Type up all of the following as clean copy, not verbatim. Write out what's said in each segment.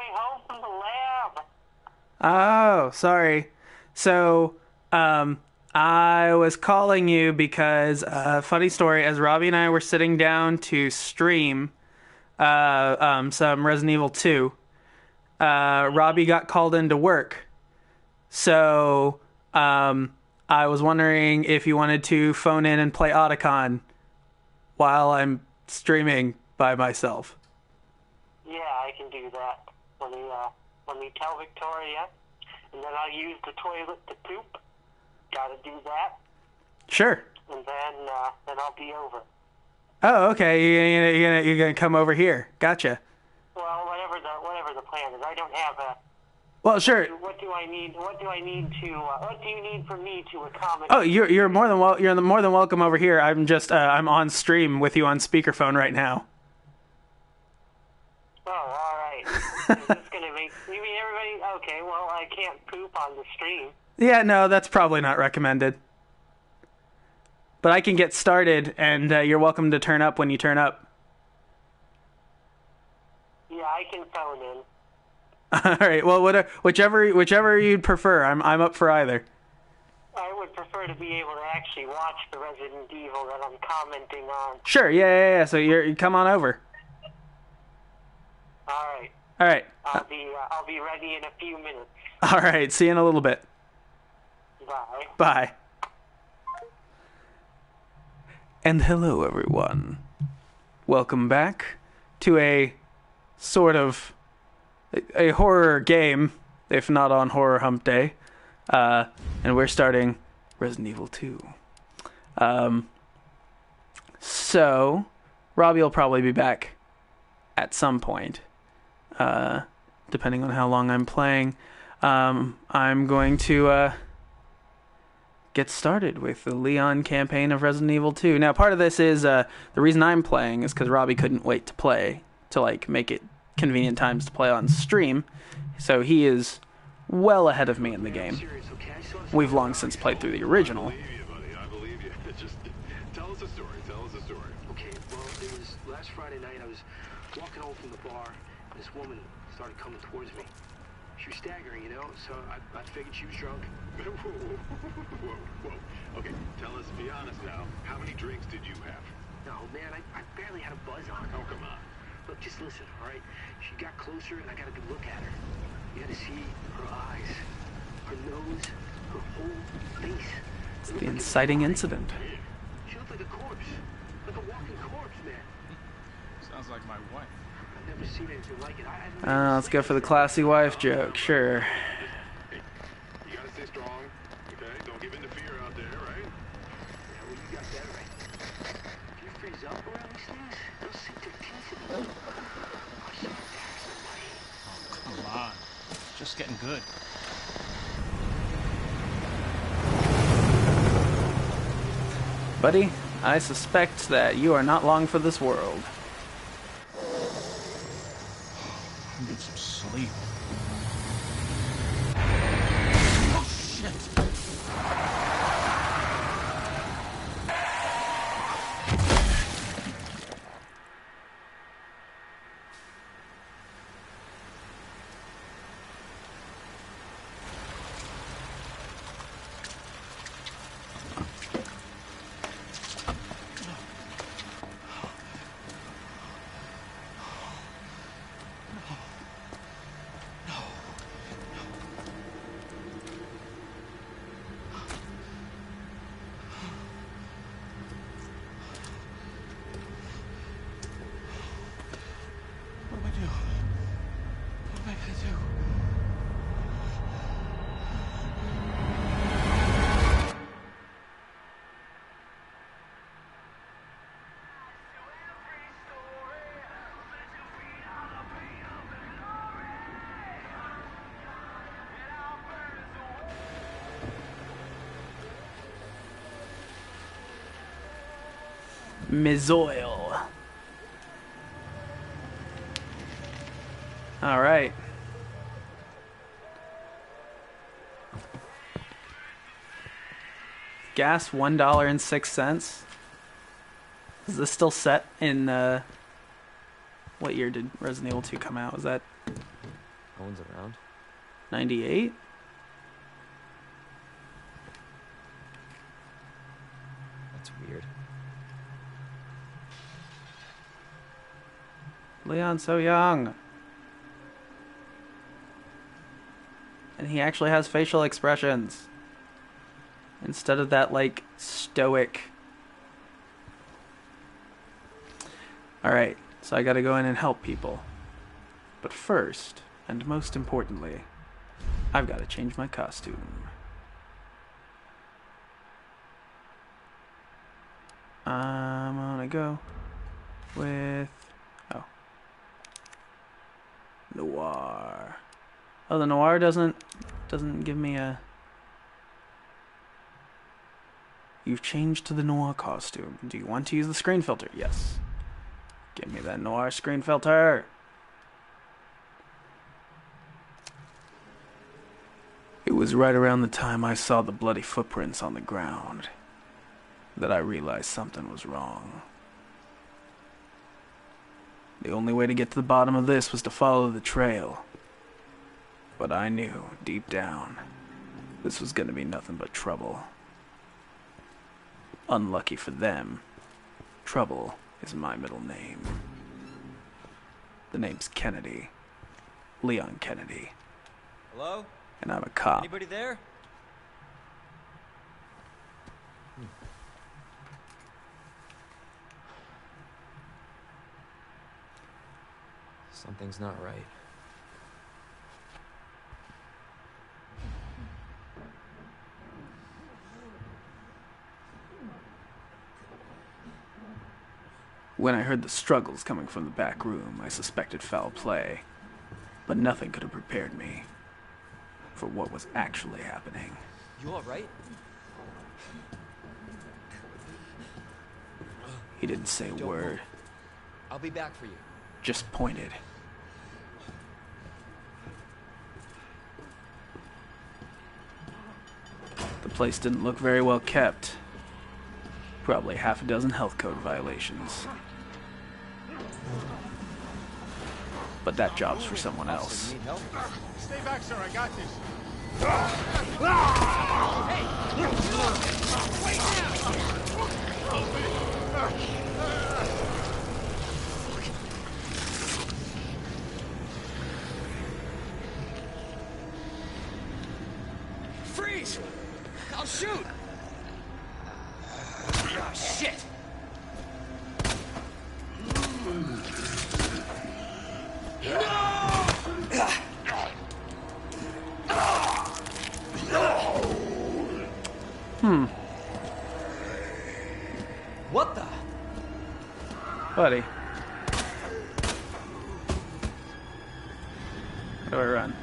way home from the lab. Oh, sorry. So, I was calling you because, funny story, as Robbie and I were sitting down to stream, some Resident Evil 2, Robbie got called into work. So, I was wondering if you wanted to phone in and play Otacon while I'm streaming by myself. Yeah, I can do that. Let me tell Victoria, and then I'll use the toilet to poop. Gotta do that. Sure. And then I'll be over. Oh, okay. You're gonna come over here. Gotcha. Well, whatever the plan is, I don't have a. Well, sure. What do you need from me to accommodate? Oh, you're more than more than welcome over here. I'm just I'm on stream with you on speakerphone right now. Oh, all right. Is this gonna make you mean everybody? Okay, well, I can't poop on the stream. Yeah, no, that's probably not recommended. But I can get started, and you're welcome to turn up when you turn up. Yeah, I can phone in. All right. Well, whichever you'd prefer. I'm up for either. I would prefer to be able to actually watch the Resident Evil that I'm commenting on. Sure. Yeah. So you come on over. All right. All right. I'll be ready in a few minutes. All right. See you in a little bit. Bye. Bye. And hello, everyone. Welcome back to a sort of a horror game, if not on Horror Hump Day. And we're starting Resident Evil 2. So, Robbie will probably be back at some point, depending on how long I'm playing. I'm going to get started with the Leon campaign of Resident Evil 2. Now, part of this is, the reason I'm playing is because Robbie couldn't wait to play, to, make it convenient times to play on stream, so he is well ahead of me in the game. We've long since played through the original. I believe you. Just tell us a story. Okay, well, it was last Friday night. I was walking home from the bar, and this woman started coming towards me. She was staggering, so I figured she was drunk. Whoa. Okay, tell us, be honest now. How many drinks did you have? No, man, I barely had a buzz on. Oh, come on. Look, just listen, all right? She got closer, and I got a good look at her. You had to see her eyes, her nose, her whole face. It's the inciting incident. She looked like a corpse, like a walking corpse, man. Sounds like my wife. I've never seen anything like it. Let's go for the classy wife joke, sure. Hey, you gotta stay strong, okay? Don't give in to fear out there, right? Yeah, well, you got that right. If you freeze up around these things, they'll sink their teeth in you. Come on. It's just getting good. Buddy, I suspect that you are not long for this world. I need some sleep. Oh, shit. Mizoil. All right. Gas $1.06. Is this still set in what year did Resident Evil 2 come out? Was that phones around? 98? That's weird. Leon's so young. And he actually has facial expressions. Instead of that, like, stoic. Alright, so I gotta go in and help people. But first, and most importantly, I've gotta change my costume. I'm gonna go with... oh. Noir. Oh, the noir doesn't give me a... You've changed to the noir costume. Do you want to use the screen filter? Yes. Give me that noir screen filter. It was right around the time I saw the bloody footprints on the ground that I realized something was wrong. The only way to get to the bottom of this was to follow the trail. But I knew, deep down, this was gonna be nothing but trouble. Unlucky for them, Trouble is my middle name. The name's Kennedy. Leon Kennedy. Hello? And I'm a cop. Anybody there? Something's not right. When I heard the struggles coming from the back room, I suspected foul play. But nothing could have prepared me for what was actually happening. You alright? He didn't say a word, I'll be back for you. just pointed. The place didn't look very well kept. Probably half a dozen health code violations. But that job's for someone else. You need help? Stay back, sir. I got this. Freeze! I'll shoot! Oh, shit! What the? Buddy. How do I run?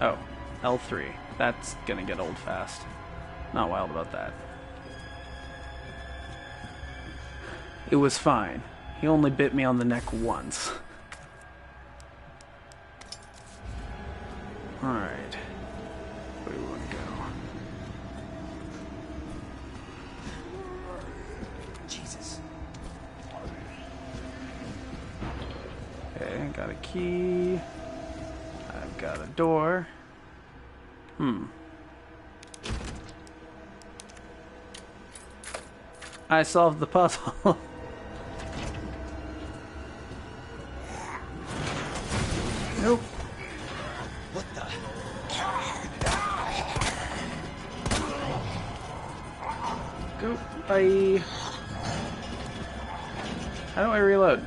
Oh, L3. That's gonna get old fast. Not wild about that. It was fine. He only bit me on the neck once. Alright. Where do we want to go? Jesus. Okay, got a key. I've got a door. I solved the puzzle. Nope. What the? Go. Bye. How do I reload?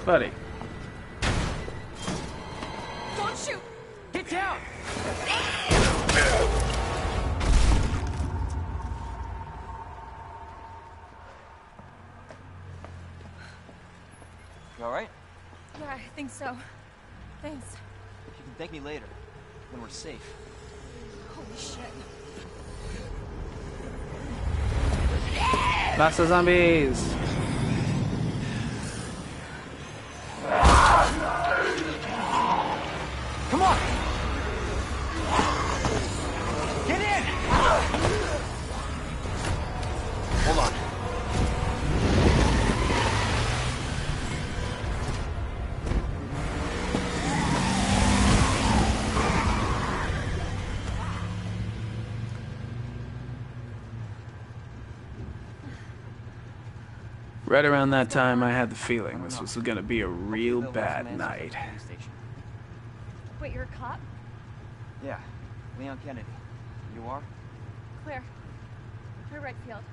Buddy. Don't shoot! Get down! You alright? Yeah, I think so. Thanks. You can thank me later, when we're safe. Holy shit. Lots of zombies. Come on! Get in! Hold on. Right around that time, I had the feeling this was gonna be a real bad night. Wait, you're a cop? Yeah, Leon Kennedy. You are? Claire. Claire Redfield.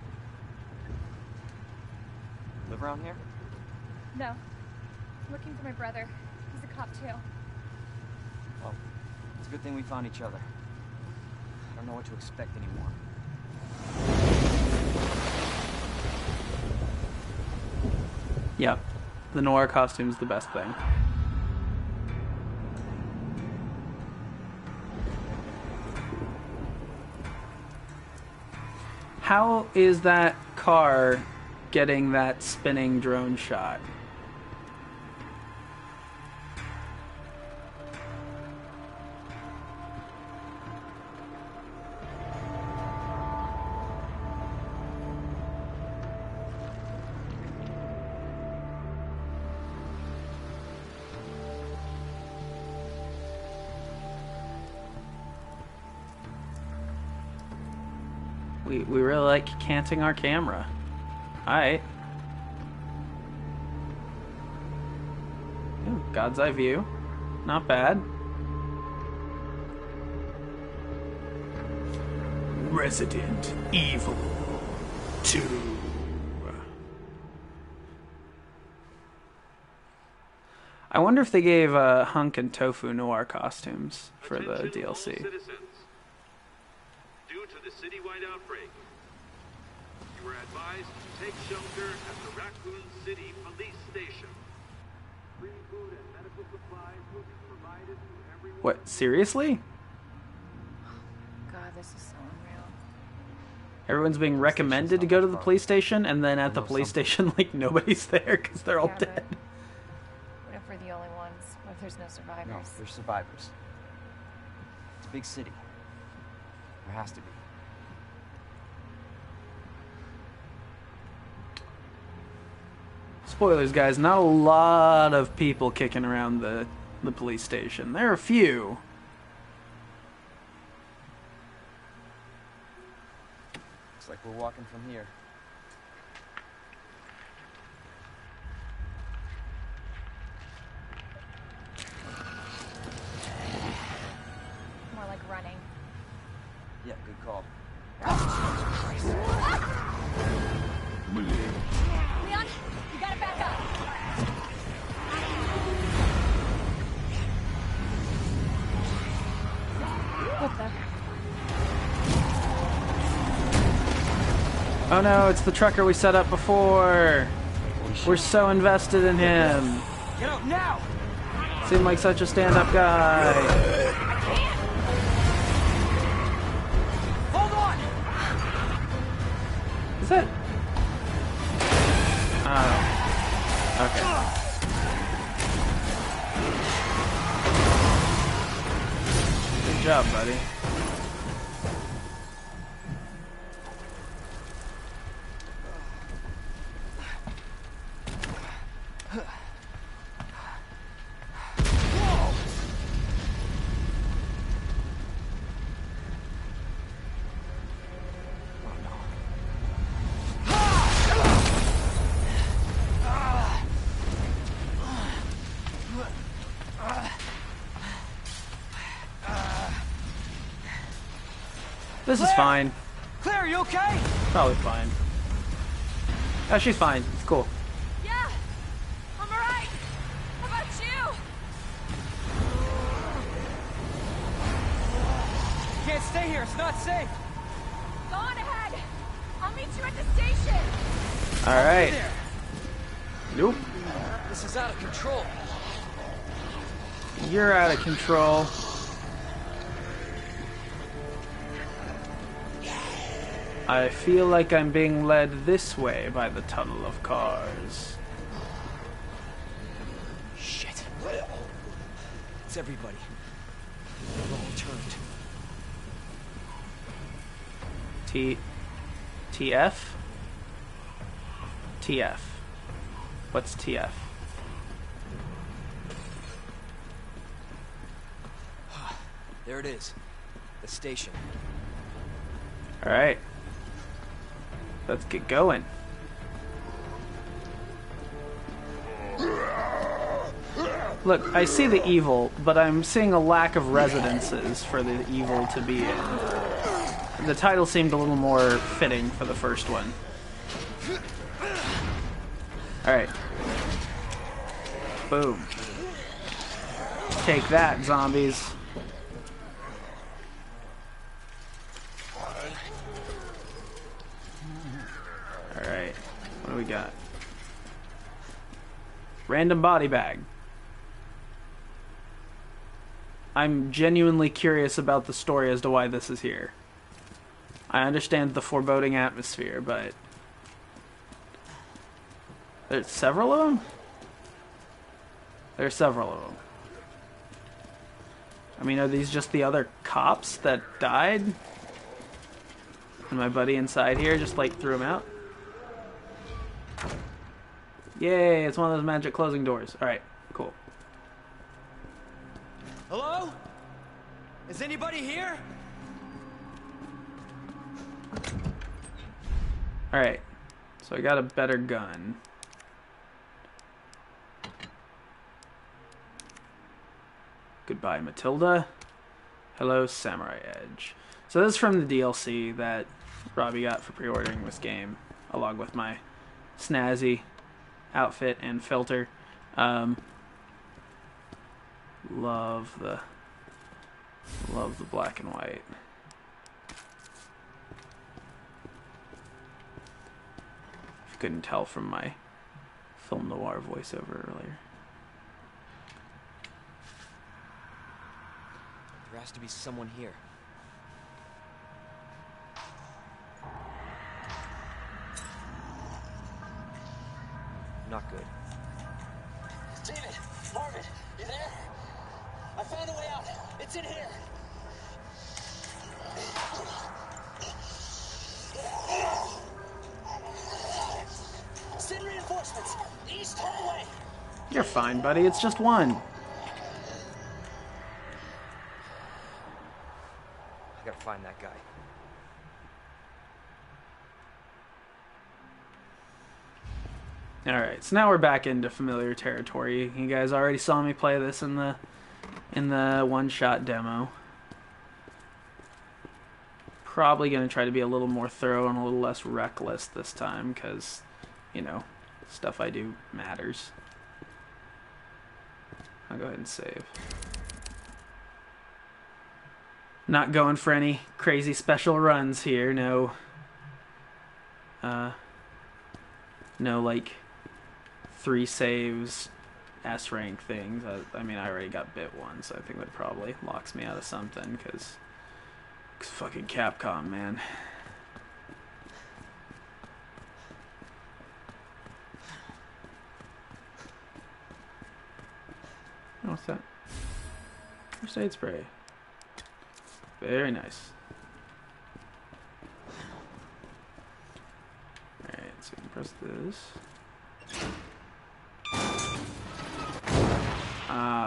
Live around here? No. I'm looking for my brother. He's a cop too. Well, it's a good thing we found each other. I don't know what to expect anymore. Yep. The noir costume's the best thing. How is that car getting that spinning drone shot? We really like canting our camera. Alright. Ooh, God's eye view. Not bad. Resident Evil 2. I wonder if they gave Hunk and Tofu noir costumes for the Attention all DLC. citizens. Due to the citywide outbreak, you are advised to take shelter at the Raccoon City Police Station. Free food and medical supplies will be provided to everyone. What, seriously? God, this is so unreal. Everyone's being recommended to go to the police station, and then at the police station, like, nobody's there because they're all Yeah, but dead. what if we're the only ones? What if there's no survivors? No, there's survivors. It's a big city. There has to be. Spoilers, guys, not a lot of people kicking around the police station. There are a few. Looks like we're walking from here. More like running. Yeah, good call. Leon, you gotta back up. What the? Oh no, it's the trucker we set up before. We're so invested in him. Get out now! Seemed like such a stand-up guy. Hold on! Is that? Oh. Okay. Good job, buddy. This is fine. Claire, you okay? Probably fine. Oh, she's fine. It's cool. Yeah, I'm alright. How about you? You can't stay here. It's not safe. Go on ahead. I'll meet you at the station. All right. There. Nope. This is out of control. You're out of control. I feel like I'm being led this way by the tunnel of cars. Shit. It's everybody. They're all turned. TF? TF. What's TF? There it is. The station. Alright. Let's get going. Look, I see the evil, but I'm seeing a lack of residences for the evil to be in. The title seemed a little more fitting for the first one. Alright. Boom. Take that, zombies. Alright. What do we got? Random body bag. I'm genuinely curious about the story as to why this is here. I understand the foreboding atmosphere, but... There's several of them? There's several of them. I mean, are these just the other cops that died? And my buddy inside here just, like, threw them out? Yay, it's one of those magic closing doors. Alright, cool. Hello? Is anybody here? Alright, so I got a better gun. Goodbye, Matilda. Hello, Samurai Edge. So this is from the DLC that Robbie got for pre-ordering this game, along with my snazzy outfit and filter. Love the black and white. If you couldn't tell from my film noir voiceover earlier. There has to be someone here. Not good. David! Marvin! You there? I found a way out! It's in here! Send reinforcements! East hallway! You're fine, buddy. It's just one. I gotta find that guy. Alright, so now we're back into familiar territory. You guys already saw me play this in the one-shot demo. Probably going to try to be a little more thorough and a little less reckless this time, because, you know, stuff I do matters. I'll go ahead and save. Not going for any crazy special runs here, no, like, 3 saves, S rank things. I mean, I already got bit once, so I think that probably locks me out of something, because fucking Capcom, man. Oh, what's that? First aid spray. Very nice. Alright, so we can press this.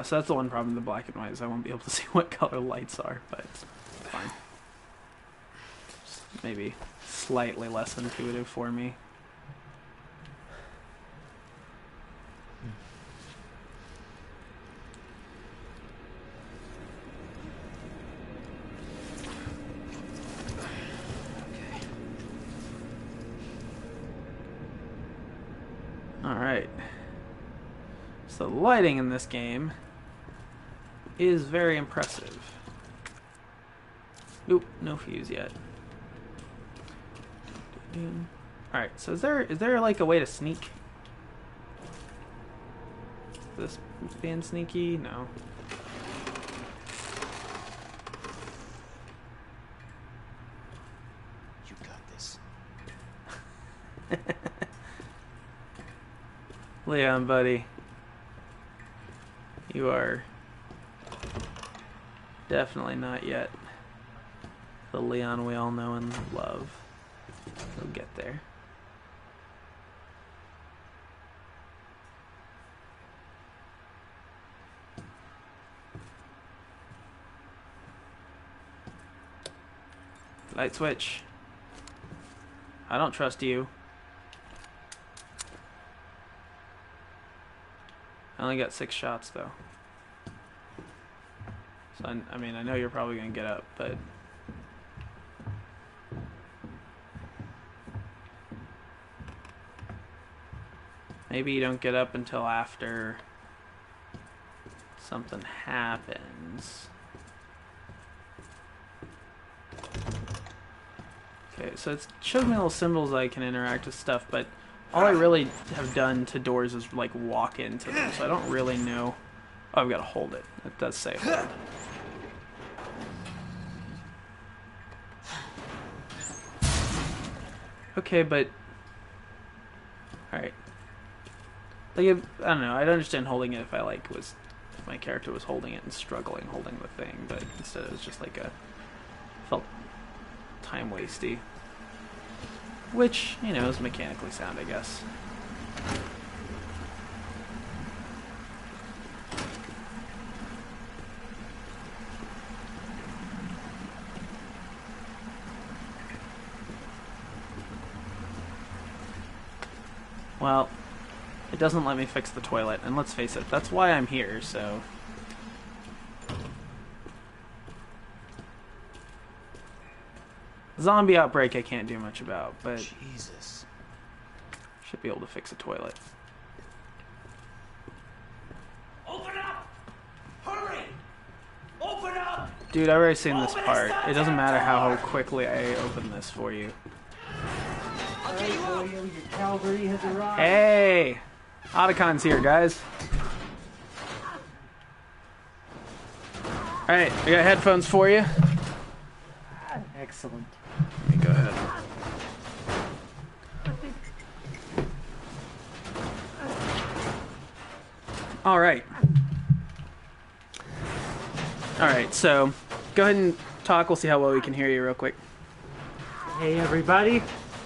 So that's the one problem with the black and white, is I won't be able to see what color lights are, but it's fine. Just maybe slightly less intuitive for me. Alright. So the lighting in this game is very impressive. Oop, no fuse yet. Alright, so is there like a way to sneak? Is this being sneaky? No. You got this. Leon, buddy. You are definitely not yet the Leon we all know and love. We'll get there. Light switch. I don't trust you. I only got 6 shots though. So I mean, I know you're probably gonna get up, but maybe you don't get up until after something happens. Okay, so it shows me little symbols I can interact with stuff, but all I really have done to doors is like walk into them, so I don't really know. Oh, I've got to hold it. It does say hold. Okay, but alright. Like, I don't know. I'd understand holding it if if my character was holding it and struggling holding the thing, but instead it was just like felt time wasty. Which, you know, is mechanically sound, I guess. Well, it doesn't let me fix the toilet, and let's face it, that's why I'm here, so... Zombie outbreak I can't do much about, but... Jesus. Should be able to fix a toilet. Open up! Hurry! Open up! Dude, I've already seen this part. It doesn't matter how quickly I open this for you. Your cavalry has arrived. Hey! Otacon's here, guys. Alright, I got headphones for you. Excellent. Let me go ahead. Alright. Alright, so go ahead and talk. We'll see how well we can hear you real quick. Hey, everybody.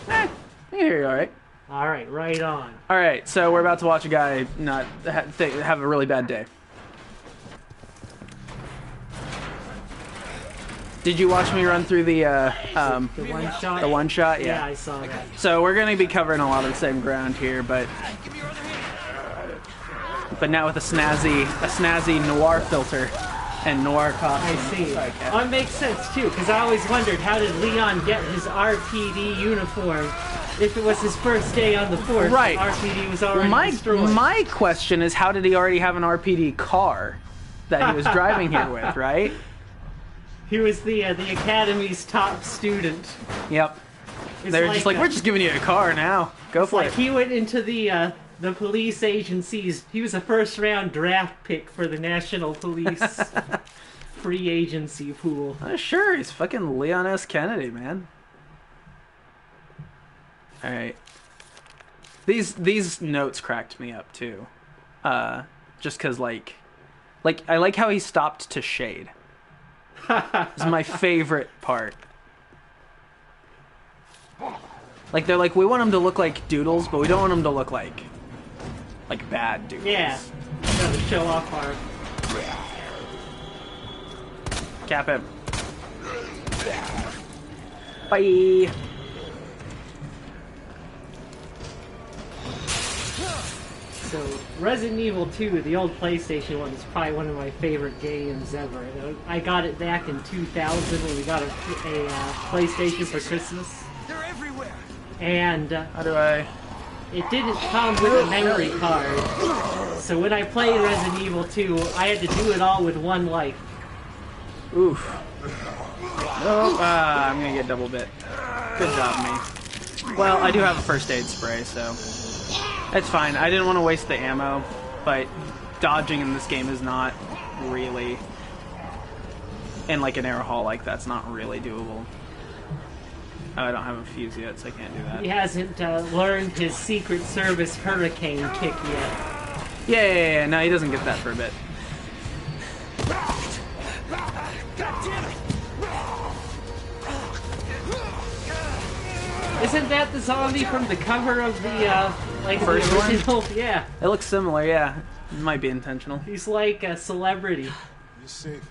I can hear you alright. All right, right on. Alright, so we're about to watch a guy not have a really bad day. Did you watch me run through the one shot? The one shot? Yeah. Yeah, I saw that. So we're going to be covering a lot of the same ground here, but now with a snazzy noir filter and noir costume. I see. Oh, it makes sense too, because I always wondered how did Leon get his RPD uniform if it was his first day on the force. Right. RPD was already destroyed. My question is, how did he already have an RPD car that he was driving here with? Right. He was the Academy's top student. Yep. They're just like, we're just giving you a car now. Go for it. He went into the police agencies. He was a first-round draft pick for the National Police free agency pool. Sure, he's fucking Leon S. Kennedy, man. All right. These notes cracked me up too. Just because like I like how he stopped to shade. This is my favorite part. Like, they're like, we want him to look like doodles, but we don't want him to look like bad doodles. Yeah. No, the show off part. Cap him. Bye. So, Resident Evil 2, the old PlayStation one, is probably one of my favorite games ever. I got it back in 2000 when we got a PlayStation for Christmas. They're everywhere. And How do I? it didn't come with a memory card. So when I played Resident Evil 2, I had to do it all with one life. Oof. Nope. I'm gonna get double bit. Good job, me. Well, I do have a first aid spray, so it's fine. I didn't want to waste the ammo, but dodging in this game is not really, in like an air haul like that's not really doable. Oh, I don't have a fuse yet, so I can't do that. He hasn't learned his Secret Service hurricane kick yet. Yeah. No, he doesn't get that for a bit. Isn't that the zombie from the cover of the First the one? original? Yeah. It looks similar, yeah. It might be intentional. He's like a celebrity. You're safe.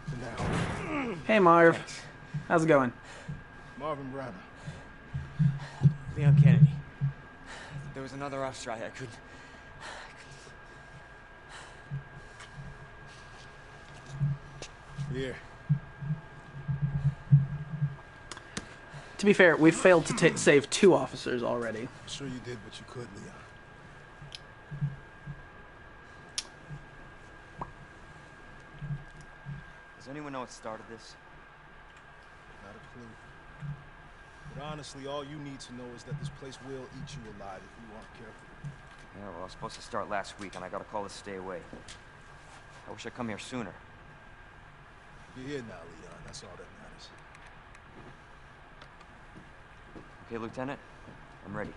For now. Hey, Marv. How's it going? Marvin Brown. Leon Kennedy. There was another off strike. I couldn't Here. To be fair, we've failed to save 2 officers already. I'm sure you did what you could, Leon. Does anyone know what started this? Not a clue. But honestly, all you need to know is that this place will eat you alive if you aren't careful. Yeah, well, I was supposed to start last week, and I got a call to stay away. I wish I'd come here sooner. You're here now, Leon. That's all that matters. Okay, Lieutenant? I'm ready.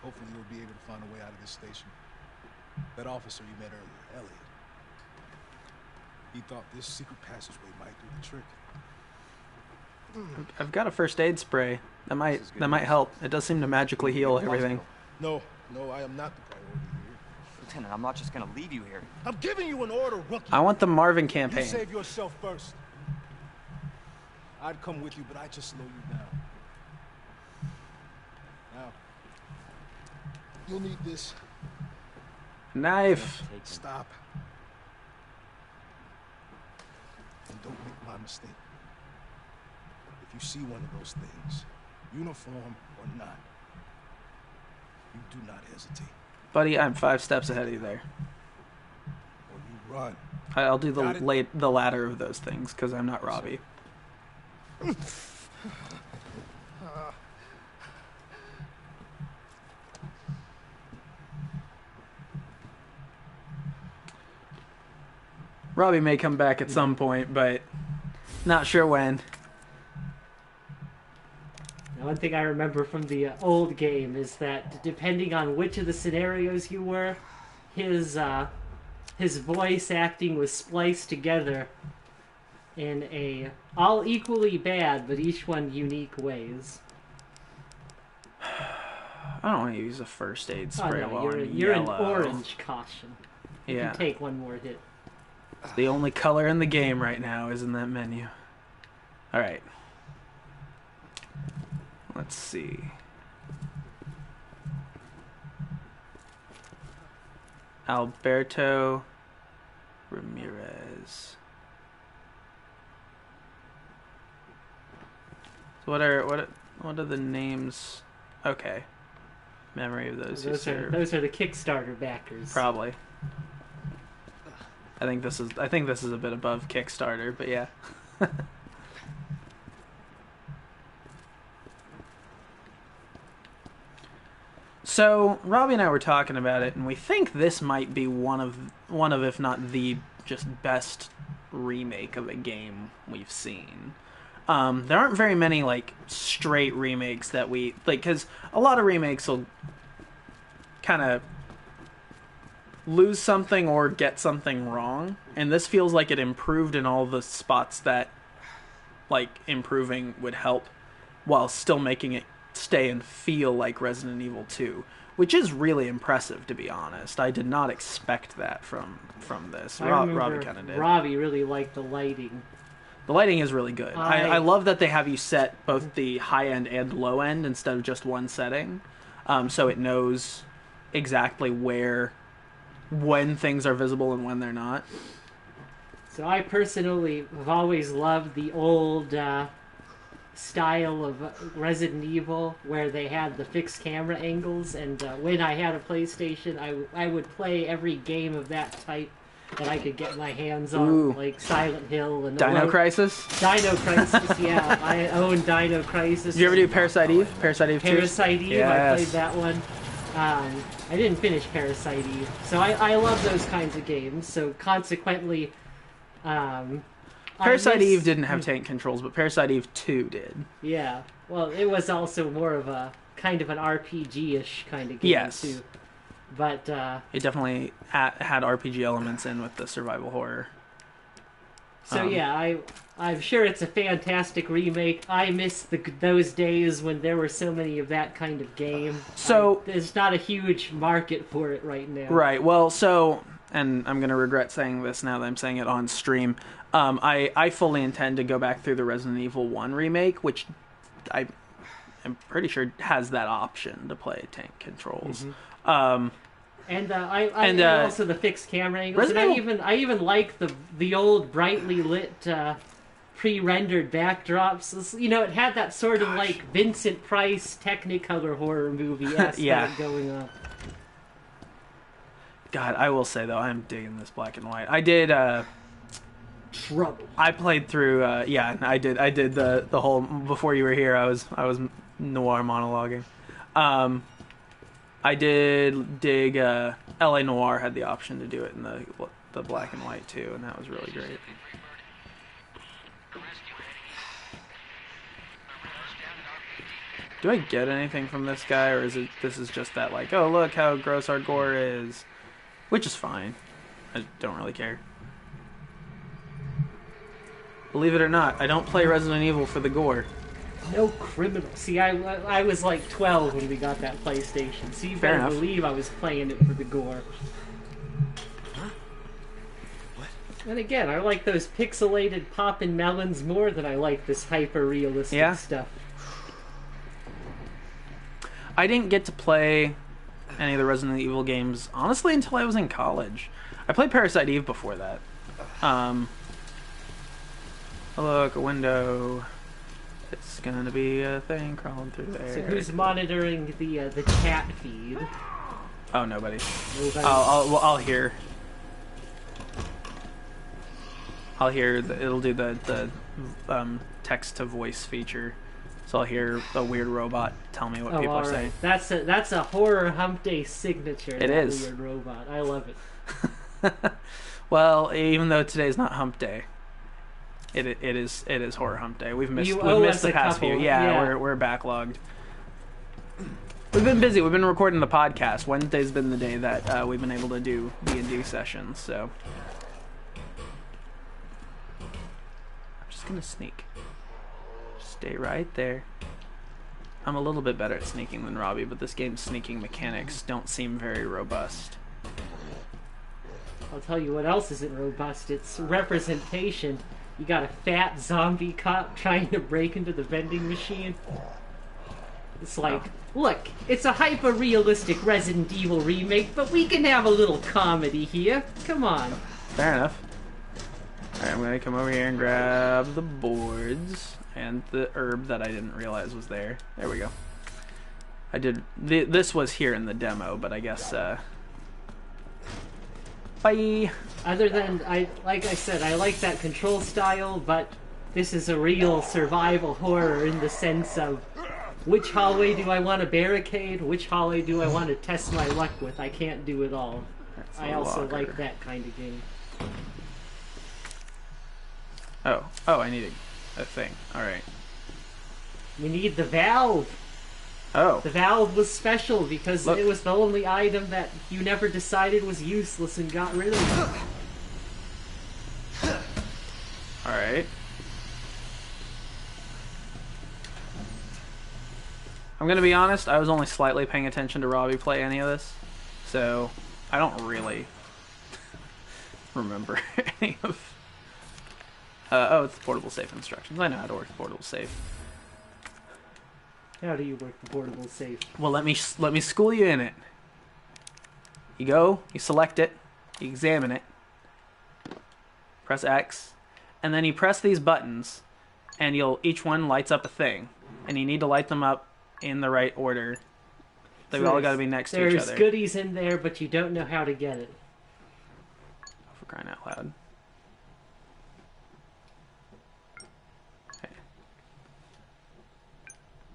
Hopefully you'll be able to find a way out of this station. That officer you met earlier, Elliot. He thought this secret passageway might do the trick. I've got a first aid spray. That might help. It does seem to magically heal everything. No, I am not the priority here. Lieutenant, I'm not just gonna leave you here. I'm giving you an order, rookie. I want the Marvin campaign. You save yourself first. I'd come with you, but I just slow you down. Now, you'll need this. Knife. Stop. And don't make my mistake. If you see one of those things, uniform or not, you do not hesitate. Buddy, I'm 5 steps ahead of you there. Or you run. I'll do the latter of those things, because I'm not Robbie. Robbie may come back at some point, but not sure when. One thing I remember from the old game is that depending on which of the scenarios you were, his voice acting was spliced together in all equally bad, but each one unique ways. I don't want to use a first aid spray while I'm you're yellow. an orange caution. You Yeah. can take one more hit. It's the only color in the game right now is in that menu. Alright. Let's see. Alberto Ramirez. So what are the names? Okay. Memory of those who served. Those are the Kickstarter backers. Probably. I think this is a bit above Kickstarter, but yeah. So Robbie and I were talking about it, and we think this might be one of if not the just best remake of a game we've seen. There aren't very many like straight remakes that we like, because a lot of remakes will kind of lose something or get something wrong, and this feels like it improved in all the spots that like improving would help, while still making it stay and feel like Resident Evil 2, which is really impressive, to be honest. I did not expect that from this. Robbie kind of did. Robbie really liked the lighting. The lighting is really good. I love that they have you set both the high end and low end instead of just one setting, so it knows exactly when things are visible and when they're not. So I personally have always loved the old style of Resident Evil where they had the fixed camera angles, and when I had a PlayStation, I would play every game of that type that I could get my hands on, like Silent Hill and Dino Crisis? Dino Crisis, yeah. I own Dino Crisis. Did you ever do Parasite Eve? Parasite Eve 2? Parasite Eve, yes. I played that one. I didn't finish Parasite Eve. So I love those kinds of games, so consequently... Parasite Eve didn't have tank controls, but Parasite Eve 2 did. Yeah. Well, it was also more of a kind of an RPG-ish kind of game, yes. too. But, it definitely had RPG elements in with the survival horror. So, yeah, I'm sure it's a fantastic remake. I miss those days when there were so many of that kind of game. So there's not a huge market for it right now. Right. Well, so, and I'm going to regret saying this now that I'm saying it on stream. I fully intend to go back through the Resident Evil 1 remake, which I am pretty sure has that option to play tank controls. Mm-hmm. And and also the fixed camera angles. And I even like the old brightly lit pre-rendered backdrops. You know, it had that sort of like Vincent Price Technicolor horror movie aspect going on. God, I will say though, I'm digging this black and white. I did. Trouble. I played through. I did the whole before you were here. I was noir monologuing. I did dig. LA Noire had the option to do it in the black and white too, and that was really great. Do I get anything from this guy, or is this just that like, oh look how gross our gore is, which is fine. I don't really care. Believe it or not, I don't play Resident Evil for the gore. No criminal. See, I was like 12 when we got that PlayStation, so you better believe I was playing it for the gore. What? And again, I like those pixelated poppin' melons more than I like this hyper-realistic stuff. I didn't get to play any of the Resident Evil games, honestly, until I was in college. I played Parasite Eve before that. Look, a window. It's gonna be a thing crawling through there. So who's monitoring the chat feed? Oh, nobody. I'll hear. I'll hear. It'll do the text to voice feature. So I'll hear a weird robot tell me what people are saying. That's a horror Hump Day signature. It is. Weird robot. I love it. Well, even though today's not Hump Day. It is Horror Hump Day. We've missed the past few. Yeah, we're backlogged. We've been busy. We've been recording the podcast. Wednesday's been the day that we've been able to do D&D sessions. So I'm just gonna sneak. Stay right there. I'm a little bit better at sneaking than Robbie, but this game's sneaking mechanics don't seem very robust. I'll tell you what else isn't robust. It's representation. You got a fat zombie cop trying to break into the vending machine. It's like, look, it's a hyper-realistic Resident Evil remake, but we can have a little comedy here. Come on. Fair enough. Alright, I'm gonna come over here and grab the boards and the herb that I didn't realize was there. There we go. I did. This was here in the demo, but I guess, bye! Other than, like I said, I like that control style, but this is a real survival horror in the sense of which hallway do I want to barricade, which hallway do I want to test my luck with. I can't do it all. I also like that kind of game. Oh, I need a thing. Alright. We need the valve! Oh. The valve was special because it was the only item that you never decided was useless and got rid of. Alright. I'm gonna be honest, I was only slightly paying attention to Robbie play any of this, so I don't really remember any of... oh, it's the portable safe instructions. I know how to work the portable safe. How do you work the portable safe? Well, let me school you in it. You go, you select it, you examine it, press X, and then you press these buttons, and each one lights up a thing, and you need to light them up in the right order. They've all got to be next to each other. There's goodies in there, but you don't know how to get it. For crying out loud.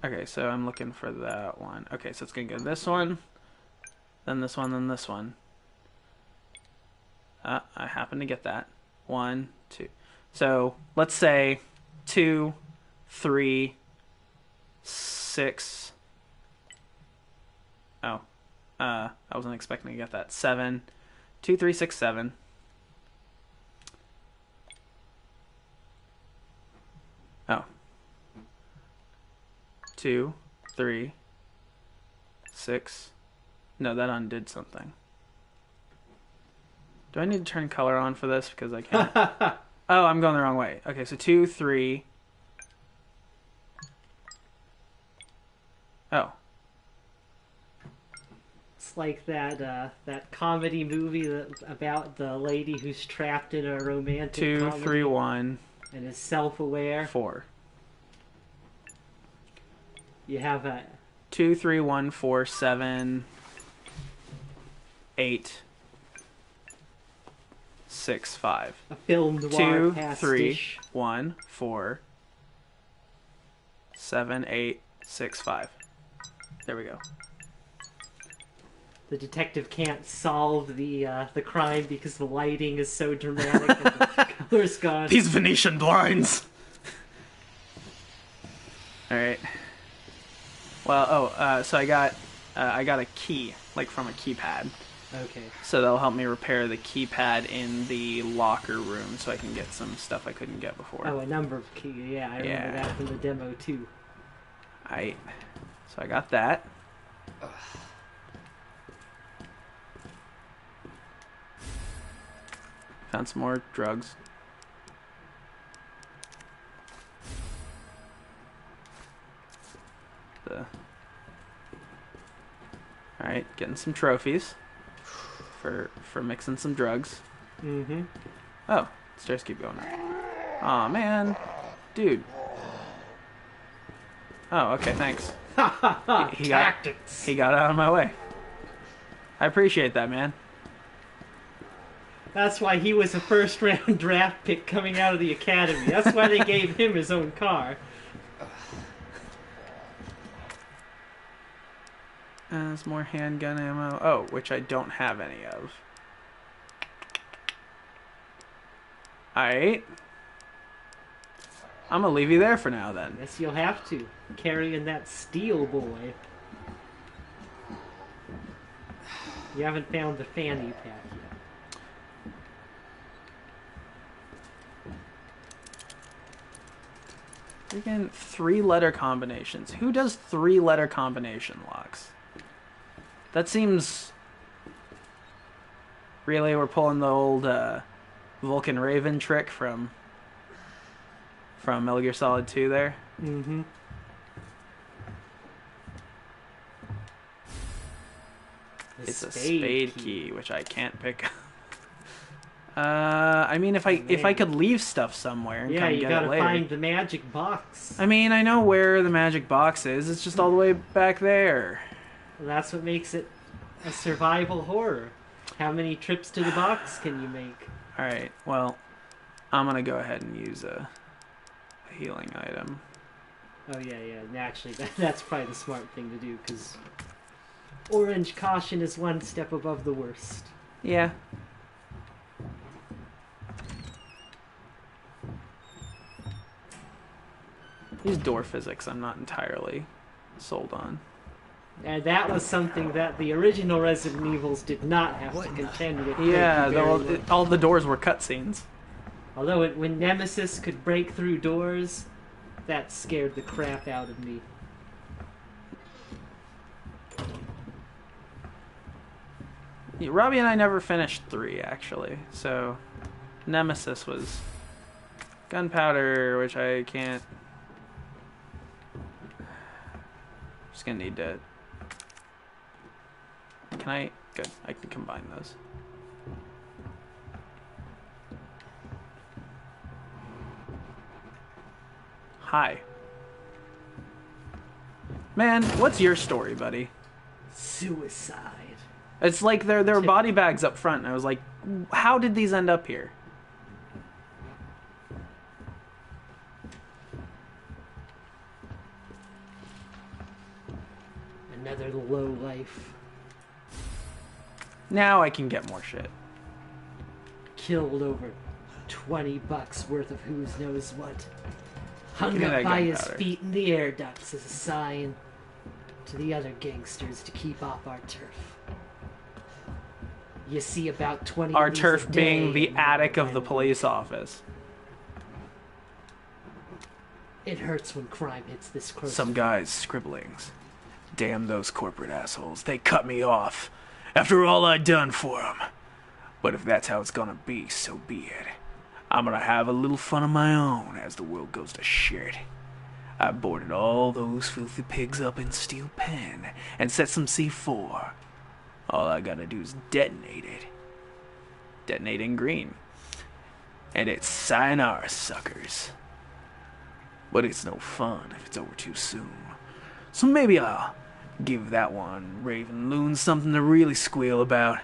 Okay, so I'm looking for that one. Okay, so it's going to go this one, then this one, then this one. I happen to get that. 1, 2. So let's say 2, 3, 6. Oh, I wasn't expecting to get that. 7, 2, 3, 6, 7. Oh. 2, 3, 6. No, that undid something. Do I need to turn color on for this? Because I can't. Oh, I'm going the wrong way. Okay, so 2, 3. It's It's like that comedy movie about the lady who's trapped in a romantic 2, comedy 3, 1, and is self-aware. 4. You have a 2, 3, 1, 4, 7, 8, 6, 5. a film noir 2, 3, pastiche. 1, 4, 7, 8, 6, 5. There we go. The detective can't solve the crime because the lighting is so dramatic and the color's gone. These Venetian blinds. All right. Well, so I got a key, like from a keypad. Okay. So that'll help me repair the keypad in the locker room, so I can get some stuff I couldn't get before. Oh, a number of keys. Yeah, I remember that from the demo too. Alright. So I got that. Found some more drugs. Alright, getting some trophies for mixing some drugs. Mm-hmm. Oh, stairs keep going up. Aw, man. Dude. Oh, okay, thanks. Tactics. He got out of my way. I appreciate that, man. That's why he was a first-round draft pick coming out of the academy. That's why they gave him his own car. There's more handgun ammo. Oh, which I don't have any of. Alright. I'm gonna leave you there for now, then. Guess you'll have to. Carrying that steel boy. You haven't found the fanny pack yet. Freaking 3-letter combinations. Who does 3-letter combination locks? That seems... Really, we're pulling the old Vulcan Raven trick from Metal Gear Solid 2 there. Mm-hmm. It's a spade key, which I can't pick up. I mean, if I could leave stuff somewhere and come you get gotta it later. find the magic box. I mean, I know where the magic box is. It's just all the way back there. That's what makes it a survival horror. How many trips to the box can you make? Alright, well, I'm gonna go ahead and use a healing item. Oh, yeah. And actually, that's probably the smart thing to do, because orange caution is one step above the worst. Yeah. These door physics I'm not entirely sold on. And that was something that the original Resident Evils did not have to contend with. Yeah, all the doors were cutscenes. Although when Nemesis could break through doors, that scared the crap out of me. Yeah, Robbie and I never finished 3, actually. So, Nemesis was gunpowder, which I can't... Just gonna need to... Can I... Good, I can combine those. Hi. Man, what's your story, buddy? Suicide. It's like there were body bags up front, and I was like, how did these end up here? Another low life. Now I can get more shit. Killed over $20 worth of who's knows what. Hung Give me up that by his gunpowder. feet in the air ducts as a sign to the other gangsters to keep off our turf. You see about 20 Our of these turf a being day the and attic of the then police office. It hurts when crime hits this close. Some guys' scribblings. Damn those corporate assholes. They cut me off. After all I'd done for them. But if that's how it's gonna be, so be it. I'm gonna have a little fun of my own as the world goes to shit. I boarded all those filthy pigs up in steel pen and set some C4. All I gotta do is detonate it. Detonate in green. And it's sayonara, suckers. But it's no fun if it's over too soon. So maybe I'll give that one Raven Loon something to really squeal about.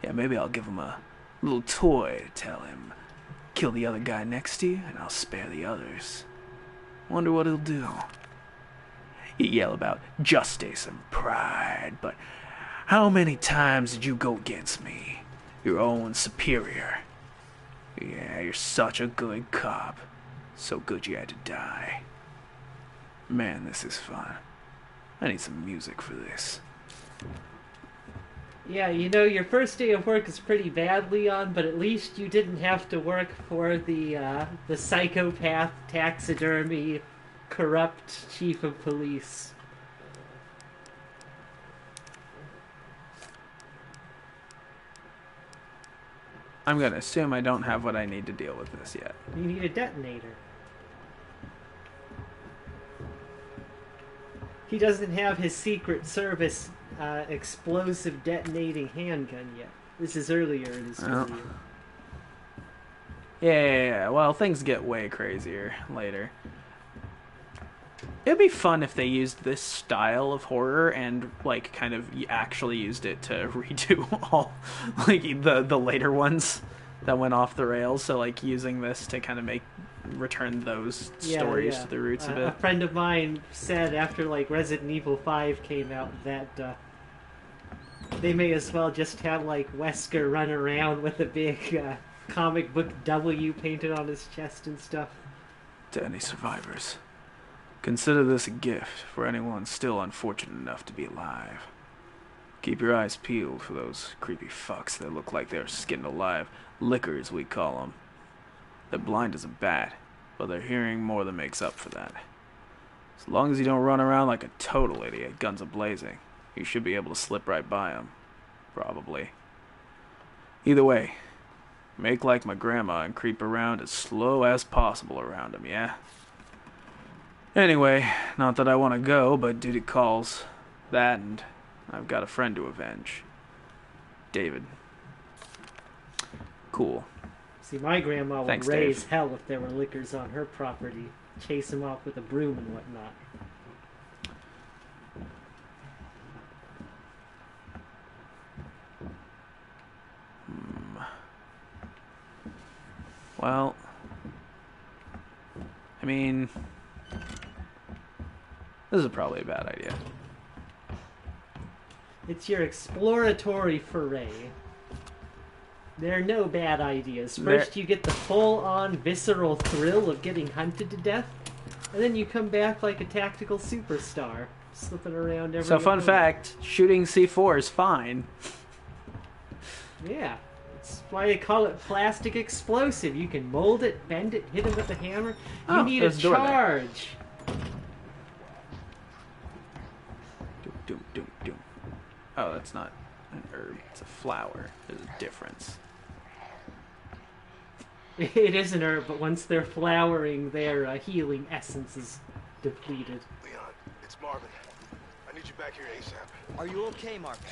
Yeah, maybe I'll give him a little toy to tell him, kill the other guy next to you, and I'll spare the others. Wonder what he'll do. You yell about justice and pride, but how many times did you go against me? Your own superior. Yeah, you're such a good cop. So good you had to die. Man, this is fun. I need some music for this. Yeah, you know, your first day of work is pretty bad, Leon, but at least you didn't have to work for the psychopath, taxidermy, corrupt chief of police. I'm gonna assume I don't have what I need to deal with this yet. You need a detonator. He doesn't have his Secret Service explosive detonating handgun yet. This is earlier in his career. Yeah. Well, things get way crazier later. It'd be fun if they used this style of horror and, like, kind of actually used it to redo all, like, the later ones that went off the rails. So, like, using this to kind of return those stories to the roots of it. A friend of mine said after, like, Resident Evil 5 came out that they may as well just have, like, Wesker run around with a big comic book W painted on his chest and stuff. To any survivors, consider this a gift for anyone still unfortunate enough to be alive. Keep your eyes peeled for those creepy fucks that look like they're skinned alive. Lickers, we call them. They're blind as a bat, but their hearing more than makes up for that. As long as you don't run around like a total idiot, guns a-blazing, you should be able to slip right by them. Probably. Either way, make like my grandma and creep around as slow as possible around them, yeah? Anyway, not that I want to go, but duty calls. That, and I've got a friend to avenge. David. Cool. See, my grandma would Thanks, raise Dave. hell if there were lickers on her property. Chase them off with a broom and whatnot. Well, I mean, this is probably a bad idea. It's your exploratory foray. There are no bad ideas. First, you get the full-on visceral thrill of getting hunted to death, and then you come back like a tactical superstar, slipping around everywhere. So, fun fact, shooting C4 is fine. Yeah. That's why they call it plastic explosive. You can mold it, bend it, hit it with a hammer. You need a there's a door there. charge. Doom, doom, doom. Oh, that's not an herb. It's a flower. There's a difference. It is an herb, but once they're flowering, their healing essence is depleted. Leon, it's Marvin. I need you back here ASAP. Are you okay, Marvin?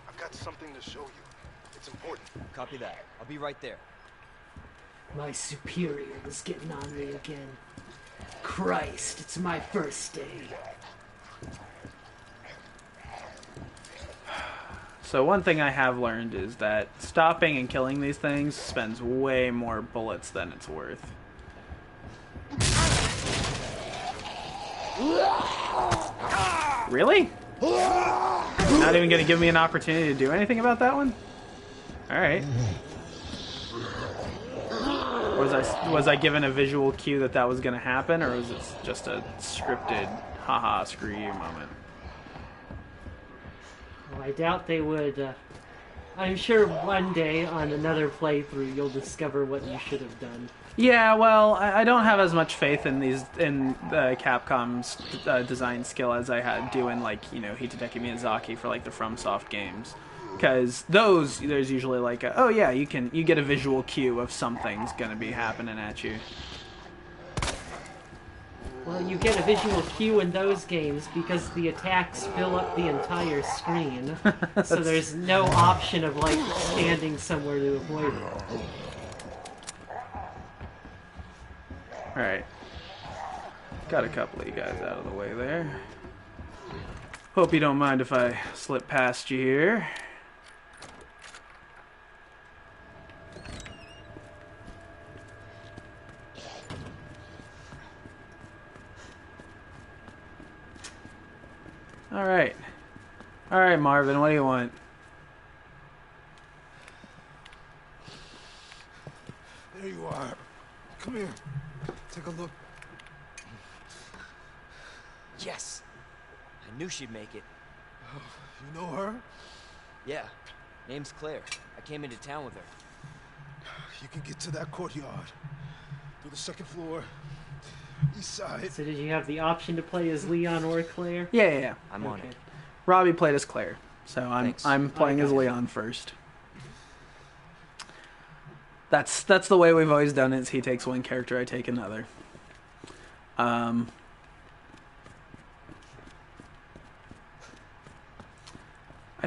I've got something to show you. It's important. Copy that. I'll be right there. My superior is getting on me again. Christ, it's my first day. So one thing I have learned is that stopping and killing these things spends way more bullets than it's worth. Really? Not even gonna give me an opportunity to do anything about that one? Alright. Was I given a visual cue that that was gonna happen, or was it just a scripted haha screw you moment? Well, I doubt they would. I'm sure one day on another playthrough you'll discover what you should have done. Yeah, well, I don't have as much faith in Capcom's design skill as I do in, like, you know, Hidetaka Miyazaki for, like, the FromSoft games. Because there's usually like oh yeah, you get a visual cue of something's gonna be happening at you. Well, you get a visual cue in those games because the attacks fill up the entire screen. So there's no option of, like, standing somewhere to avoid it. Alright. Got a couple of you guys out of the way there. Hope you don't mind if I slip past you here. Alright. Alright, Marvin, what do you want? There you are. Come here. Take a look. Yes. I knew she'd make it. Oh, you know her? Yeah. Name's Claire. I came into town with her. You can get to that courtyard. Through the second floor. East side. So did you have the option to play as Leon or Claire? Yeah. I'm on it. Robbie played as Claire, so Thanks. I'm playing as Leon first. That's the way we've always done it. Is he takes one character, I take another. I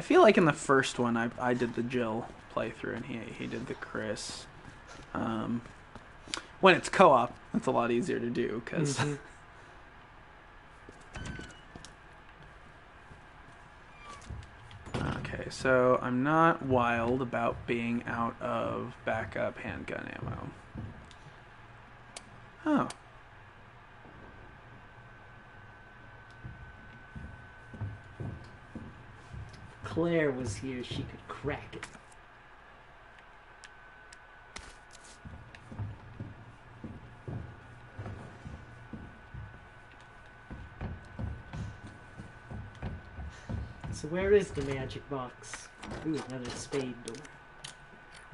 feel like in the first one I did the Jill playthrough and he did the Chris. When it's co-op, it's a lot easier to do because. Okay, so I'm not wild about being out of backup handgun ammo. Oh. Claire was here, she could crack it. So where is the magic box? Ooh, another spade door.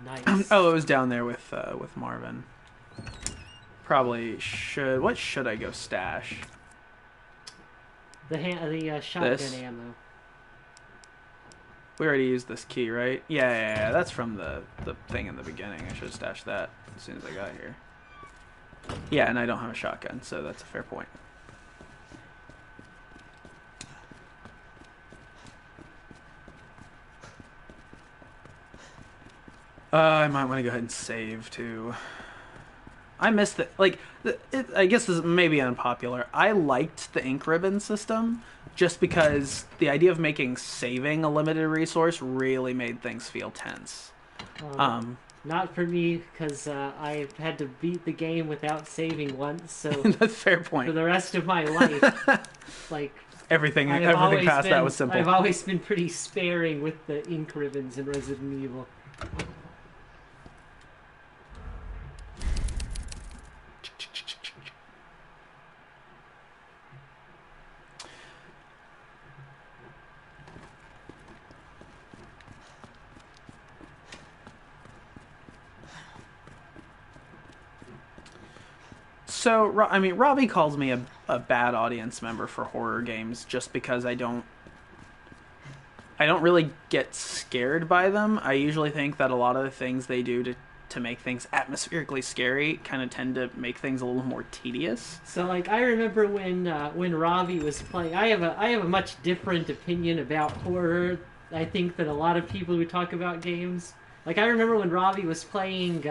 Nice. Oh, it was down there with Marvin. Probably should. What should I go stash? The shotgun This? ammo. We already used this key, right? Yeah. That's from the thing in the beginning. I should stash that as soon as I got here. Yeah, and I don't have a shotgun, so that's a fair point. I might want to go ahead and save too. I missed it. Like, I guess this may be unpopular. I liked the ink ribbon system just because the idea of making saving a limited resource really made things feel tense. Not for me, because I had to beat the game without saving once. So that's a fair point. For the rest of my life, like everything past that was simple. I've always been pretty sparing with the ink ribbons in Resident Evil. So, I mean, Robbie calls me a bad audience member for horror games just because I don't really get scared by them. I usually think that a lot of the things they do to make things atmospherically scary kind of tend to make things a little more tedious. So, like, I remember when Robbie was playing. I have a much different opinion about horror, I think, than a lot of people who talk about games. Like, I remember when Robbie was playing,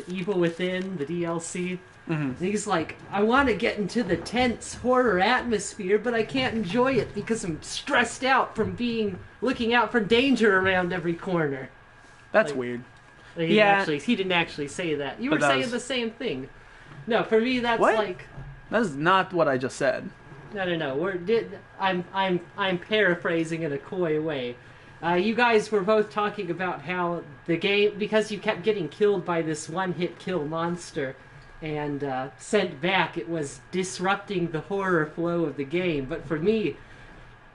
Evil Within, the DLC. Mm-hmm. He's like, I want to get into the tense horror atmosphere, but I can't enjoy it because I'm stressed out from looking out for danger around every corner. That's weird. He didn't actually say that. You were saying the same thing. No, for me that's what? like. That's not what I just said. No. I'm paraphrasing in a coy way. You guys were both talking about how the game, because you kept getting killed by this one-hit kill monster and sent back, it was disrupting the horror flow of the game. But for me,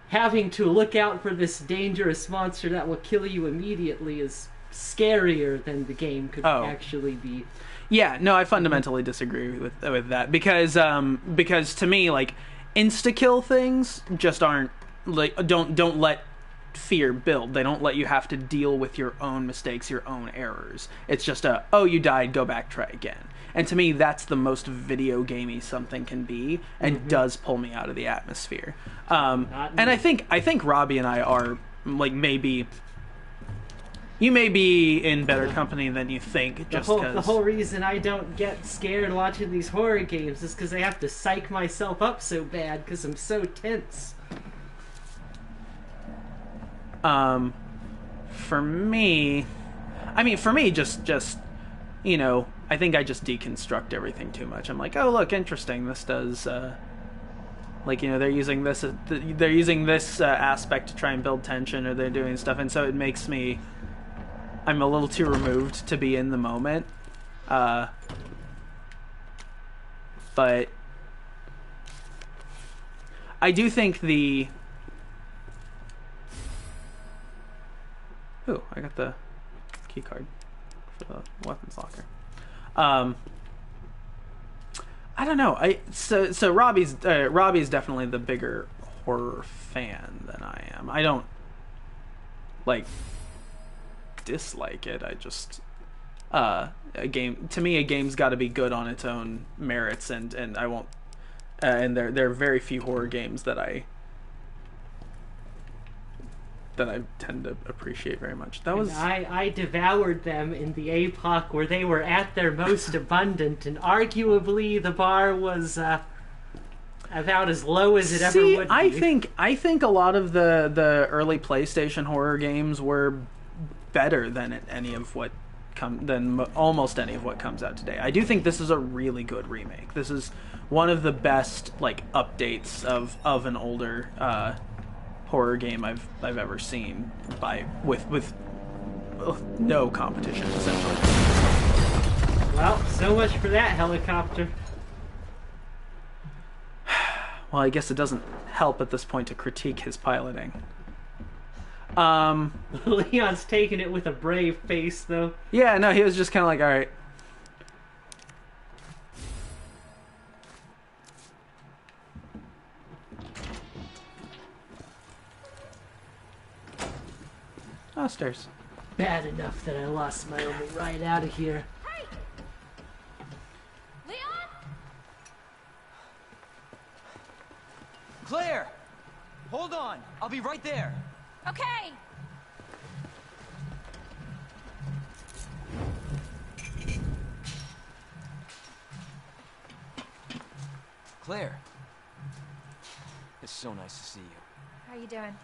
having to look out for this dangerous monster that will kill you immediately is scarier than the game could actually be. Yeah, no, I fundamentally disagree with that because to me, like, insta-kill things just aren't, like, don't let fear build. They don't let you have to deal with your own mistakes, your own errors. It's just you died, go back, try again. And to me, that's the most video gamey something can be, and does pull me out of the atmosphere. And I think Robbie and I are, like, maybe... You may be in better company than you think, just because... The whole reason I don't get scared watching these horror games is because I have to psych myself up so bad because I'm so tense. For me, just you know, I think I just deconstruct everything too much. I'm like, oh look, interesting. This does, like, you know, they're using this aspect to try and build tension, or they're doing stuff, and so it makes me. I'm a little too removed to be in the moment, but I do think the. Ooh, I got the key card for the weapons locker. I don't know. So Robbie's definitely the bigger horror fan than I am. I don't like dislike it. I just a game's got to be good on its own merits, and I won't. And there are very few horror games that I tend to appreciate very much. I devoured them in the epoch where they were at their most abundant, and arguably the bar was about as low as it ever would be. I think a lot of the early PlayStation horror games were better than almost any of what comes out today. I do think this is a really good remake. This is one of the best, like, updates of an older horror game I've ever seen with no competition, essentially. Well, so much for that helicopter. Well, I guess it doesn't help at this point to critique his piloting. Leon's taking it with a brave face, though. Yeah, no, he was just kind of like, all right. Oh, stairs. Bad enough that I lost my only ride out of here. Hey! Leon? Claire! Hold on! I'll be right there! Okay! Claire! It's so nice to see you. How you doing?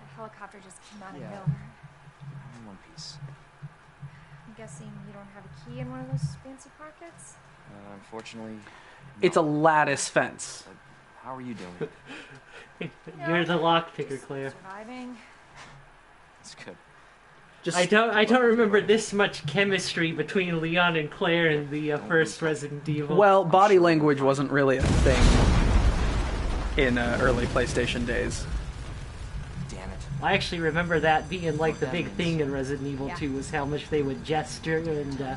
The helicopter just came out of Yeah. nowhere. I'm in one piece. I'm guessing you don't have a key in one of those fancy pockets? Unfortunately... no. It's a lattice fence. How are you doing? You're the lockpicker, Claire. Surviving. It's good. I don't remember this much chemistry between Leon and Claire in the first Resident Evil. Well, body language wasn't really a thing in early PlayStation days. Damn it. I actually remember that being like the that big means. thing in Resident Evil 2 was how much they would gesture and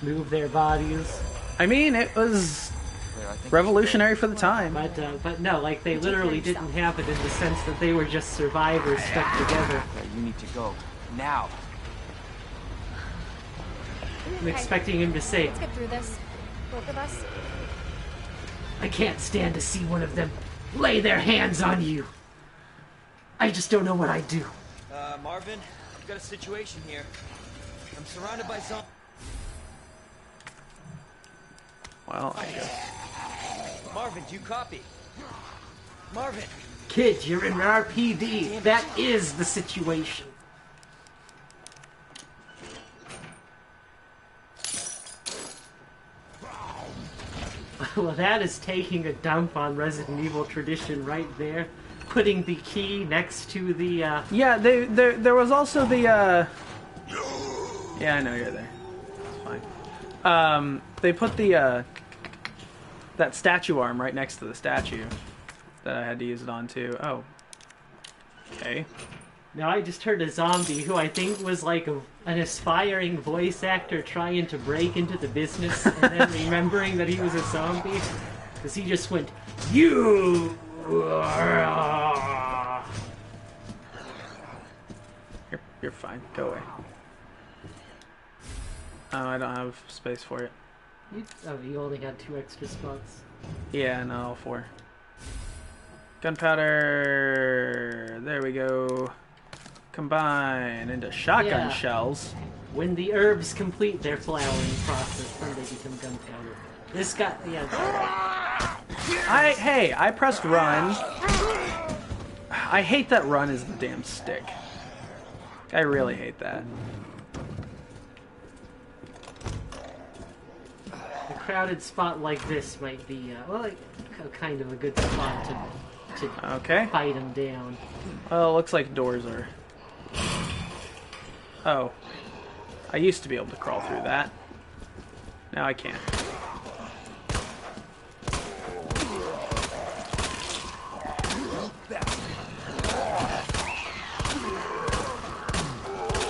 move their bodies. I mean, it was Claire, I think revolutionary for the time. But no, like they literally didn't have it in the sense that they were just survivors stuck together. Claire, you need to go. Now. I'm expecting him to say, Let's get through this. Both of us. I can't stand to see one of them lay their hands on you. I just don't know what I'd do. Marvin, I've got a situation here. I'm surrounded by zombies. Well, I guess. Marvin, do you copy? Marvin! Kid, you're in RPD. That is the situation. Well, that is taking a dump on Resident Evil tradition right there. Putting the key next to the, Yeah, there was also the, Yeah, I know you're there. It's fine. They put the, that statue arm right next to the statue that I had to use it on too. Oh. Okay. Now I just heard a zombie who I think was like an aspiring voice actor trying to break into the business and then remembering that he was a zombie. Because he just went, "You!" You're fine. Go away. Oh, I don't have space for it. You only had 2 extra spots. Yeah, not all 4. Gunpowder. There we go. Combine into shotgun shells. When the herbs complete their flowering process, then they become gunpowder. This guy, I pressed run. I hate that run is the damn stick. I really hate that. A crowded spot like this might be, kind of a good spot to fight him down. Well, it looks like doors are... Oh. I used to be able to crawl through that. Now I can't.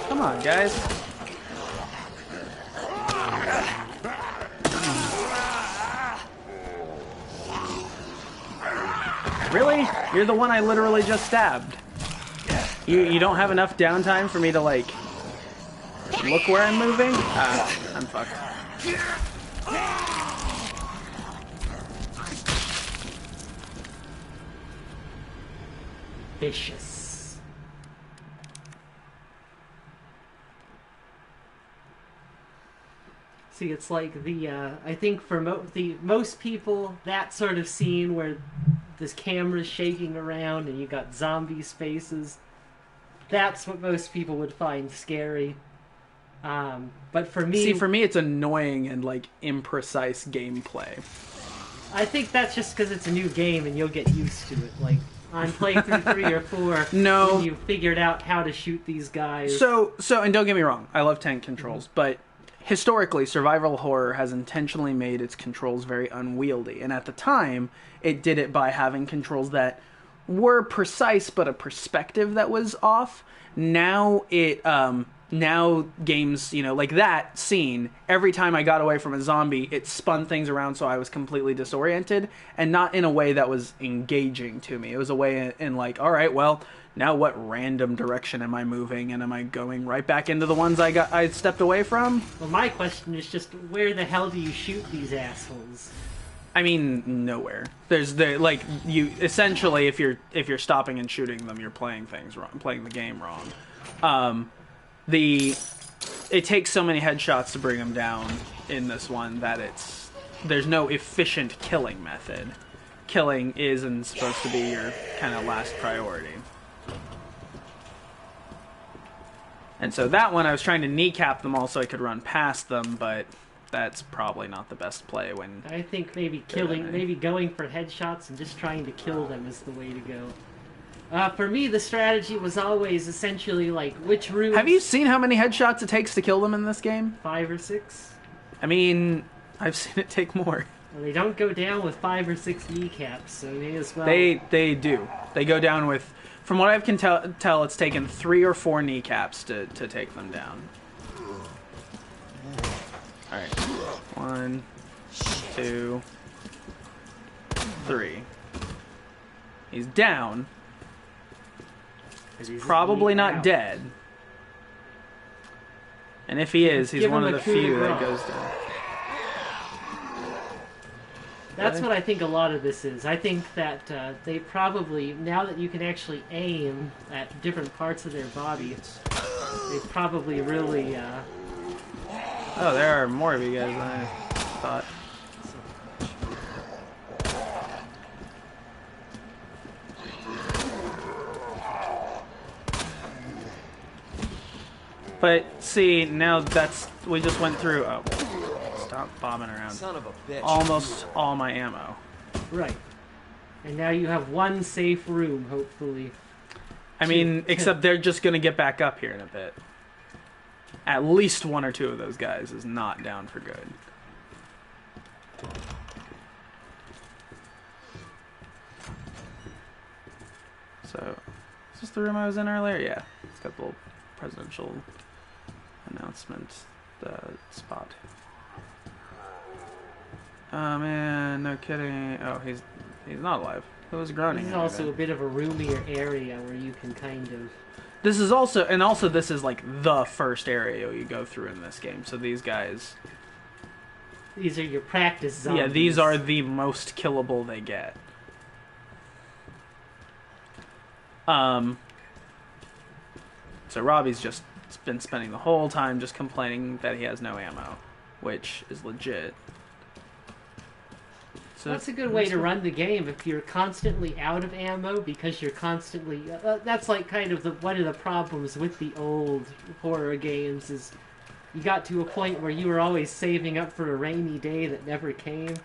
Come on, guys. Really? You're the one I literally just stabbed. You don't have enough downtime for me to, like, look where I'm moving? I'm fucked. Vicious. See, it's like the, I think for most people, that sort of scene where this camera's shaking around and you got zombie spaces, that's what most people would find scary. But for me... See, for me, it's annoying and, like, imprecise gameplay. I think that's just because it's a new game and you'll get used to it. Like, on playthrough 3 or 4, no, when you figured out how to shoot these guys. So, and don't get me wrong, I love tank controls, but historically, survival horror has intentionally made its controls very unwieldy. And at the time, it did it by having controls that were precise, but a perspective that was off. Now now games, like that scene, every time I got away from a zombie, it spun things around so I was completely disoriented, and not in a way that was engaging to me. It was a way in like, all right, well, now what random direction am I moving, and am I going right back into the ones I stepped away from? Well, my question is just, where the hell do you shoot these assholes? I mean, nowhere. You essentially, if you're stopping and shooting them, you're playing things wrong, playing the game wrong. It takes so many headshots to bring them down in this one that there's no efficient killing method. Killing isn't supposed to be your kind of last priority. And so that one, I was trying to kneecap them all so I could run past them, but that's probably not the best play when... I think maybe going for headshots and just trying to kill them is the way to go. For me, the strategy was always essentially like, which room... Have you seen how many headshots it takes to kill them in this game? 5 or 6? I mean, I've seen it take more. Well, they don't go down with 5 or 6 kneecaps, so may as well... They do. They go down with... From what I can tell, it's taken 3 or 4 kneecaps to take them down. Alright. 1, 2, 3. He's down. He's probably not dead. And if he is, he's one of the few that goes down. That's what I think a lot of this is. I think that they probably, now that you can actually aim at different parts of their body, they probably really... Oh, there are more of you guys than I thought. But see, now we just went through. Oh, stop bombing around. Son of a bitch. Almost all my ammo. Right. And now you have one safe room, hopefully. I mean, except they're just gonna get back up here in a bit. At least 1 or 2 of those guys is not down for good. So, is this the room I was in earlier? Yeah. It's got the little presidential announcement spot. Oh man, no kidding. Oh, he's not alive. Who was groaning? This is also a bit of a roomier area where you can kind of... This is also this is like the first area you go through in this game. So these guys These are your practice zombies. Yeah, these are the most killable they get. So Robbie's just been spending the whole time just complaining that he has no ammo, which is legit. So that's a good way to run the game if you're constantly out of ammo because you're constantly... that's like kind of one of the problems with the old horror games is you got to a point where you were always saving up for a rainy day that never came.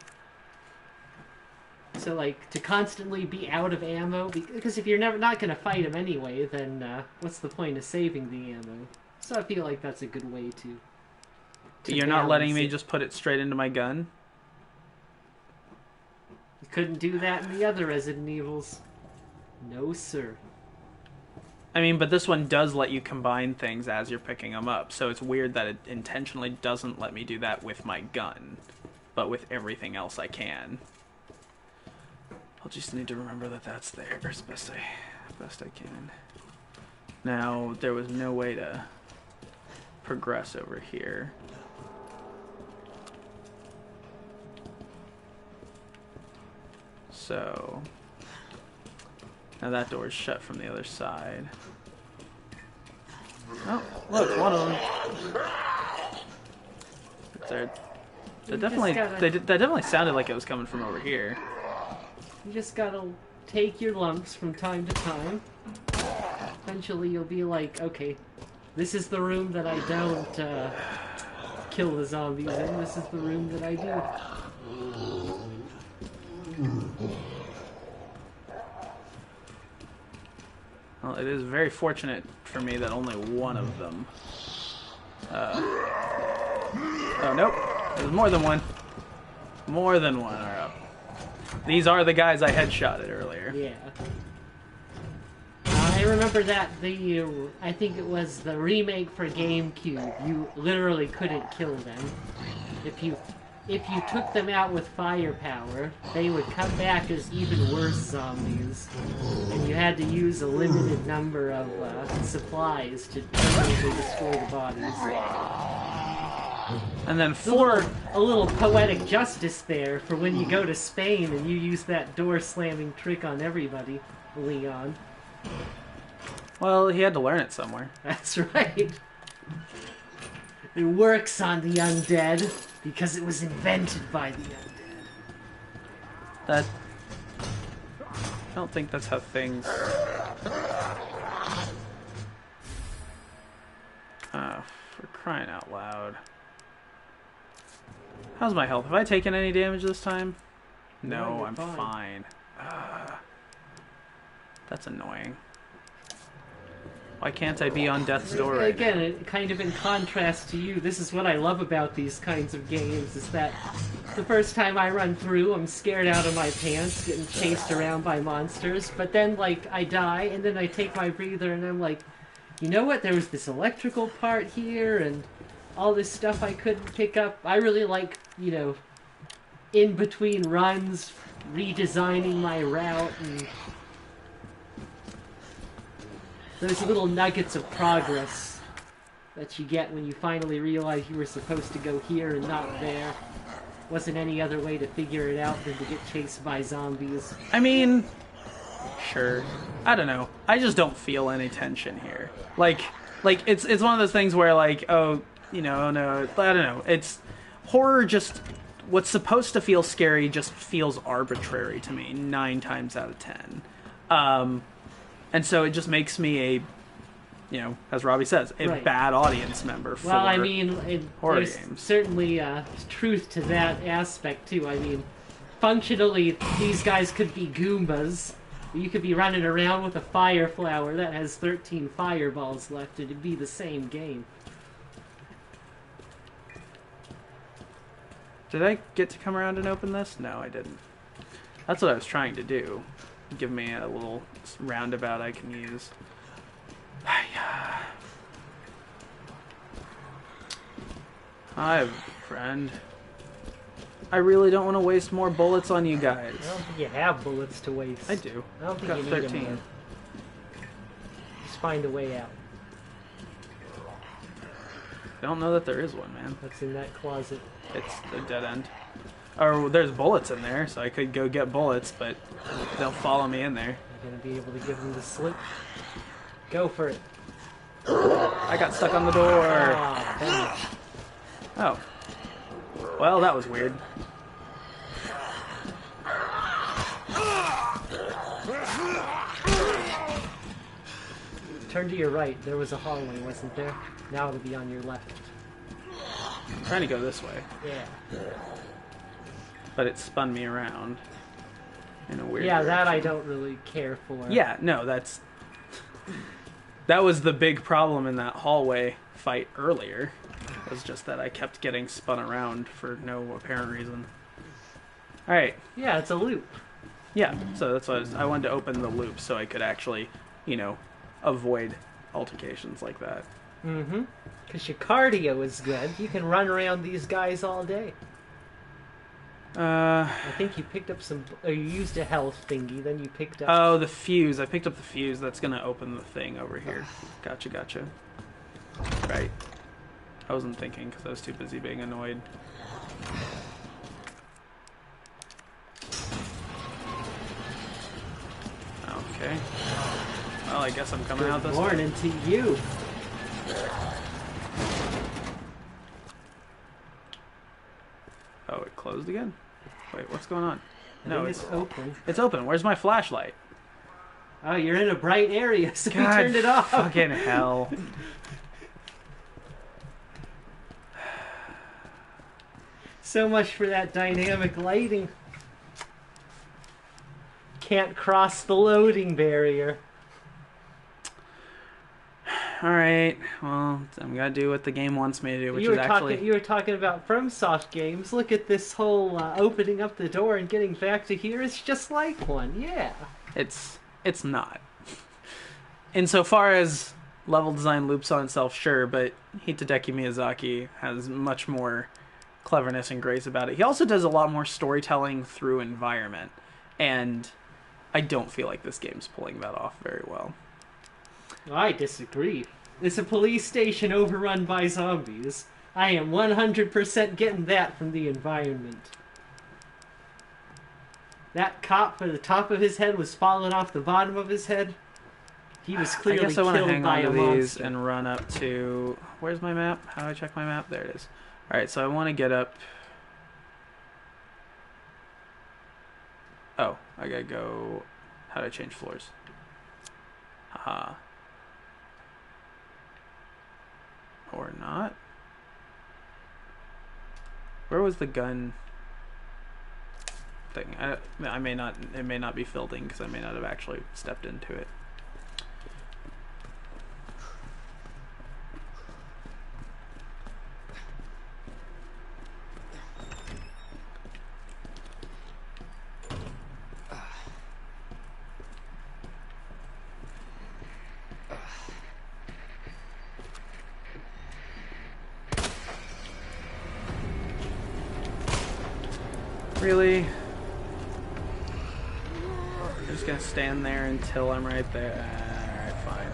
So, like, to constantly be out of ammo, because if you're not going to fight him anyway, then what's the point of saving the ammo? So I feel like that's a good way to you're not letting me just put it straight into my gun? You couldn't do that in the other Resident Evils. No, sir. I mean, but this one does let you combine things as you're picking them up, so it's weird that it intentionally doesn't let me do that with my gun, but with everything else I can. I'll just need to remember that that's there as best I can. Now, there was no way to progress over here. So, now that door is shut from the other side. Oh, look, one of them. That definitely sounded like it was coming from over here. You just gotta take your lumps from time to time. Eventually you'll be like, okay, this is the room that I don't kill the zombies in. This is the room that I do. Well, it is very fortunate for me that only one of them... oh, nope. There's more than one. More than one are up. These are the guys I headshotted earlier. Yeah. I remember that I think it was the remake for GameCube. You literally couldn't kill them. If you took them out with firepower, they would come back as even worse zombies. And you had to use a limited number of supplies to permanently destroy the bodies. And then a little poetic justice there for when you go to Spain and you use that door slamming trick on everybody, Leon. Well, he had to learn it somewhere. That's right. It works on the undead because it was invented by the undead. I don't think that's how things... Oh, for crying out loud. How's my health? Have I taken any damage this time? No, I'm fine. That's annoying. Why can't I be on death's door right Again, now? kind of in contrast to you, this is what I love about these kinds of games, is that the first time I run through, I'm scared out of my pants, getting chased around by monsters, but then, like, I die, and then I take my breather, and I'm like, you know what, there was this electrical part here, and all this stuff I couldn't pick up. I really like, you know, in between runs, redesigning my route, and those little nuggets of progress that you get when you finally realize you were supposed to go here and not there. Wasn't any other way to figure it out than to get chased by zombies. I mean, sure. I don't know. I just don't feel any tension here. Like it's one of those things where, like, oh, you know, no, I don't know. It's horror. Just what's supposed to feel scary just feels arbitrary to me 9 times out of 10. And so it just makes me a, you know, as Robbie says, a bad audience member for well, I mean, horror there's games. Certainly truth to that aspect too. I mean, functionally, these guys could be Goombas. You could be running around with a fire flower that has 13 fireballs left. It'd be the same game. Did I get to come around and open this? No, I didn't. That's what I was trying to do. Give me a little roundabout I can use. Hi, friend. I really don't want to waste more bullets on you guys. I don't think you have bullets to waste. I do. I don't think Got you need 13. them. Just find a way out. I don't know that there is one, man. What's in that closet? It's a dead end. Or there's bullets in there, so I could go get bullets, but they'll follow me in there. You're gonna be able to give them the slip. Go for it. I got stuck on the door. Ah, Oh. Well, that was weird. turn to your right. There was a hallway, wasn't there? Now it'll be on your left. I'm trying to go this way. Yeah. But it spun me around in a weird Yeah, direction. that I don't really care for. Yeah, no, that's... That was the big problem in that hallway fight earlier. It was just that I kept getting spun around for no apparent reason. Alright. Yeah, it's a loop. Yeah, so that's what I wanted to open the loop so I could actually, you know, avoid altercations like that. Mm-hmm. Because your cardio is good. You can run around these guys all day. I think you picked up some... Or you used a health thingy, then you picked up... Oh, the fuse. I picked up the fuse. That's going to open the thing over here. Gotcha, gotcha. Right. I wasn't thinking because I was too busy being annoyed. Okay. Well, I guess I'm coming out this way. Good morning to you. Oh, it closed again? Wait, what's going on? No, it's open. It's open. Where's my flashlight? Oh, you're in a bright area, so you God, turned it off. Fucking hell. So much for that dynamic lighting. Can't cross the loading barrier. Alright, well, I'm gonna do what the game wants me to do, which is actually... You were talking about FromSoft games. Look at this whole opening up the door and getting back to here. It's just like one, yeah. It's not. Insofar as level design loops on itself, sure, but Hidetaka Miyazaki has much more cleverness and grace about it. He also does a lot more storytelling through environment, and I don't feel like this game's pulling that off very well. I disagree. It's a police station overrun by zombies. I am 100% getting that from the environment. That cop at the top of his head was falling off the bottom of his head. He was clearly I guess I want to killed hang by on a to these monster. and run up to... Where's my map? How do I check my map? There it is. Alright, so I want to get up... Oh, I gotta go... How do I change floors? Haha. Or not? Where was the gun thing? I may not... It may not be filled in because I may not have actually stepped into it. Really? I'm just gonna stand there until I'm right there. Alright, fine.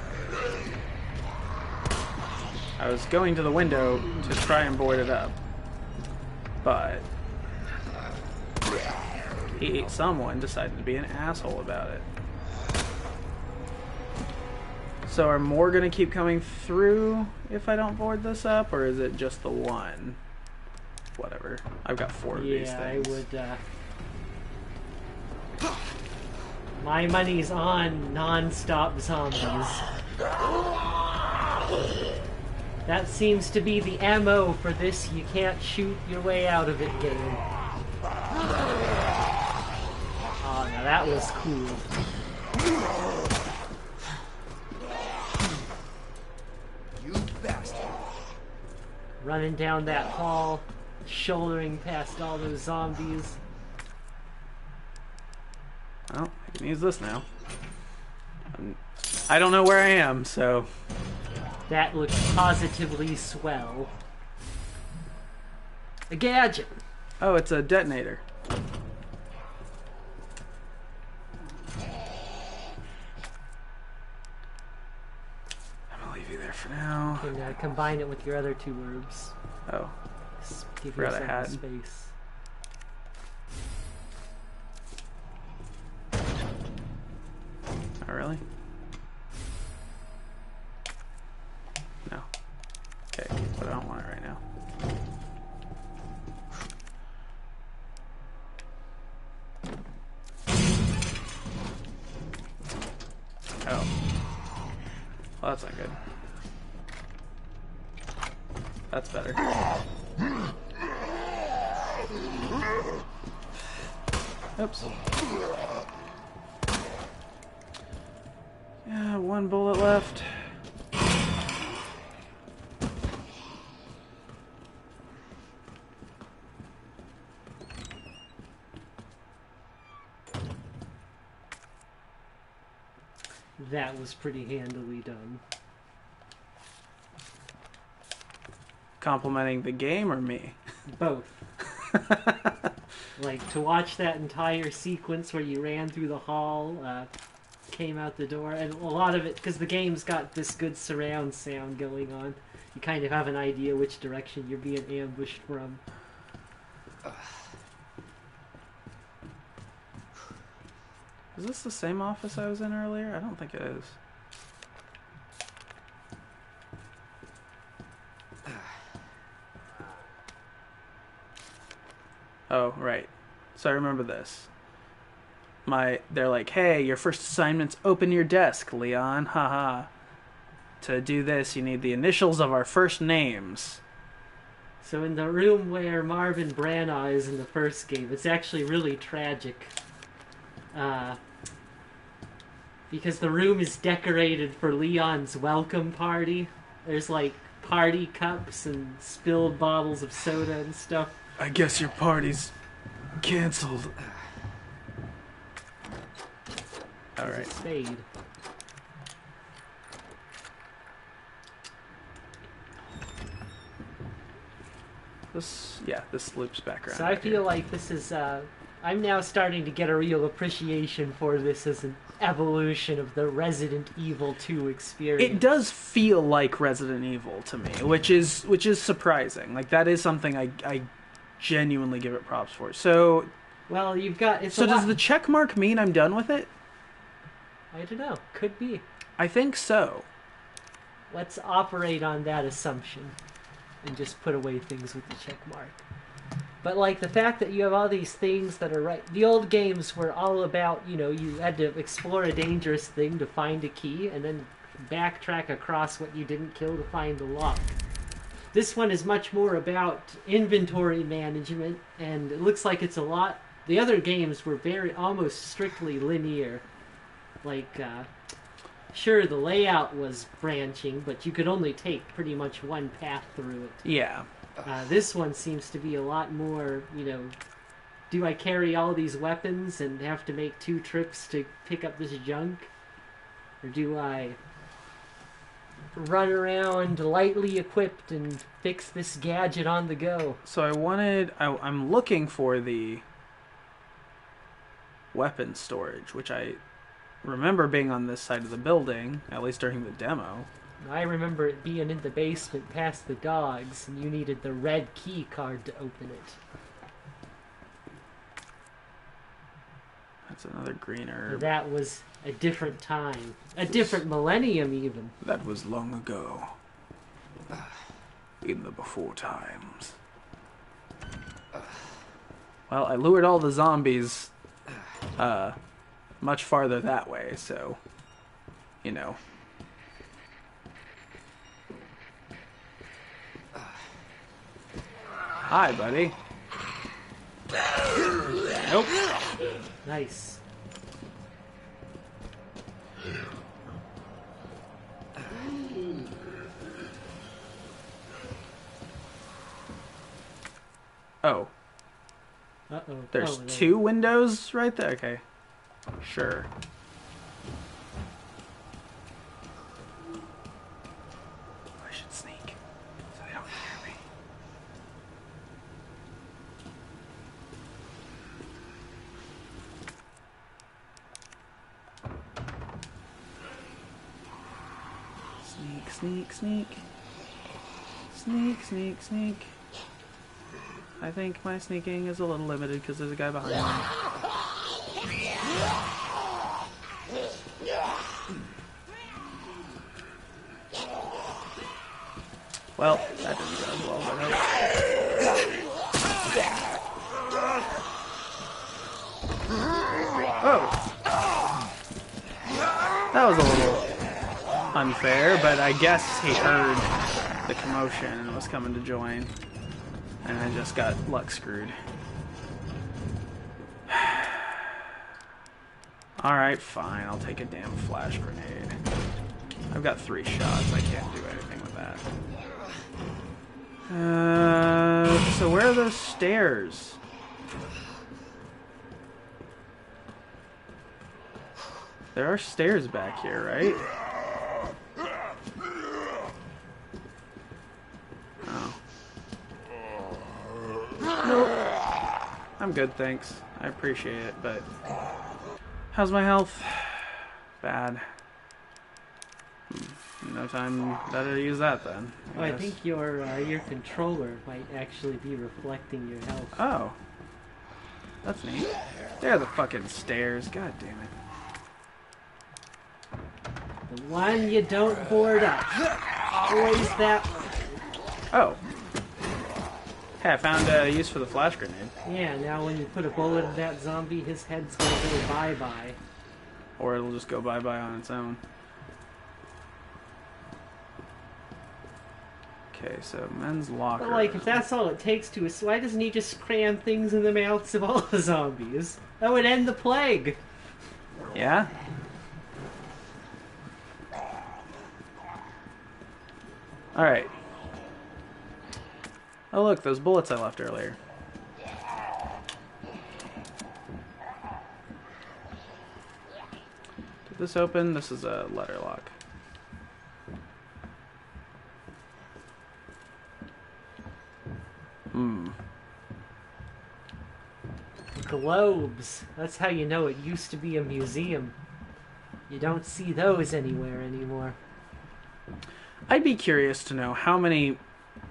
I was going to the window to try and board it up, but someone decided to be an asshole about it. So are more gonna keep coming through if I don't board this up, or is it just the one? Whatever. I've got 4 of these things. Yeah, I would, my money's on non-stop zombies. That seems to be the MO for this you can't shoot your way out of it game. Oh, now that was cool. You bastard. Running down that hall, shouldering past all those zombies. Well, I can use this now. I don't know where I am, so... That looks positively swell. A gadget! Oh, it's a detonator. I'm gonna leave you there for now. You can combine it with your other 2 herbs. Oh. Just give Forgot I yourself had. space. Oh, really? No. Okay, but I don't want it right now. Oh. Well, that's not good. That's better. Oops. Yeah, 1 bullet left. That was pretty handily done. Complimenting the game or me? Both. Like, to watch that entire sequence where you ran through the hall, came out the door, and a lot of it, because the game's got this good surround sound going on, you kind of have an idea which direction you're being ambushed from. Is this the same office I was in earlier? I don't think it is. Oh, right. So I remember this. They're like, hey, your first assignment's open your desk, Leon. Haha. To do this, you need the initials of our first names. So in the room where Marvin Branagh is in the first game, it's actually really tragic. Because the room is decorated for Leon's welcome party. There's like party cups and spilled bottles of soda and stuff. I guess your party's canceled. Alright. Spade. This loops back around. So I feel like this is, I'm now starting to get a real appreciation for this as an evolution of the Resident Evil 2 experience. It does feel like Resident Evil to me, which is surprising. Like, that is something I genuinely give it props for. So, well, you've got... So does the check mark mean I'm done with it? I don't know. Could be. I think so. Let's operate on that assumption and just put away things with the check mark. But, like, the fact that you have all these things that are right... The old games were all about, you know, you had to explore a dangerous thing to find a key and then backtrack across what you didn't kill to find the lock. This one is much more about inventory management, and it looks like it's a lot... The other games were almost strictly linear. Like, sure, the layout was branching, but you could only take pretty much one path through it. Yeah. This one seems to be a lot more, you know, do I carry all these weapons and have to make 2 trips to pick up this junk? Or do I run around lightly equipped and fix this gadget on the go? So I'm looking for the weapon storage, which I remember being on this side of the building, at least during the demo. I remember it being in the basement past the dogs, and you needed the red key card to open it. That's another green herb. That was a different time. A different millennium, even. That was long ago. In the before times. Well, I lured all the zombies much farther that way, so, you know. Hi, buddy. Nope. Nice. Oh. Uh-oh. There's there. 2 windows right there? Okay. Sure. I should sneak so they don't hear me. Sneak, sneak, sneak. Sneak, sneak, sneak. I think my sneaking is a little limited because there's a guy behind me. Well, that didn't go as well as I hoped. Oh! That was a little unfair, but I guess he heard the commotion and was coming to join. And I just got luck screwed. Alright, fine. I'll take a damn flash grenade. I've got 3 shots. I can't do anything with that. So where are those stairs? There are stairs back here, right? Oh. Nope. I'm good, thanks. I appreciate it, but... How's my health? Bad. No time better to use that then. I think your controller might actually be reflecting your health. Oh. That's neat. There are the fucking stairs. God damn it. The one you don't board up. Always that one. Oh. Hey, I found a use for the flash grenade. Yeah, now when you put a bullet in that zombie, his head's gonna go bye-bye. Or it'll just go bye-bye on its own. Okay, so men's locker. But like, if that's all it takes to us, why doesn't he just cram things in the mouths of all the zombies? That would end the plague. Yeah? Alright. Oh look, those bullets I left earlier. Did this open? This is a letter lock. Globes. That's how you know it used to be a museum. You don't see those anywhere anymore. I'd be curious to know how many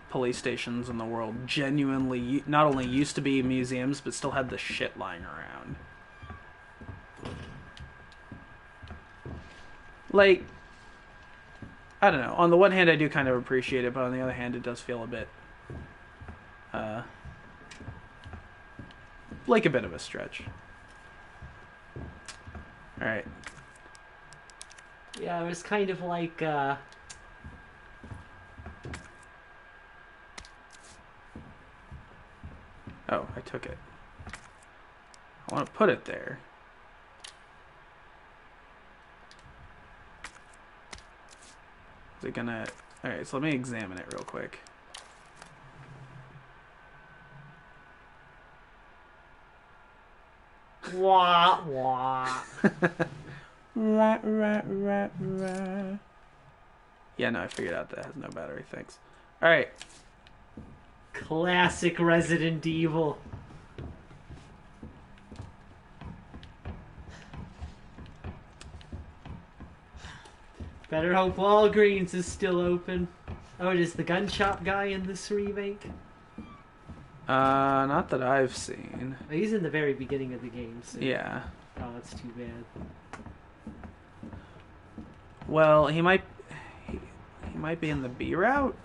police stations in the world genuinely not only used to be museums, but still had the shit lying around. Like, I don't know. On the one hand, I do kind of appreciate it, but on the other hand, it does feel a bit, like a bit of a stretch. Alright. Yeah, it was kind of like, Oh, I took it. I want to put it there. Is it gonna... Alright, so let me examine it real quick. wah, wah. Rah, rah, rah, rah. Yeah, no, I figured out that has no battery, thanks. Alright. Classic Resident Evil. Better hope Walgreens is still open. Oh, is the gun shop guy in this remake? Not that I've seen. Oh, he's in the very beginning of the game, so... Yeah. Oh, that's too bad. Well, he might be in the B route?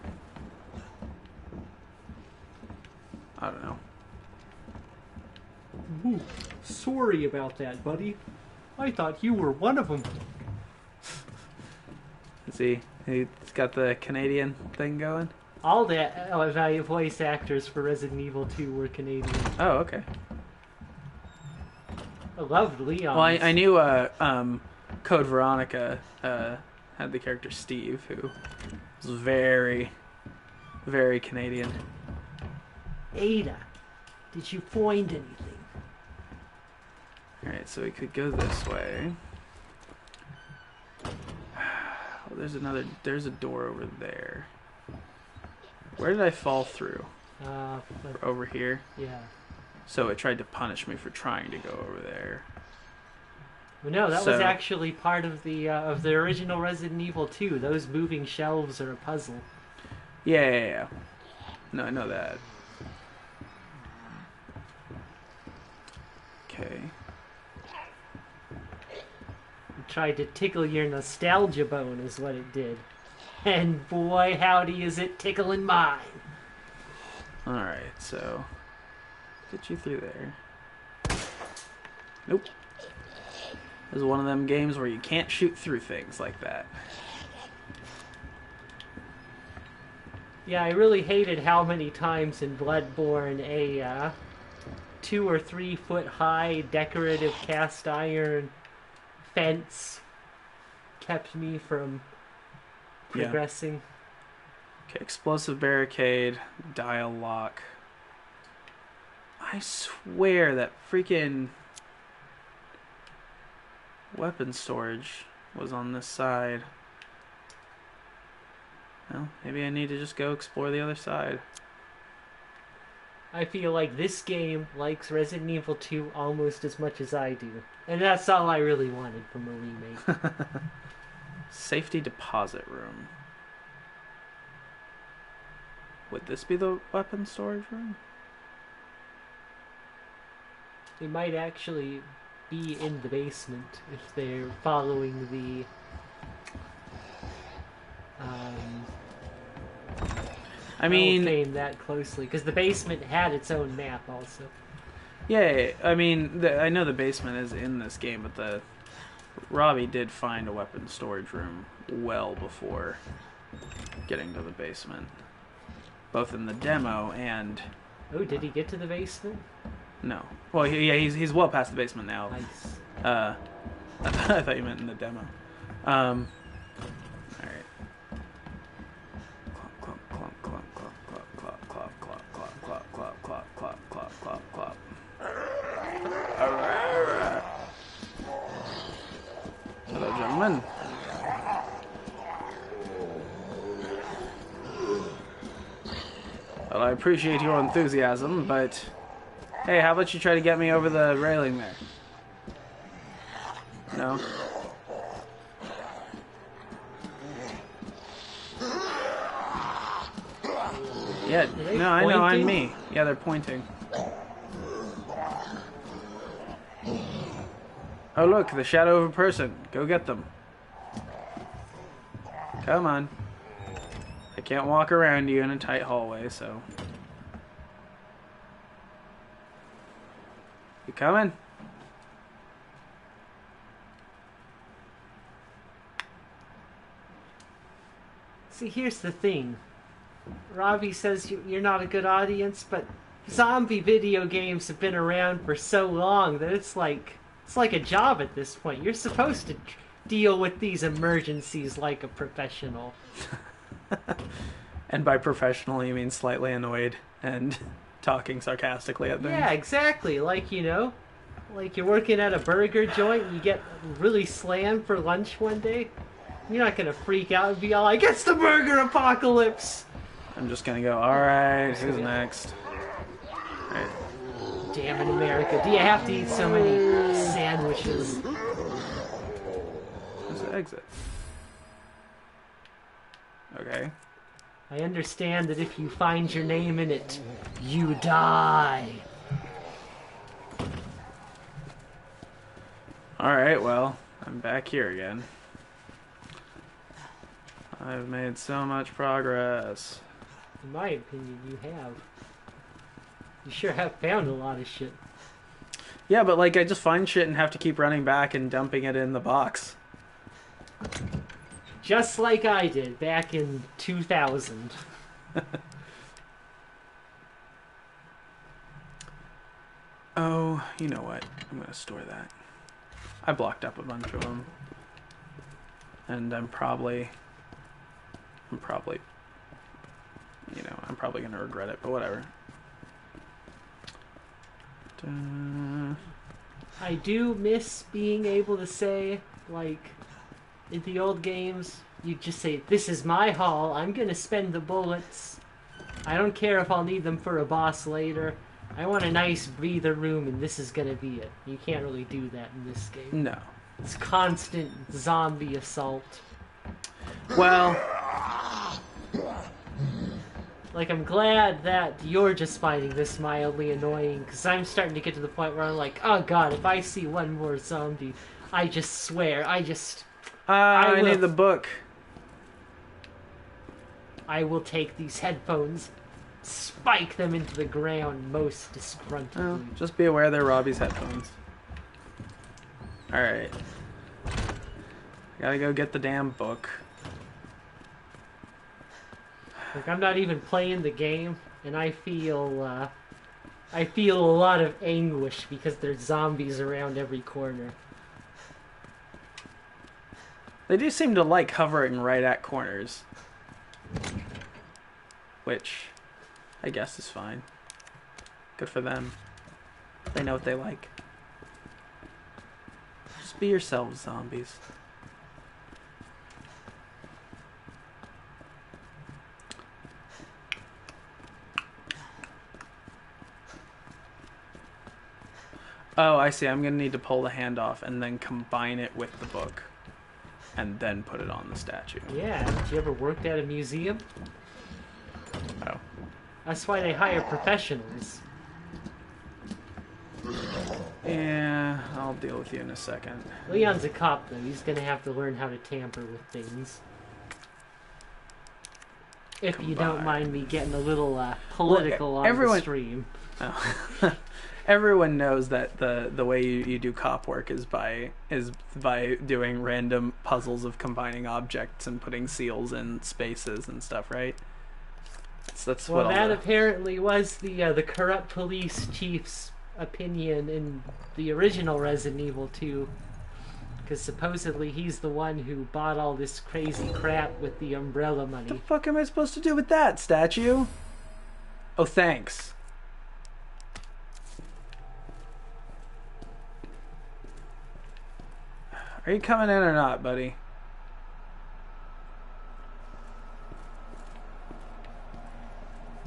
I don't know. Ooh, sorry about that, buddy. I thought you were one of them. See, he's got the Canadian thing going. All the voice actors for Resident Evil 2 were Canadian. Oh, okay. I loved Leon. Well, I knew Code Veronica had the character Steve, who was very, very Canadian. Ada, did you find anything? Alright, so we could go this way. Oh, there's a door over there. Where did I fall through? Over here? Yeah. So it tried to punish me for trying to go over there. Well, no, that was actually part of the original Resident Evil 2. Those moving shelves are a puzzle. Yeah. No, I know that. Okay. It tried to tickle your nostalgia bone is what it did. And boy, howdy is it tickling mine. Alright, so... Get you through there. Nope. This is one of them games where you can't shoot through things like that. Yeah, I really hated how many times in Bloodborne a 2 or 3 foot high decorative cast iron fence kept me from progressing. Okay, explosive barricade, dial lock. I swear that freaking weapon storage was on this side. Well, maybe I need to just go explore the other side. I feel like this game likes Resident Evil 2 almost as much as I do. And that's all I really wanted from a remake. Safety deposit room. Would this be the weapon storage room? They might actually be in the basement if they're following the I mean, fame that closely, because the basement had its own map also. Yeah, I mean, I know the basement is in this game, but Robbie did find a weapon storage room well before getting to the basement, both in the demo and. Oh, did he get to the basement? No. Well, he's well past the basement now. Nice. I thought you meant in the demo. All right. Clop, clop, clop, clop, clop, clop, clop, clop, clop, clop, clop, clop, clop, clop, clop. Hello, gentlemen. Well, I appreciate your enthusiasm, but hey, how about you try to get me over the railing there? No? Yeah, no, I know, I'm me. Yeah, they're pointing. Oh, look, the shadow of a person. Go get them. Come on. I can't walk around you in a tight hallway, so... You coming? See, here's the thing. Robbie says you're not a good audience, but zombie video games have been around for so long that it's like a job at this point. You're supposed to deal with these emergencies like a professional. And by professional, you mean slightly annoyed and talking sarcastically at things? Yeah, exactly. Like, you know, like you're working at a burger joint and you get really slammed for lunch one day. You're not going to freak out and be all like, it's the burger apocalypse! I'm just going to go, alright, who's next? Alright. Damn it, America. Do you have to eat so many sandwiches? Where's the exit? Okay. I understand that if you find your name in it, you die. Alright, well, I'm back here again. I've made so much progress. In my opinion, you have. You sure have found a lot of shit. Yeah, but like I just find shit and have to keep running back and dumping it in the box. Just like I did back in 2000. Oh, you know what? I'm gonna store that. I blocked up a bunch of them. And I'm probably, you know, I'm probably gonna regret it, but whatever. I do miss being able to say, like, in the old games, you just say, this is my haul, I'm gonna spend the bullets. I don't care if I'll need them for a boss later. I want a nice breather room and this is gonna be it. You can't really do that in this game. No. It's constant zombie assault. Well, Like, I'm glad that you're just finding this mildly annoying, because I'm starting to get to the point where I'm like, oh god, if I see one more zombie, I just swear, I need the book. I will take these headphones, spike them into the ground most disgruntledly. Oh, just be aware they're Robbie's headphones. Alright. I gotta go get the damn book. Like, I'm not even playing the game, and I feel a lot of anguish because there's zombies around every corner. They do seem to like hovering right at corners. Which, I guess is fine. Good for them. They know what they like. Just be yourselves, zombies. Oh, I see. I'm going to need to pull the hand off and then combine it with the book. And then put it on the statue. Yeah, have you ever worked at a museum? Oh. That's why they hire professionals. Yeah, I'll deal with you in a second. Leon's a cop, though. He's gonna have to learn how to tamper with things. If you don't mind me getting a little political on the stream. Oh. Everyone knows that the way you do cop work is by doing random puzzles of combining objects and putting seals in spaces and stuff, right? So that's well, what that apparently was the corrupt police chief's opinion in the original Resident Evil 2, because supposedly he's the one who bought all this crazy crap with the umbrella money. What the fuck am I supposed to do with that, statue? Oh, thanks. Are you coming in or not, buddy?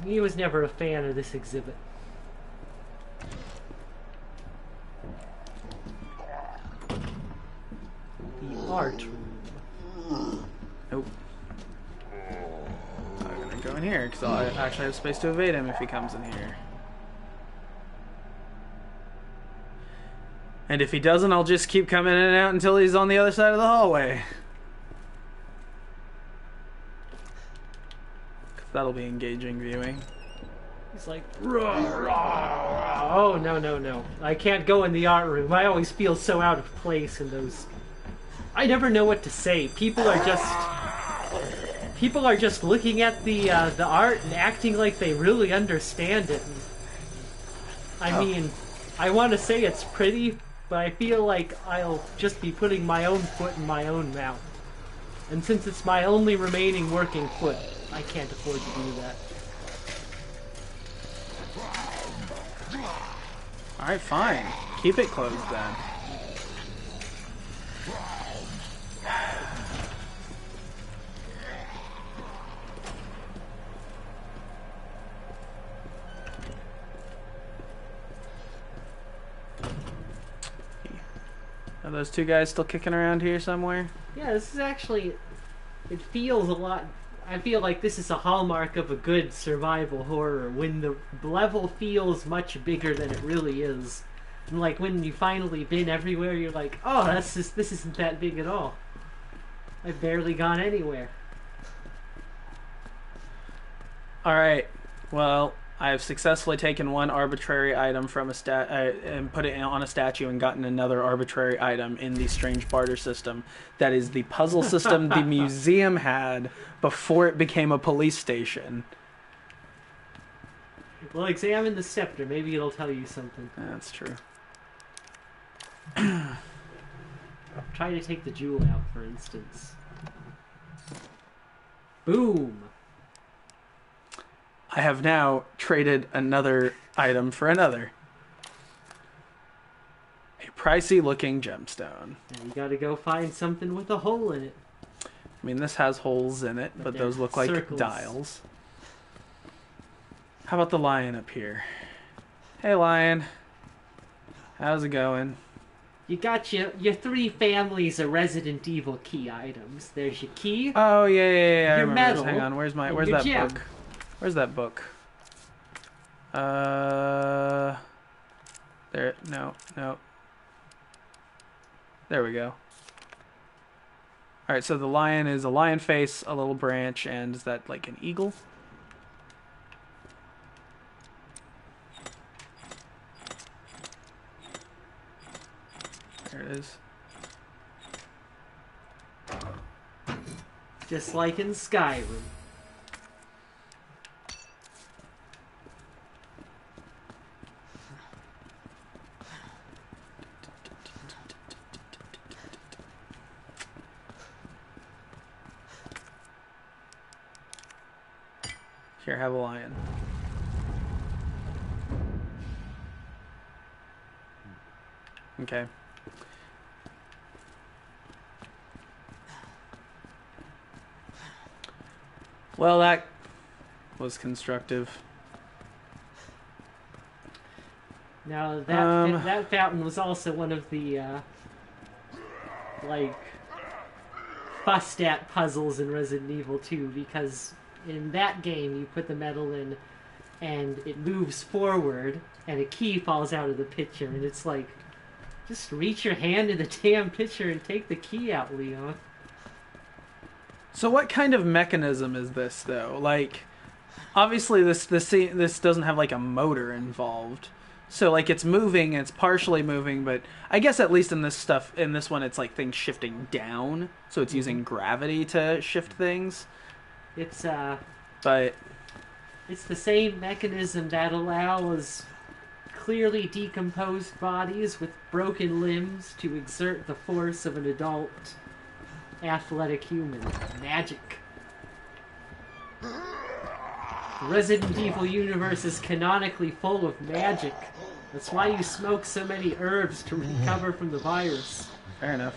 He was never a fan of this exhibit. The art room. Nope. I'm gonna go in here because I actually have space to evade him if he comes in here. And if he doesn't, I'll just keep coming in and out until he's on the other side of the hallway. That'll be engaging viewing. He's like, rah, rah, rah. Oh, no. I can't go in the art room. I always feel so out of place in those. I never know what to say. People are just looking at the art and acting like they really understand it. I mean, I want to say it's pretty, but I feel like I'll just be putting my own foot in my own mouth. And since it's my only remaining working foot, I can't afford to do that. Alright, fine. Keep it closed then. Are those two guys still kicking around here somewhere? Yeah, this is actually... It feels a lot... I feel like this is a hallmark of a good survival horror, when the level feels much bigger than it really is. And like when you finally been everywhere, you're like, oh, this isn't that big at all. I've barely gone anywhere. Alright, well, I have successfully taken one arbitrary item from a and put it on a statue and gotten another arbitrary item in the strange barter system. That is the puzzle system the museum had before it became a police station. Well, examine the scepter. Maybe it'll tell you something. That's true. Try to take the jewel out, for instance. Boom! I have now traded another item for another. A pricey looking gemstone. And you gotta go find something with a hole in it. I mean, this has holes in it, but those look like circles. dials. How about the lion up here? Hey, lion. How's it going? You got your three families of Resident Evil key items. There's your key. Oh, yeah. I your remember medal. this. Hang on, where's your that gem. book? Where's that book? There. No. There we go. Alright, so the lion is a lion face, a little branch, and is that like an eagle? There it is. Just like in Skyrim. Here, have a lion. Okay. Well, that was constructive. Now that fountain was also one of the like fussed at puzzles in Resident Evil 2, because in that game you put the metal in and it moves forward and a key falls out of the pitcher, and it's like, just reach your hand in the damn pitcher and take the key out, Leon. So what kind of mechanism is this, though? Like, obviously this doesn't have like a motor involved. So like it's moving, it's partially moving, but I guess at least in this one it's like things shifting down, so it's using gravity to shift things. It's but it's the same mechanism that allows clearly decomposed bodies with broken limbs to exert the force of an adult athletic human. Magic. The Resident Evil universe is canonically full of magic. That's why you smoke so many herbs to recover from the virus. Fair enough.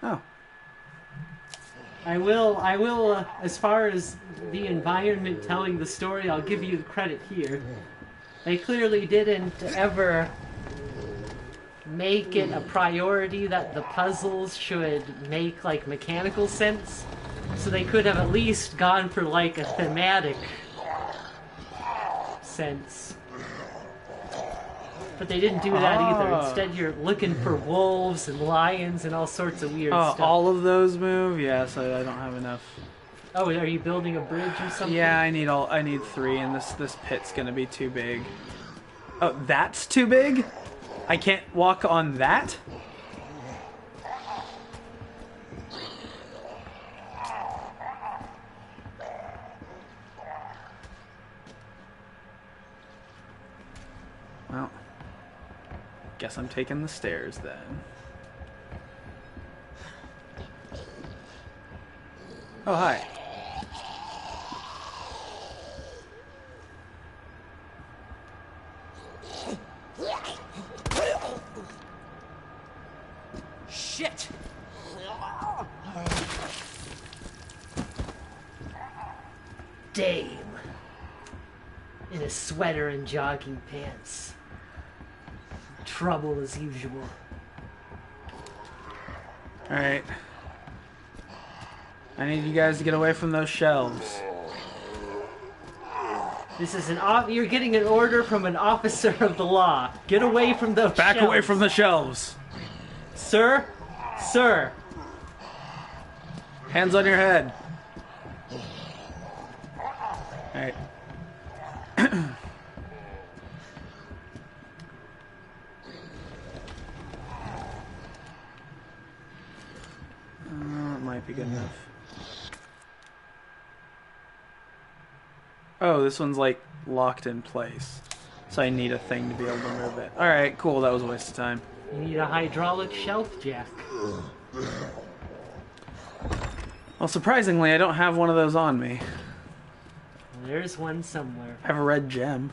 Oh. I will, as far as the environment telling the story, I'll give you the credit here. They clearly didn't ever make it a priority that the puzzles should make, like, mechanical sense. So they could have at least gone for, like, a thematic sense. But they didn't do that either. Instead, you're looking for wolves and lions and all sorts of weird stuff. All of those move? Yeah, so I don't have enough. Oh, are you building a bridge or something? Yeah, I need 3, and this pit's gonna be too big. Oh, that's too big? I can't walk on that? Well, guess I'm taking the stairs then. Oh, hi. Shit! Dame. In a sweater and jogging pants. Trouble as usual. Alright. I need you guys to get away from those shelves. This is you're getting an order from an officer of the law. Get away from those shelves. Back away from the shelves. Sir? Sir. Hands on your head. Alright. It might be good enough. Oh, this one's like locked in place. So I need a thing to be able to move it. Alright, cool, that was a waste of time. You need a hydraulic shelf jack. Well, surprisingly, I don't have one of those on me. There's one somewhere. I have a red gem.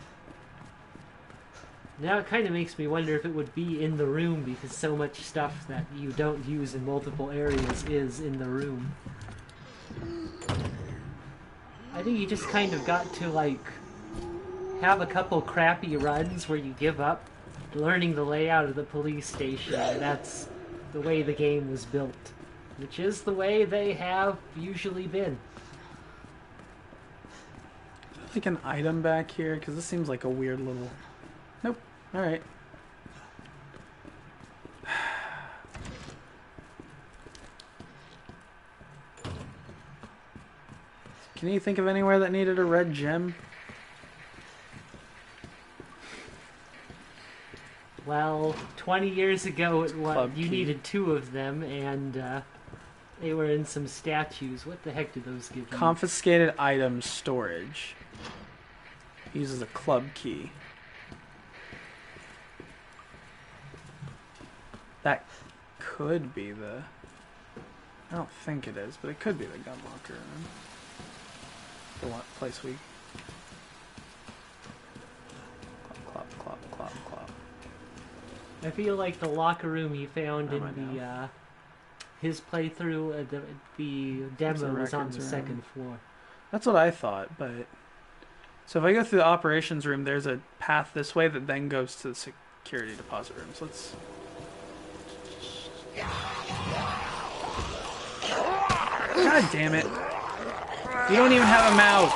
Now it kind of makes me wonder if it would be in the room, because so much stuff that you don't use in multiple areas is in the room. I think you just kind of got to, like, have a couple crappy runs where you give up learning the layout of the police station. That's the way the game was built, which is the way they have usually been. Like an item back here, because this seems like a weird little... Nope. Alright. Can you think of anywhere that needed a red gem? Well, 20 years ago Club you key. needed 2 of them, and they were in some statues. What the heck did those give you? Confiscated items storage. Uses a club key. That could be the... I don't think it is, but it could be the gun locker room. The one place we... Clop, clop, clop, clop, clop. I feel like the locker room he found Oh, in I know. the his playthrough, the There's the demo was on records the room. 2nd floor. That's what I thought, but... So if I go through the operations room, there's a path this way that then goes to the security deposit rooms. Let's... God damn it. You don't even have a mouth.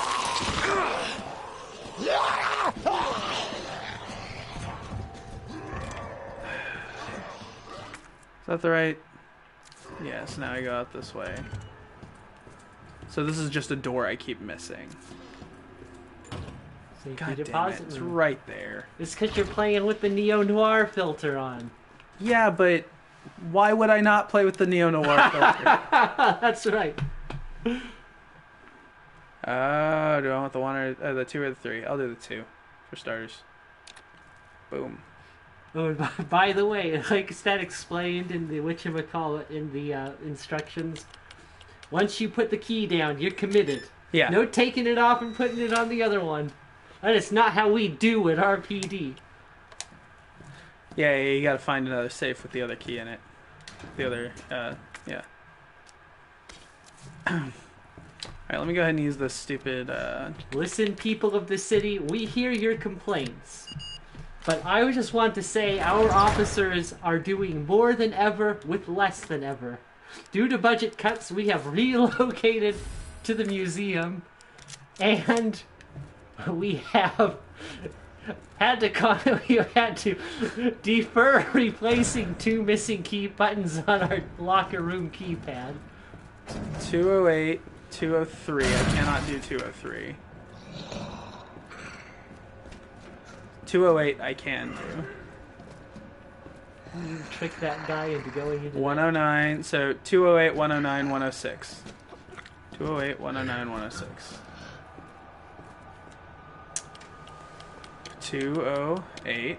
Is that the right... Yes, now I go out this way. So this is just a door I keep missing. Safety God damn it, deposit it's room. right there. It's because you're playing with the neo-noir filter on. Yeah, but why would I not play with the neo-noir filter? That's right. Do I want the 1 or the 2 or the 3? I'll do the 2 for starters. Boom. Oh, by the way, like that explained in the whatchamacallit in the instructions, once you put the key down, you're committed. Yeah. No taking it off and putting it on the other one. That is not how we do at RPD. Yeah, you gotta find another safe with the other key in it. The other, yeah. Alright, let me go ahead and use this stupid, Listen, people of the city, we hear your complaints. But I just want to say our officers are doing more than ever with less than ever. Due to budget cuts, we have relocated to the museum, and we have had to defer replacing 2 missing key buttons on our locker room keypad. 208, 203. I cannot do 203. 208 I can do. You trick that guy into going into 109, so 208, 109, 106. 208, 109, 106. 208.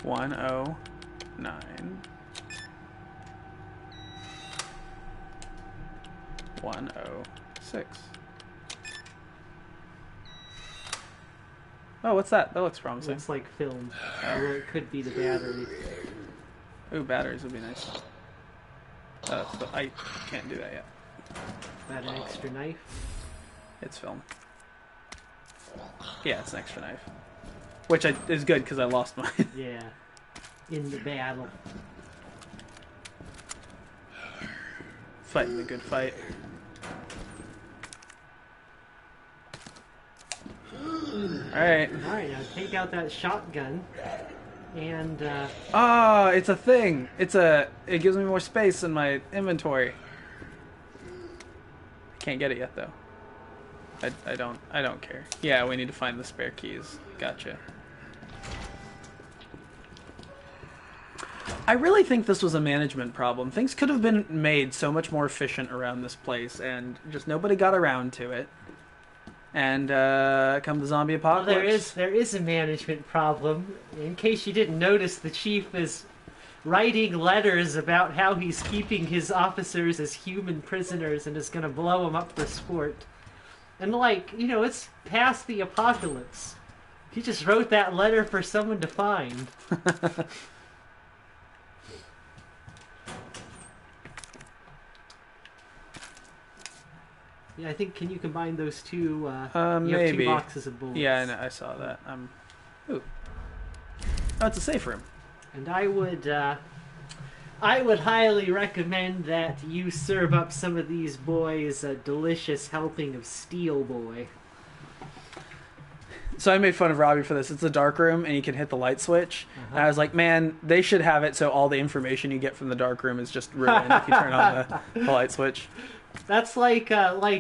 One oh nine 106. Oh, what's that? That looks promising. Looks like film. Or it could be the battery. Ooh, batteries would be nice. But I can't do that yet. That an extra knife? It's film. Yeah, it's an extra knife. Which is good because I lost mine. Yeah. In the battle. Fighting the good fight. Alright. Alright, now take out that shotgun. And, Oh, it's a thing. It gives me more space in my inventory. Can't get it yet though. I don't care. Yeah, we need to find the spare keys. Gotcha. I really think this was a management problem. Things could have been made so much more efficient around this place, and just nobody got around to it. And come the zombie apocalypse. well, there is a management problem. In case you didn't notice, the chief is writing letters about how he's keeping his officers as human prisoners and is going to blow them up for sport. And it's past the apocalypse. He just wrote that letter for someone to find. Yeah, I think, can you combine those two? You maybe. have 2 boxes of bullets. Yeah, I know, I saw that. Ooh. Oh, it's a safe room. And I would highly recommend that you serve up some of these boys a delicious helping of Steel Boy. So I made fun of Robbie for this. It's a dark room, and you can hit the light switch. And I was like, man, they should have it so all the information you get from the dark room is just ruined if you turn on the light switch. That's like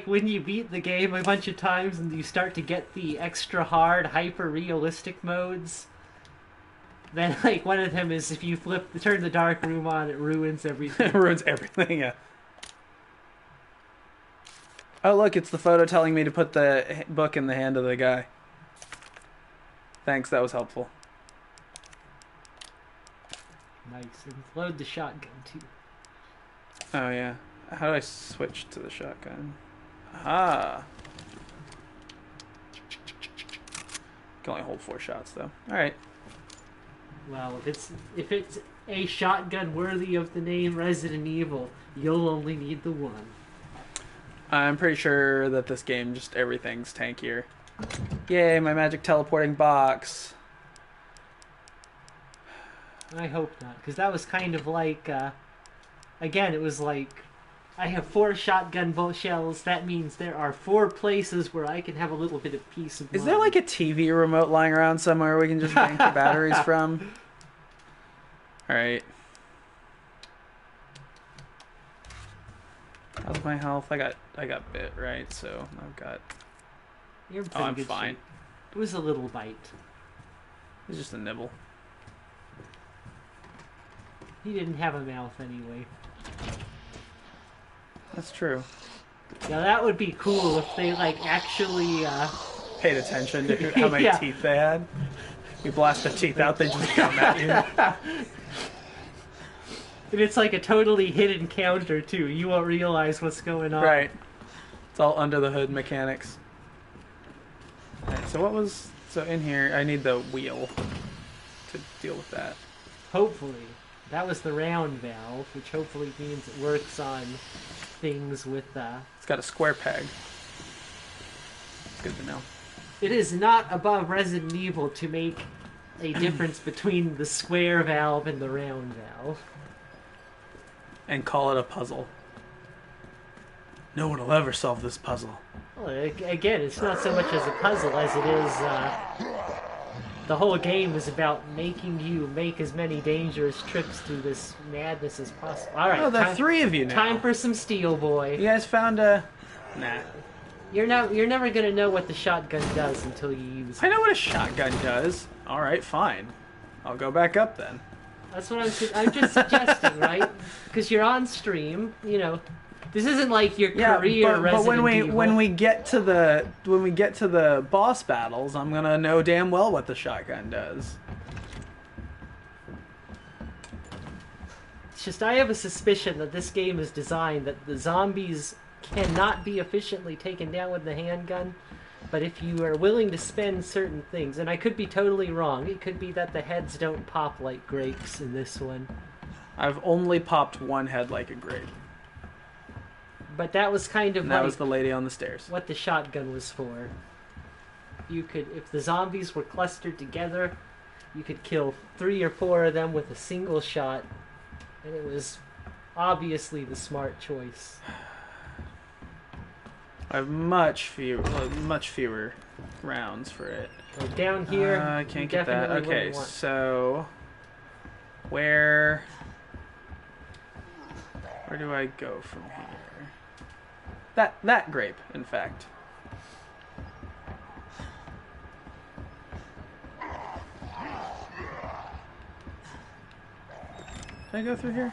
when you beat the game a bunch of times and you start to get the extra hard, hyper-realistic modes. Then, like, one of them is if you turn the dark room on, it ruins everything. It ruins everything, yeah. Oh, look, it's the photo telling me to put the book in the hand of the guy. Thanks, that was helpful. Nice. And load the shotgun, too. Oh, yeah. How do I switch to the shotgun? Aha! Can only hold 4 shots, though. Alright. Well, if it's a shotgun worthy of the name Resident Evil, you'll only need the one. I'm pretty sure that this game, just everything's tankier. Yay, my magic teleporting box. I hope not, because that was kind of like, again, it was like, I have 4 shotgun shells, that means there are 4 places where I can have a little bit of peace of mind. Is there like a TV remote lying around somewhere we can just bank the batteries from? Alright. How's my health? I got bit, right? So I've got... You're in Oh, pretty I'm good fine. shape. It was a little bite. It's just a nibble. He didn't have a mouth anyway. That's true. Now that would be cool if they like actually Paid attention to how many Yeah. teeth they had. You blast the teeth out, they just come at you. And it's like a totally hidden counter too. You won't realize what's going on. Right. It's all under the hood mechanics. Alright, so what was... So in here, I need the wheel to deal with that. Hopefully. That was the round valve, which hopefully means it works on things with... It's got a square peg. It's good to know. It is not above Resident Evil to make a difference between the square valve and the round valve. And call it a puzzle. No one will ever solve this puzzle. Well, again, it's not so much as a puzzle as it is... the whole game is about making you make as many dangerous trips through this madness as possible. All right, Oh, there are 3 of you now. Time for some Steel Boy. You guys found a... Nah. You're never gonna know what the shotgun does until you use it. I know what a shotgun does. Alright, fine. I'll go back up then. That's what I'm just suggesting, right? Because you're on stream, you know. This isn't like your career Resident Evil. when we get to the boss battles, I'm gonna know damn well what the shotgun does. It's just I have a suspicion that this game is designed that the zombies cannot be efficiently taken down with the handgun, but if you are willing to spend certain things, and I could be totally wrong, it could be that the heads don't pop like grapes in this one. I've only popped one head like a grape. But that was kind of And that like was the lady on the stairs. what the shotgun was for. You could, if the zombies were clustered together, you could kill 3 or 4 of them with a single shot, and it was obviously the smart choice. I have much fewer rounds for it. So down here, I you can't get that. definitely Okay, wouldn't want- so where do I go from here? That grape, in fact. Did I go through here?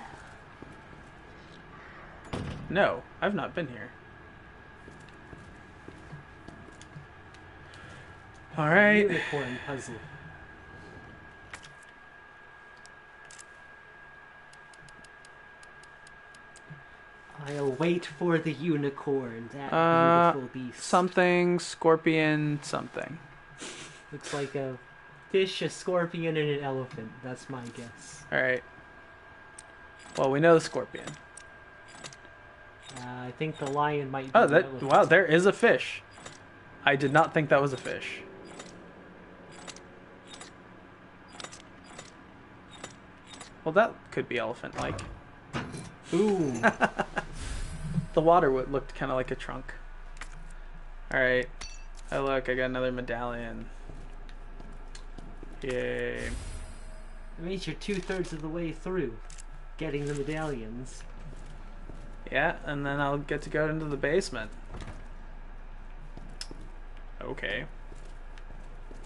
No, I've not been here. Alright. Unicorn puzzle. I'll wait for the unicorn, that beautiful beast. Something, scorpion, something. Looks like a fish, a scorpion, and an elephant. That's my guess. Alright. Well, we know the scorpion. I think the lion might be Oh, the that elephant. wow! There is a fish. I did not think that was a fish. Well, that could be elephant-like. Ooh. The water looked kind of like a trunk. Alright. Oh, look, I got another medallion. Yay. It means you're 2/3 of the way through getting the medallions. Yeah, and then I'll get to go into the basement. Okay.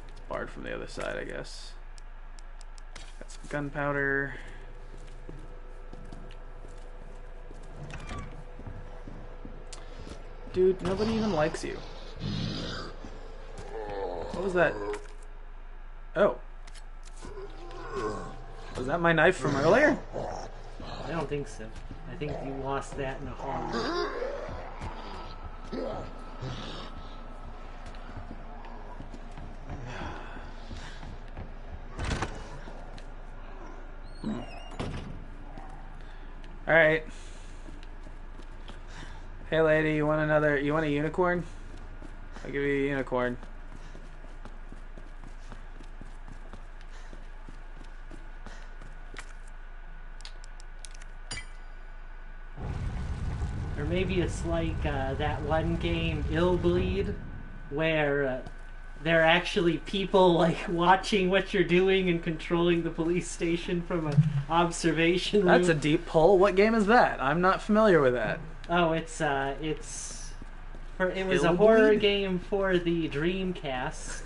It's barred from the other side, I guess. Got some gunpowder. Dude, nobody even likes you. What was that? Oh. Was that my knife from earlier? I don't think so. I think you lost that in the hallway. Alright. Hey lady, you want a unicorn? I'll give you a unicorn. Or maybe it's like that one game, Ill Bleed, where there are actually people like watching what you're doing and controlling the police station from an observation room. That's a deep pull. What game is that? I'm not familiar with that. Oh, it was a horror game for the Dreamcast.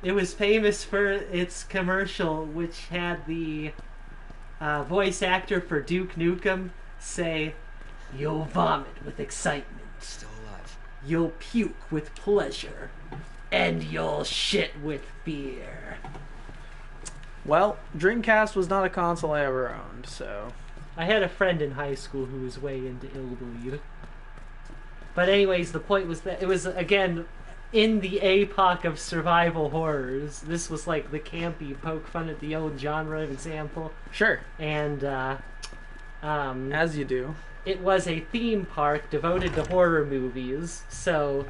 It was famous for its commercial, which had the voice actor for Duke Nukem say, "You'll vomit with excitement. Still alive. You'll puke with pleasure. And you'll shit with fear." Well, Dreamcast was not a console I ever owned, so... I had a friend in high school who was way into Ill Bleed. But anyways, the point was that it was, again, in the epoch of survival horrors. This was like the campy poke fun at the old genre example. Sure. And, as you do. It was a theme park devoted to horror movies, so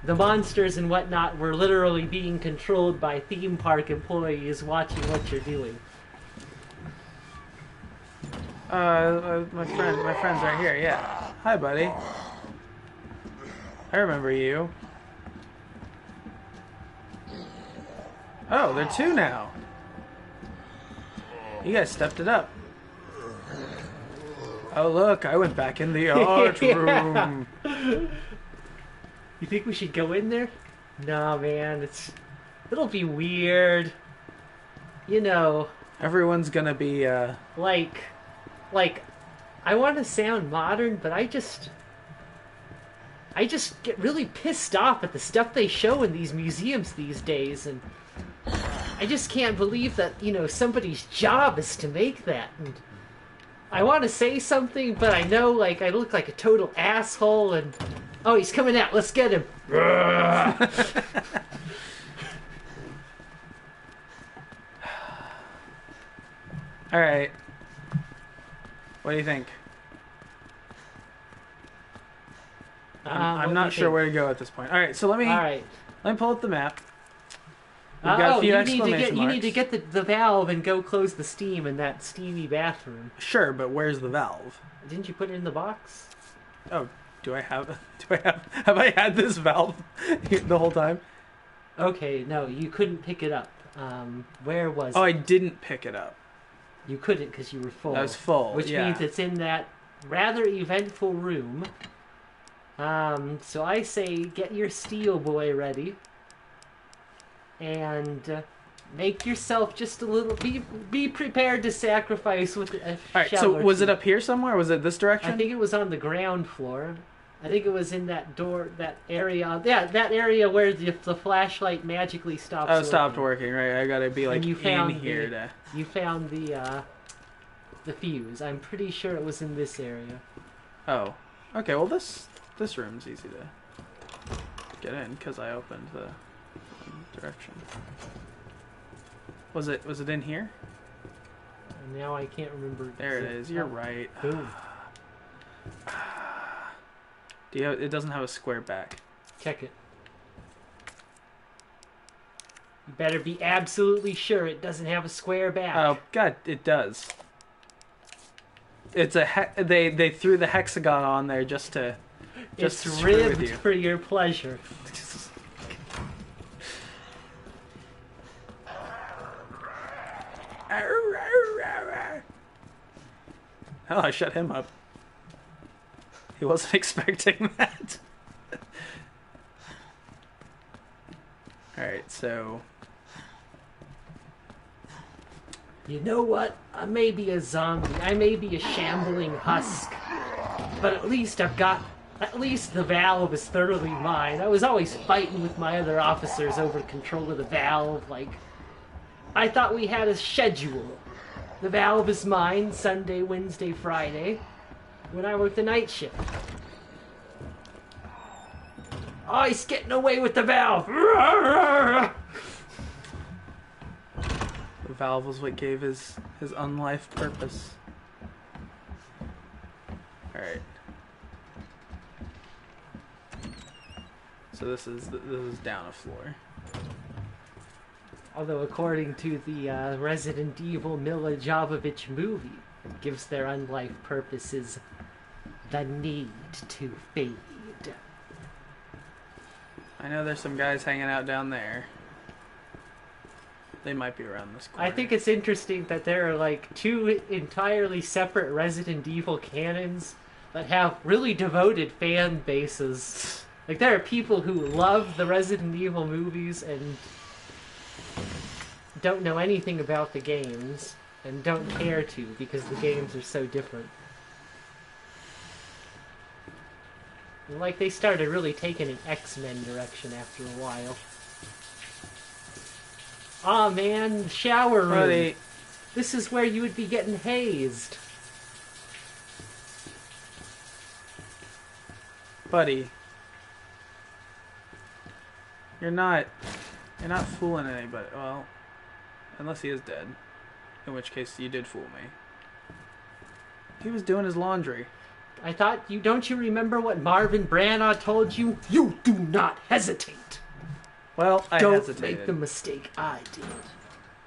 the monsters and whatnot were literally being controlled by theme park employees watching what you're doing. My friend's right here, yeah. Hi, buddy. I remember you. Oh, they're two now. You guys stepped it up. Oh, look, I went back in the art room. You think we should go in there? No, man, it'll be weird. You know. Everyone's gonna be, Like, I want to sound modern, but I just get really pissed off at the stuff they show in these museums these days, and I just can't believe that, you know, somebody's job is to make that. And I want to say something, but I know, like, I look like a total asshole, and... Oh, he's coming out. Let's get him. Alright. What do you think? I'm not sure where to go at this point. Alright, so let me pull up the map. We've got a few exclamation marks. You need to get the valve and go close the steam in that steamy bathroom. Sure, but where's the valve? Didn't you put it in the box? Oh, have I had this valve the whole time? Okay, no, you couldn't pick it up. Where was it? Oh, I didn't pick it up. You couldn't because you were full. I was full, which means it's in that rather eventful room. So I say get your steel boy ready. And make yourself just a little... Be prepared to sacrifice with a Alright, so was it up here somewhere? Was it this direction? I think it was on the ground floor. I think it was in that door, that area. Yeah, that area where the flashlight magically stops working. Stopped working, right. I gotta be like you found in here to... You found the fuse. I'm pretty sure it was in this area. Oh. Okay, well this room's easy to get in, because I opened the direction. Was it in here? And now I can't remember. There it is. You're right. Boom. Do you have, it doesn't have a square back. Check it. You better be absolutely sure it doesn't have a square back. Oh God, it does. It's a they threw the hexagon on there just to it's to screw with ribbed you. for your pleasure. Oh, I shut him up. He wasn't expecting that. Alright, so... You know what? I may be a zombie. I may be a shambling husk. But at least I've got... At least the valve is thoroughly mine. I was always fighting with my other officers over control of the valve. Like, I thought we had a schedule. The valve is mine Sunday, Wednesday, Friday, when I work the night shift. Oh, he's getting away with the valve! The valve was what gave his unlife purpose. Alright. So this is down a floor. Although according to the Resident Evil Mila Jovovich movie, it gives their unlife purposes the need to fade. I know there's some guys hanging out down there. They might be around this corner. I think it's interesting that there are like two entirely separate Resident Evil canons that have really devoted fan bases. Like there are people who love the Resident Evil movies and don't know anything about the games and don't care to because the games are so different. Like they started really taking an X-Men direction after a while. Aw man, shower room. Buddy. This is where you would be getting hazed. Buddy. You're not fooling anybody. Well, unless he is dead. In which case you did fool me. He was doing his laundry. I thought don't you remember what Marvin Branagh told you? You do not hesitate. Well, I Don't hesitated. make the mistake I did.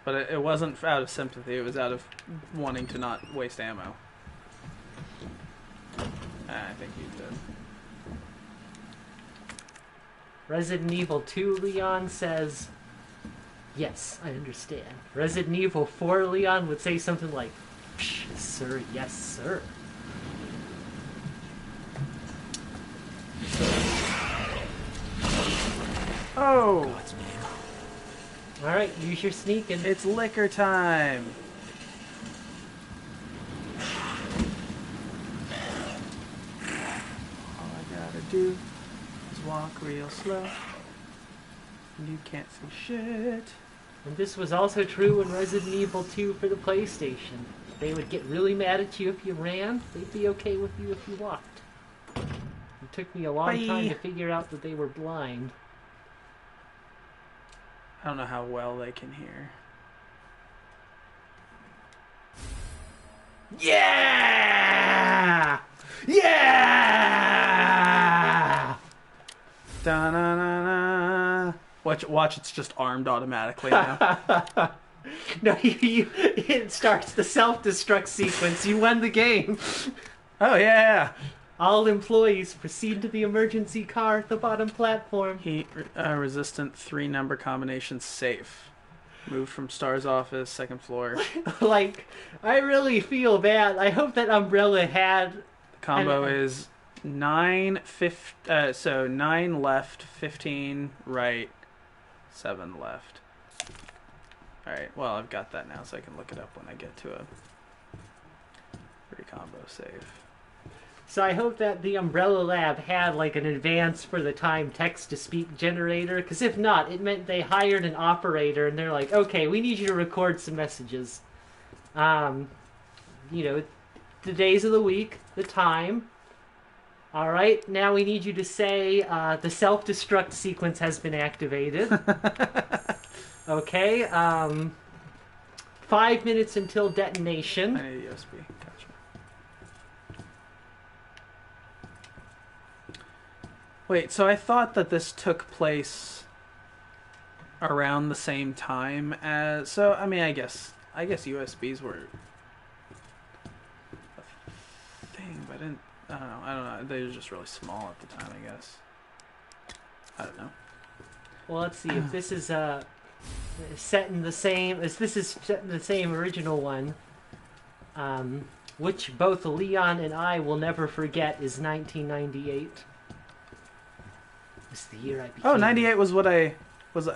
But it wasn't out of sympathy, it was out of wanting to not waste ammo. I think he's dead. Resident Evil 2 Leon says, yes, I understand. Resident Evil 4 Leon would say something like, psh, sir, yes, sir. Oh! Alright, use your sneaking. It's liquor time! All I gotta do is walk real slow. And you can't see shit. And this was also true in Resident Evil 2 for the PlayStation. They would get really mad at you if you ran. They'd be okay with you if you walked. It took me a long time to figure out that they were blind. I don't know how well they can hear. Yeah! Yeah! Da-na-na-na. Watch, it's just armed automatically now. No, it starts the self-destruct sequence. You won the game. Oh, yeah! All employees proceed to the emergency car at the bottom platform. Heat resistant 3-number combination safe. Moved from Star's office, 2nd floor. Like, I really feel bad. I hope that Umbrella had... The combo is 9 left, 15 right, 7 left. Alright, well, I've got that now, so I can look it up when I get to a free combo save. So I hope that the Umbrella Lab had like an advance for the time text-to-speak generator, because if not, it meant they hired an operator and they're like, okay, we need you to record some messages. You know, the days of the week, the time. Alright, now we need you to say the self-destruct sequence has been activated. Okay, 5 minutes until detonation. I need a USB. Gotcha. Wait, so I thought that this took place around the same time as... So, I mean, I guess USBs were a thing, but I don't know. They were just really small at the time, I guess. I don't know. Well, let's see if this is set in the same as this is set in the same original one, which both Leon and I will never forget, is 1998. It's the year I became. Oh, 98 was what I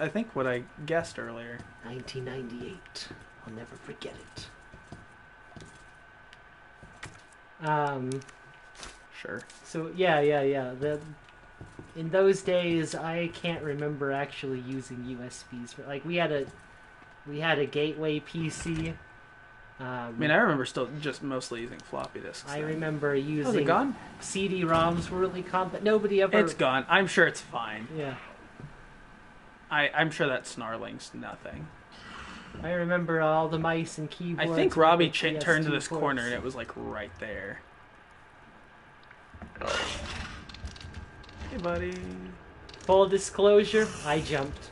think what I guessed earlier. 1998. I'll never forget it. Sure. So yeah. In those days, I can't remember actually using USBs. Like we had a gateway PC. I mean, I remember still just mostly using floppy disks. I remember using. Was it gone? CD-ROMs were really but nobody ever. It's gone. I'm sure it's fine. Yeah. I'm sure that snarling's nothing. I remember all the mice and keyboards. I think Robbie turned to PS2 this ports. corner and it was like right there. Hey, buddy. Full disclosure, I jumped.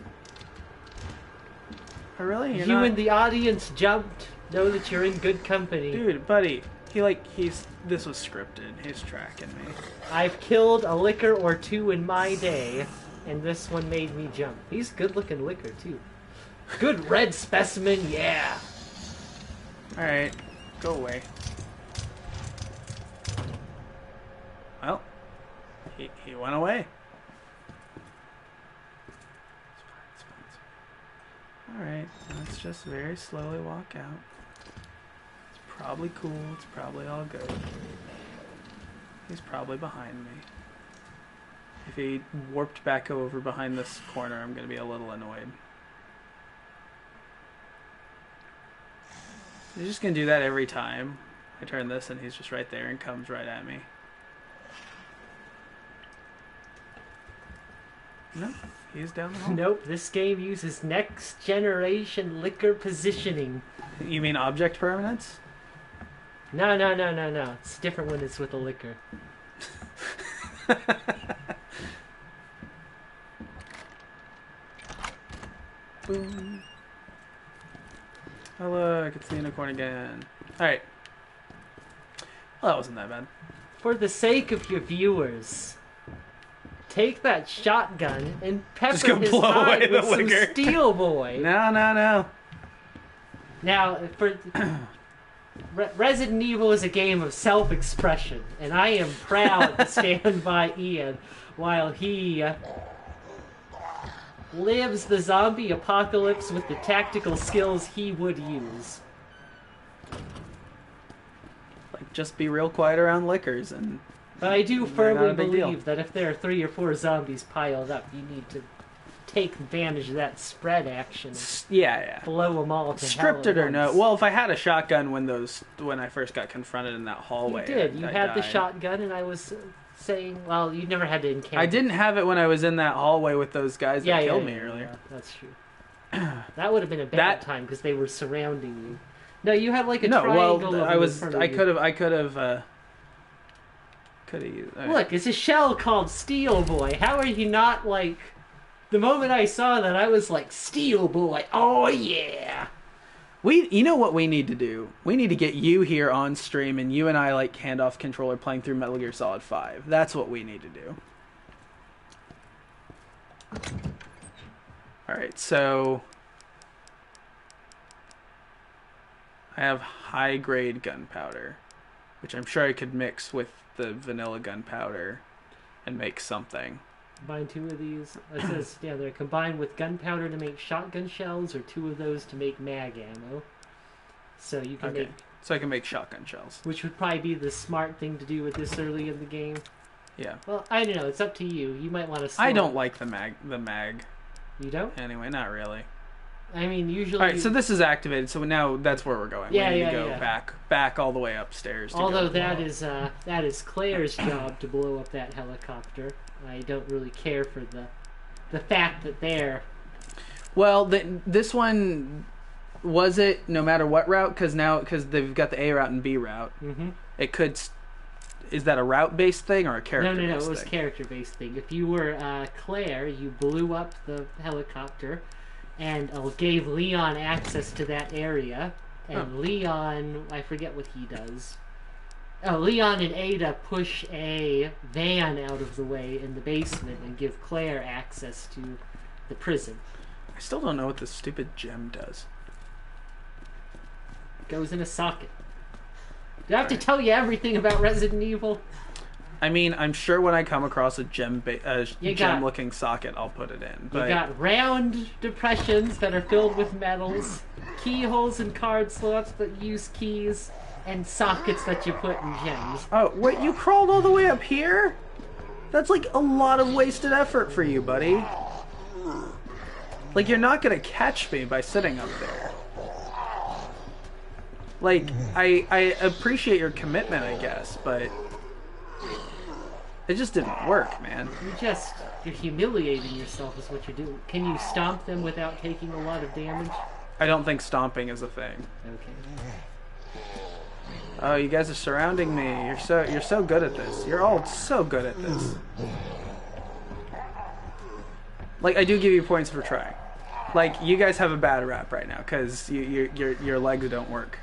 Oh, really? You and the audience jumped. Know that you're in good company. Dude, buddy. This was scripted. He's tracking me. I've killed a liquor or two in my day, and this one made me jump. He's good looking liquor too. Good red specimen, yeah. Alright. Go away. Well, he went away. It's fine. Alright, let's just very slowly walk out. It's probably cool. It's probably all good. He's probably behind me. If he warped back over behind this corner, I'm going to be a little annoyed. He's just going to do that every time. I turn this and he's just right there and comes right at me. No, he's down the hall. Nope, this game uses next generation liquor positioning. You mean object permanence? No. It's different when it's with a liquor. Boom. Oh look, it's the unicorn again. Alright. Well, that wasn't that bad. For the sake of your viewers, take that shotgun and pepper his hide with some Steel Boy. No. Now, for Resident Evil is a game of self-expression, and I am proud to stand by Ian while he lives the zombie apocalypse with the tactical skills he would use. Like, just be real quiet around liquors and... But I do firmly believe deal. that if there are 3 or 4 zombies piled up, you need to take advantage of that spread action. Yeah. Blow them all to hell Scripted at or no. once. Well, if I had a shotgun when I first got confronted in that hallway... You did. You had the died. shotgun, and I was saying, well, you never had to encounter. I didn't have it when I was in that hallway with those guys that killed me earlier. Yeah, that's true. That would have been a bad time because they were surrounding you. No, you had like a triangle. Well, I could have. Look, it's a shell called Steel Boy. How are you not like? The moment I saw that, I was like, Steel Boy. Oh yeah. You know what we need to do? We need to get you here on stream, and you and I like hand off controller playing through Metal Gear Solid 5. That's what we need to do. All right, so I have high-grade gunpowder, which I'm sure I could mix with the vanilla gunpowder and make something. Combine 2 of these. It says, yeah, they're combined with gunpowder to make shotgun shells, or 2 of those to make mag ammo. So you can make... So I can make shotgun shells. Which would probably be the smart thing to do with this early in the game. Yeah. Well, I don't know. It's up to you. You might want to... I don't like the mag. You don't? Anyway, not really. I mean, usually... Alright, so this is activated, so now that's where we're going. Yeah, we need to go back all the way upstairs. Although that is Claire's job to blow up that helicopter. I don't really care for the fact that they're... Well, this one... Was it no matter what route? Because they've got the A route and B route. Mm-hmm. It could... is that a route-based thing or a character-based No, thing? it was character-based thing. If you were Claire, you blew up the helicopter and gave Leon access to that area. And Leon, I forget what he does. Oh, Leon and Ada push a van out of the way in the basement and give Claire access to the prison. I still don't know what this stupid gem does. Goes in a socket. Do I have to tell you everything about Resident Evil? I mean, I'm sure when I come across a gem-looking socket, I'll put it in. But... You got round depressions that are filled with metals, keyholes and card slots that use keys, and sockets that you put in gems. Oh, wait, you crawled all the way up here? That's like a lot of wasted effort for you, buddy. Like, you're not gonna catch me by sitting up there. Like, I appreciate your commitment, I guess, but it just didn't work, man. You're humiliating yourself is what you're doing. Can you stomp them without taking a lot of damage? I don't think stomping is a thing. Okay. Oh, you guys are surrounding me. You're so good at this. You're all so good at this. Like, I do give you points for trying. Like, you guys have a bad rap right now because your legs don't work,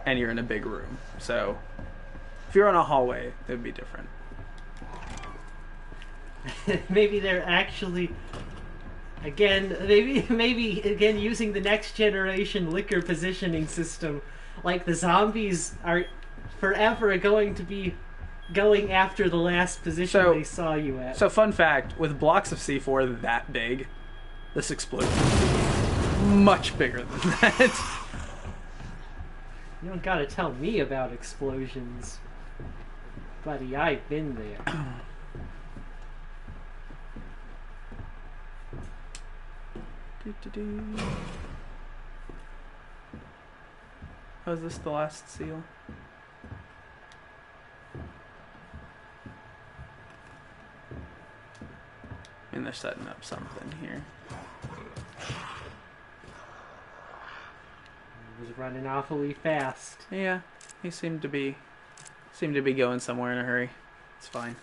and you're in a big room. So, if you're on a hallway, it would be different. Maybe they're actually, maybe again using the next generation liquor positioning system. Like the zombies are forever going to be going after the last position they saw you at. So fun fact, with blocks of C4 that big, this explosion is much bigger than that. You don't gotta tell me about explosions. Buddy, I've been there. Oh, is this the last seal? I mean, they're setting up something here. He was running awfully fast. Yeah, he seemed to be going somewhere in a hurry. It's fine.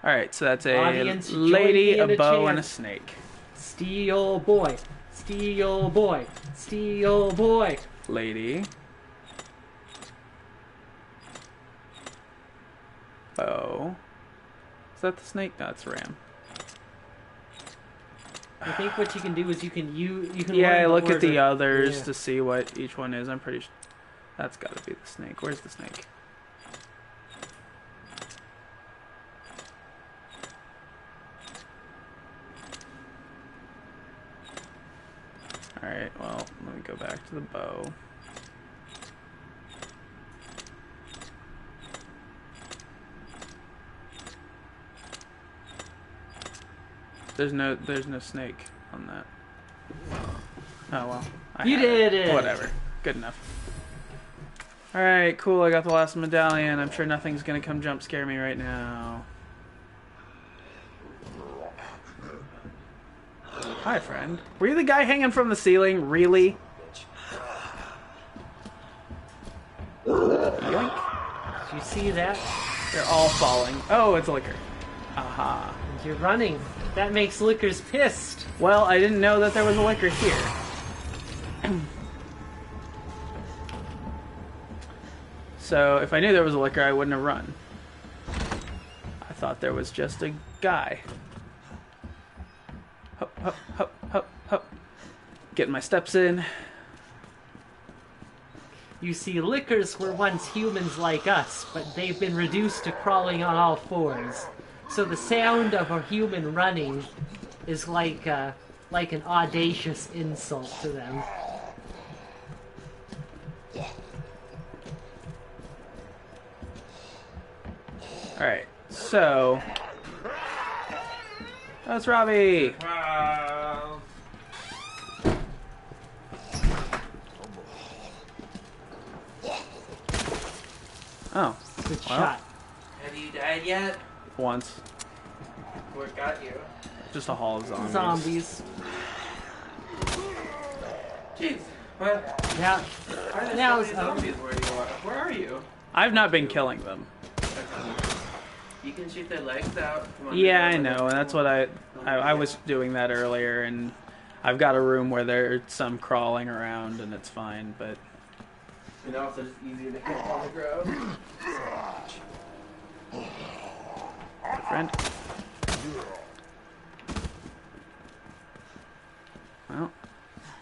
All right, so that's a Audience, lady, a bow, chant. and a snake. Steel boy, steel boy, steel boy. Lady. Bow. Is that the snake? No, it's ram. I think what you can do is you can Yeah, learn look the at the order. others to see what each one is. I'm pretty sure that's got to be the snake. Where's the snake? Alright, well, let me go back to the bow. There's no snake on that. Oh well. You did it! Whatever. Good enough. Alright, cool, I got the last medallion. I'm sure nothing's gonna come jump scare me right now. Hi, friend. Were you the guy hanging from the ceiling? Really? Yoink. Did you see that? They're all falling. Oh, it's liquor. Aha. And you're running. That makes Liquors pissed. Well, I didn't know that there was a liquor here. So, if I knew there was a liquor, I wouldn't have run. I thought there was just a guy. Hop, hop, hop, hop, hop. Getting my steps in. You see, Liquors were once humans like us, but they've been reduced to crawling on all fours. So the sound of a human running is like an audacious insult to them. Alright, so... That's Robbie! Oh. Good well, shot. Have you died yet? Once. What got you? Just a hall of zombies. Zombies. Jeez. What? Now, Are there now so many zombies where you are? Where are you? I've not been killing them. You can shoot their legs out. Yeah, I know, and that's what I was doing that earlier, and I've got a room where there's some crawling around, and it's fine, but... And also just easier to hit on the ground. Good friend. Well,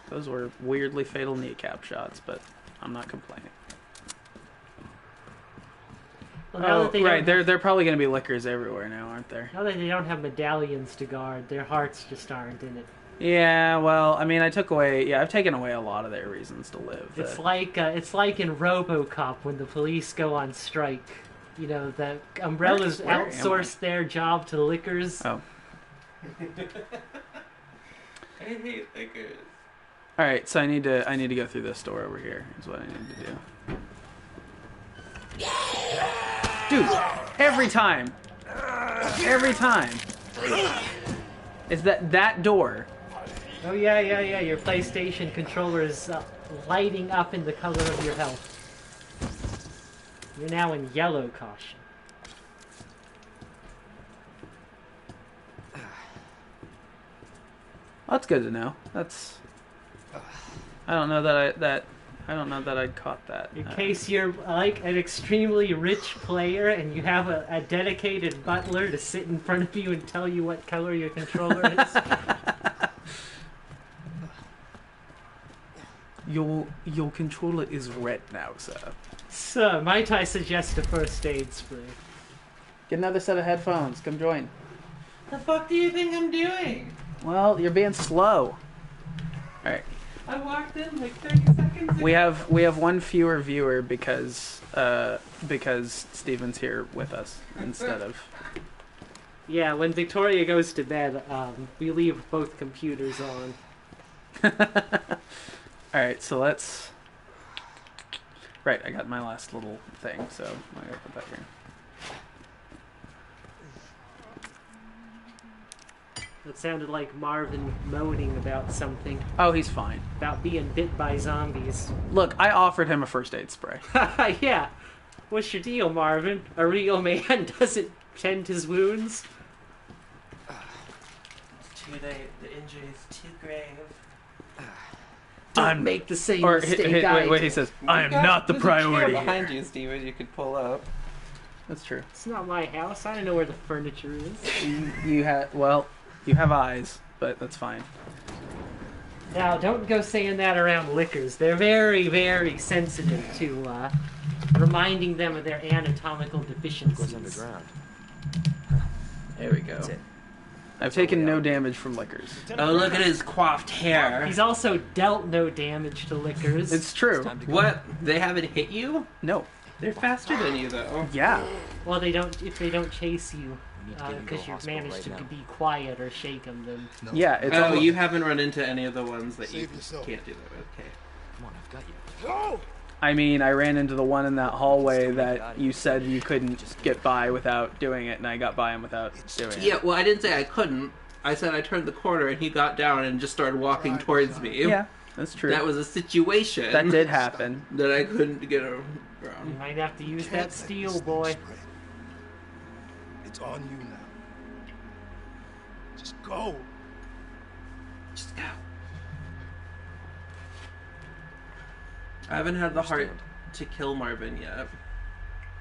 those were weirdly fatal kneecap shots, but I'm not complaining. Well, now that they right, don't they're probably going to be lickers everywhere now, aren't there? Now that they don't have medallions to guard, their hearts just aren't in it. Yeah, well, I mean, I've taken away a lot of their reasons to live. It's like in RoboCop when the police go on strike. You know, the umbrellas outsource their job to lickers. Oh. I hate liquors. All right, so I need to go through this door over here. Is what I need to do. Dude, every time. Is that door? Oh yeah. Your PlayStation controller is lighting up in the color of your health. You're now in yellow caution. That's good to know. I don't know that I'd caught that. In case you're like an extremely rich player and you have a dedicated butler to sit in front of you and tell you what color your controller is. Your controller is red now, sir. Sir, might I suggest a first aid spray? Get another set of headphones. Come join. The fuck do you think I'm doing? Well, you're being slow. All right. I walked in like 30 seconds ago. We have one fewer viewer because Steven's here with us instead of. Yeah, when Victoria goes to bed, we leave both computers on. All right, so let's. Right, I got my last little thing, so I'm gonna put that here. That sounded like Marvin moaning about something. Oh, he's fine. About being bit by zombies. Look, I offered him a first aid spray. Yeah. What's your deal, Marvin? A real man doesn't tend his wounds? It's too late. The injury is too grave. Don't make the same mistake. Wait, he says, I am not the priority. Behind you, Steven, you could pull up. That's true. It's not my house. I don't know where the furniture is. You have eyes, but that's fine. Now, don't go saying that around lickers. They're very, very sensitive to reminding them of their anatomical deficiencies. Goes underground. There we go. That's it. I've taken no damage from lickers. Oh, look at his coiffed hair. He's also dealt no damage to lickers. It's true. What? They haven't hit you? No. They're faster than you, though. Yeah. Well, if they don't chase you, because you've managed to be quiet or shake them, then... No. Yeah, it's you haven't run into any of the ones that you can't do that with. Okay. Come on, I've got you. I mean, I ran into the one in that hallway that you said you couldn't get by without doing it, and I got by him without doing it. Yeah, well, I didn't say I couldn't. I said I turned the corner, and he got down and just started walking towards me. Yeah, that's true. That was a situation. That did happen. That I couldn't get around. You might have to use that steel, boy. It's on you now. Just go. Just go. I haven't had the heart to kill Marvin yet.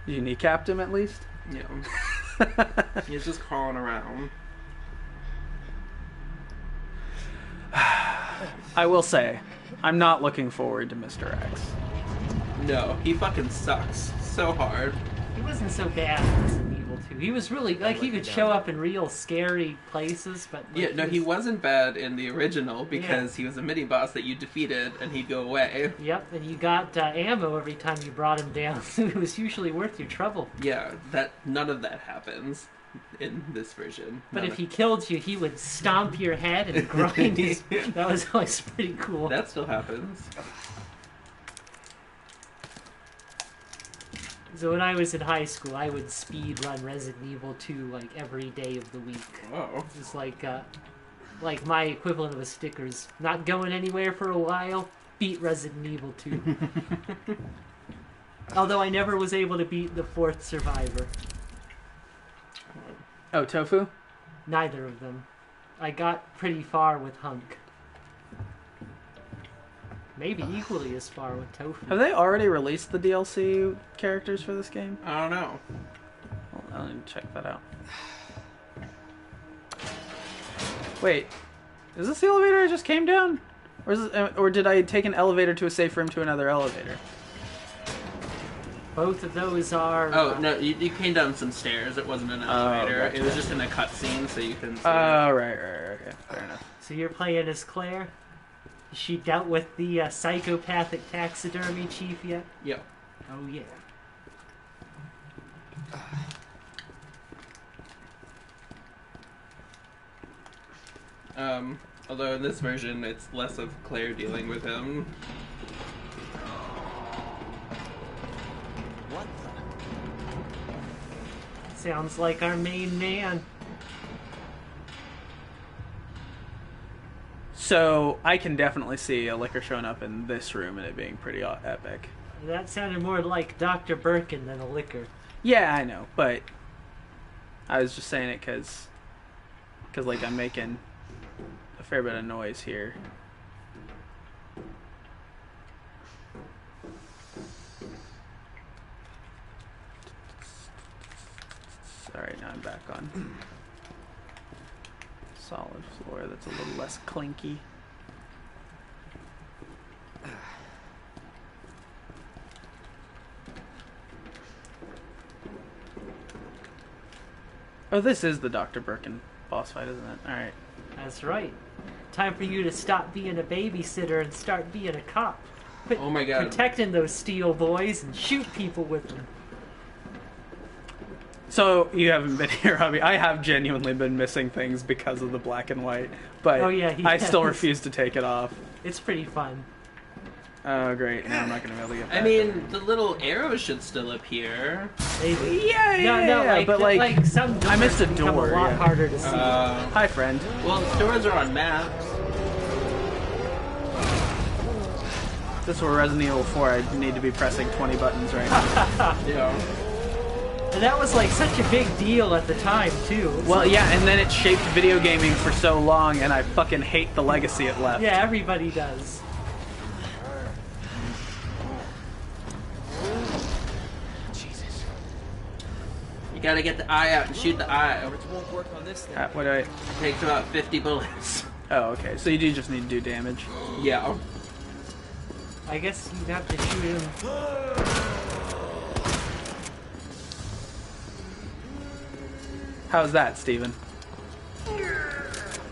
You kneecapped him at least? Yeah. He's just crawling around. I will say, I'm not looking forward to Mr. X. No, he fucking sucks so hard. He wasn't so bad in Resident Evil 2. He was really, he could show up in real scary places, but... he wasn't bad in the original because he was a mini-boss that you defeated and he'd go away. Yep, and you got ammo every time you brought him down, so it was usually worth your trouble. Yeah, none of that happens in this version. But if he killed you, he would stomp your head and grind his... That was always pretty cool. That still happens. So when I was in high school, I would speed run Resident Evil 2 like every day of the week. Whoa. It's like my equivalent of a Stickers. Not going anywhere for a while, beat Resident Evil 2. Although I never was able to beat the 4th Survivor. Oh, Tofu? Neither of them. I got pretty far with Hunk. Maybe equally as far with Tofu. Have they already released the DLC characters for this game? I don't know. Well, I'll need to check that out. Wait, is this the elevator I just came down? Or did I take an elevator to a safe room to another elevator? Both of those are... Oh, no, you came down some stairs. It wasn't an elevator. Gotcha. It was just in a cutscene, so you couldn't see Oh, right, okay, fair enough. So you're playing as Claire? She dealt with the psychopathic taxidermy chief yet? Yep. Oh, yeah. Although in this version, it's less of Claire dealing with him. What the? Sounds like our main man. So, I can definitely see a liquor showing up in this room and it being pretty epic. That sounded more like Dr. Birkin than a liquor. Yeah, I know, but I was just saying it because like, I'm making a fair bit of noise here. Alright, now I'm back on solid floor that's a little less clinky. Oh, this is the Dr. Birkin boss fight, isn't it? Alright. That's right. Time for you to stop being a babysitter and start being a cop. Quit Oh my god. protecting those steel boys and shoot people with them. So, you haven't been here, Robbie. I have genuinely been missing things because of the black and white, but Oh, yeah, he I still has. refuse to take it off. It's pretty fun. Oh, great. Now I'm not going to be able to get back. I mean, the little arrows should still appear. Maybe. Yeah, but like some doors I missed a become door. a lot yeah. harder to see. Hi, friend. Well, doors are on maps. If this were Resident Evil 4, I'd need to be pressing 20 buttons right now. Yeah. And that was like such a big deal at the time, too. It's Well, like- yeah, and then it shaped video gaming for so long, and I fucking hate the legacy it left. Yeah, everybody does. Jesus. You gotta get the eye out and shoot the eye. It won't work on this thing. What do I... It takes about 50 bullets. Oh, okay. So you do just need to do damage. Yeah. I guess you'd have to shoot him. How's that, Steven?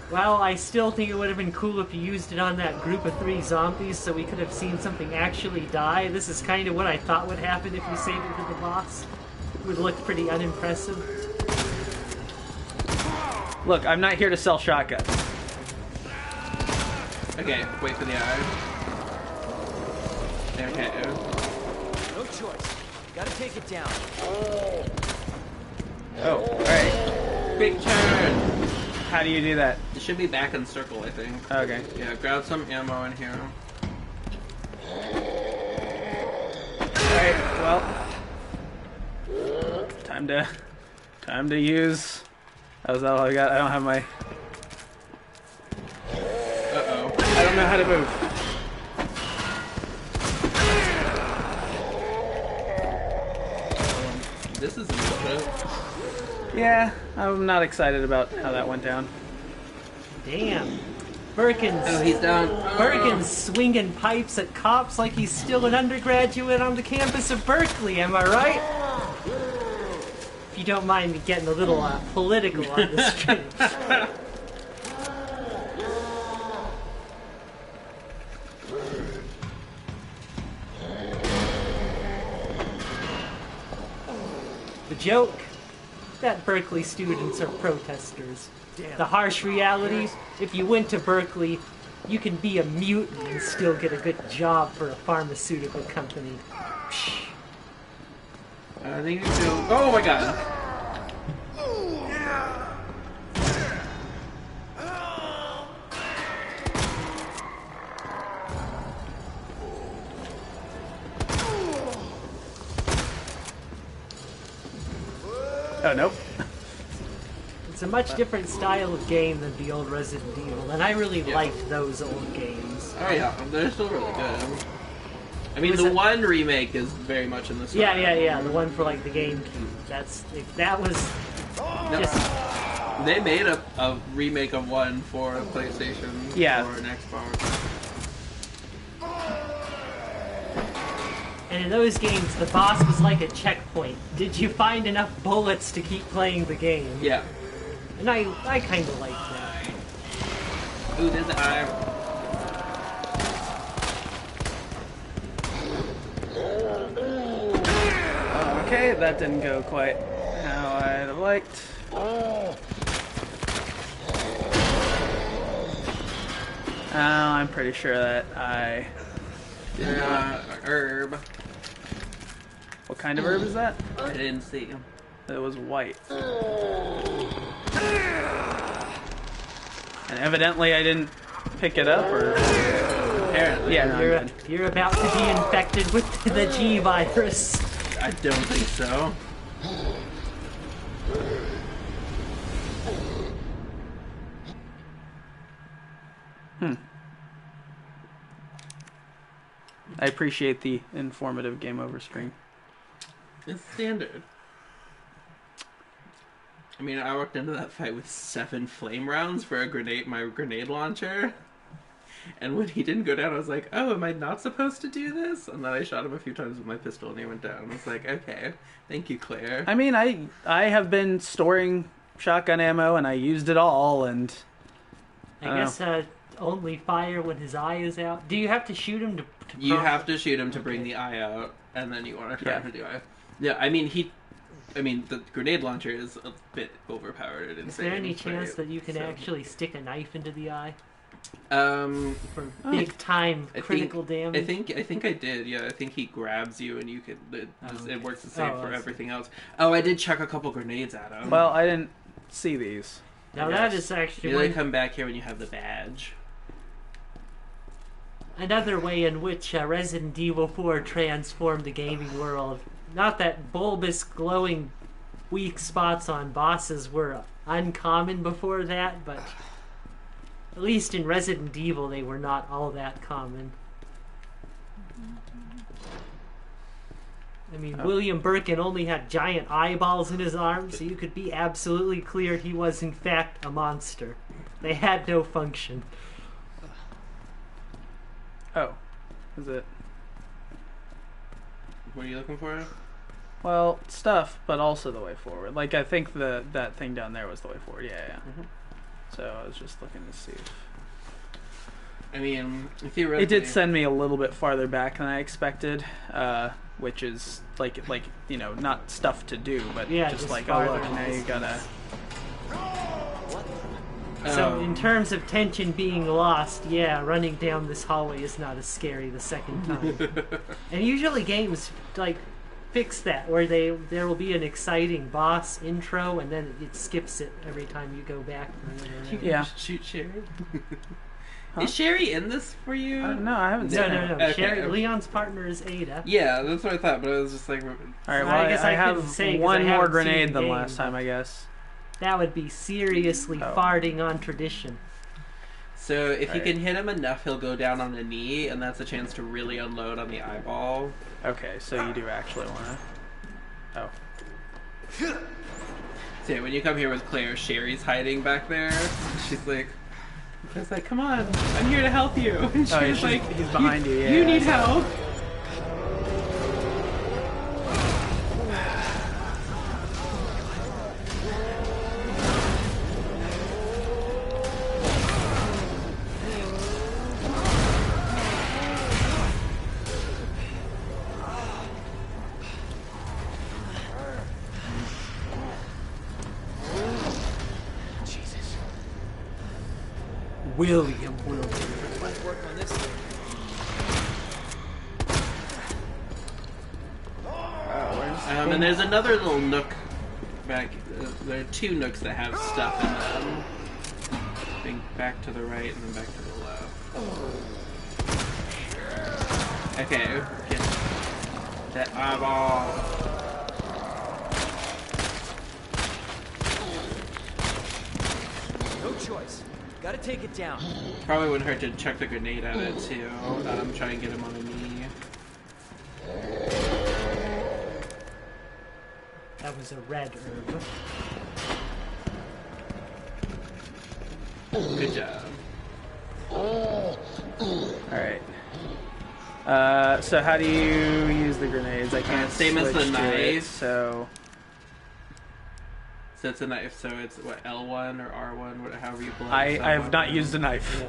Well, I still think it would have been cool if you used it on that group of 3 zombies so we could have seen something actually die. This is kind of what I thought would happen if you saved it for the boss. It would look pretty unimpressive. Look, I'm not here to sell shotguns. Okay, wait for the eye. Okay. No choice. Gotta take it down. Oh, alright. Big turn! How do you do that? It should be back in circle, I think. Okay. Yeah, grab some ammo in here. Alright, well. Time to use... Oh, is that all I got? I don't have my... Uh-oh. I don't know how to move. This is bullshit. Yeah, I'm not excited about how that went down. Damn. Birkin's... Oh, he's down. Birkin's swinging pipes at cops like he's still an undergraduate on the campus of Berkeley, am I right? If you don't mind me getting a little political on the stream. The joke? That Berkeley students are protesters. The harsh reality, if you went to Berkeley, you can be a mutant and still get a good job for a pharmaceutical company. Psh. I think it's still... Oh my god! Oh, nope. It's a much different style of game than the old Resident Evil, and I really liked those old games. Oh yeah, they're still really good. I mean, the one remake is very much in the style. Yeah, the one for like the GameCube. That was just... They made a remake of one for a PlayStation or an Xbox. And in those games, the boss was like a checkpoint. Did you find enough bullets to keep playing the game? Yeah. And I kind of liked that. Ooh, there's the eye. Okay, that didn't go quite how I'd have liked. I'm pretty sure that I... herb. What kind of herb is that? I didn't see. It was white. And evidently I didn't pick it up, or... Apparently. Yeah, no, You're about to be infected with the G virus. I don't think so. I appreciate the informative game over screen. It's standard. I mean, I walked into that fight with 7 flame rounds for my grenade launcher. And when he didn't go down, I was like, oh, am I not supposed to do this? And then I shot him a few times with my pistol and he went down. I was like, okay, thank you, Claire. I mean, I have been storing shotgun ammo and I used it all, and... I guess only fire when his eye is out. Do you have to shoot him to You have to shoot him to bring the eye out, and then you want to try to do it. Yeah, I mean, the grenade launcher is a bit overpowered. Is there any chance that you can actually stick a knife into the eye? For big time critical damage? I think I did. Yeah, I think he grabs you and you can. It works the same for everything else. Oh, I did chuck a couple grenades at him. Well, I didn't see these. Now that is actually... You come back here when you have the badge. Another way in which Resident Evil 4 transformed the gaming world. Not that bulbous, glowing, weak spots on bosses were uncommon before that, but at least in Resident Evil they were not all that common. I mean, William Birkin only had giant eyeballs in his arms, so you could be absolutely clear he was in fact a monster. They had no function. Oh, is it? What are you looking for? Well, stuff, but also the way forward. Like, I think that thing down there was the way forward. Yeah. Mm-hmm. So I was just looking to see if... I mean, theoretically... It did send me a little bit farther back than I expected, which is, like you know, not stuff to do, but just like, oh look, now you gotta... So in terms of tension being lost, yeah, running down this hallway is not as scary the second time. And usually games like fix that, where there will be an exciting boss intro and then it skips it every time you go back. Yeah. Shoot Sherry. Huh? Is Sherry in this for you? No, I haven't seen it. No. Okay. Sherry, Leon's partner is Ada. Yeah, that's what I thought, but I was just like... Alright, well, I guess I have one more grenade than last time, I guess. That would be seriously farting on tradition. So if you can hit him enough, he'll go down on a knee, and that's a chance to really unload on the eyeball. Okay, so you do actually want to... Oh. So yeah, when you come here with Claire, Sherry's hiding back there. She's like, come on, I'm here to help you. And she's like, he's behind you, yeah. You need help. William. Let's work on this thing. And there's another little nook back. There are 2 nooks that have stuff in them. I think back to the right and then back to the left. Okay, get that eyeball. No choice. Gotta take it down. Probably wouldn't hurt to chuck the grenade at it too. Try and get him on a knee. That was a red herb. Good job. Alright. So how do you use the grenades? I can't same as the switch to knife. it, so it's a knife, so it's what, L1 or R1, however you blow. I have not used a knife.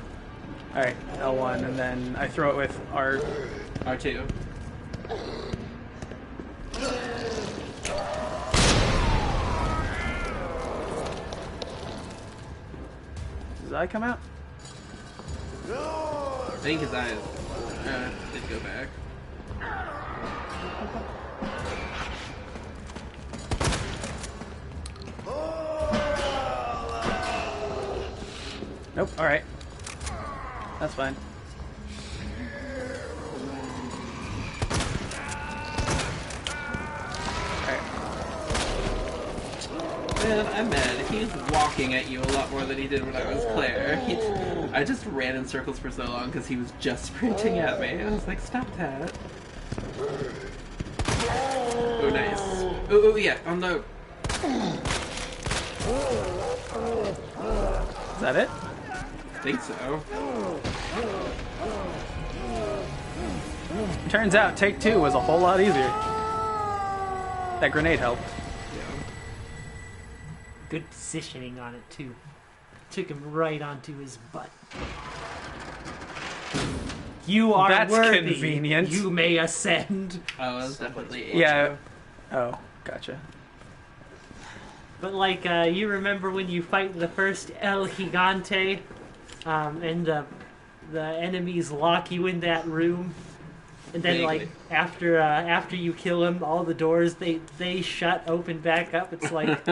Yeah. Alright, L1, and then I throw it with R. R2. Does I come out? I think his eyes did go back. Nope, alright. That's fine. Alright. Man, I'm mad. He's walking at you a lot more than he did when I was Claire. I just ran in circles for so long because he was just sprinting at me. I was like, stop that. Oh, nice. Oh, yeah, on the... Is that it? I think so. Turns out take two was a whole lot easier. That grenade helped. Good positioning on it, too. Took him right onto his butt. You are That's worthy. convenient. You may ascend. Oh, it was definitely... Yeah. Oh, gotcha. But like, you remember when you fight the first El Gigante, and the enemies lock you in that room, and then like after you kill him, all the doors they shut, open back up. It's like,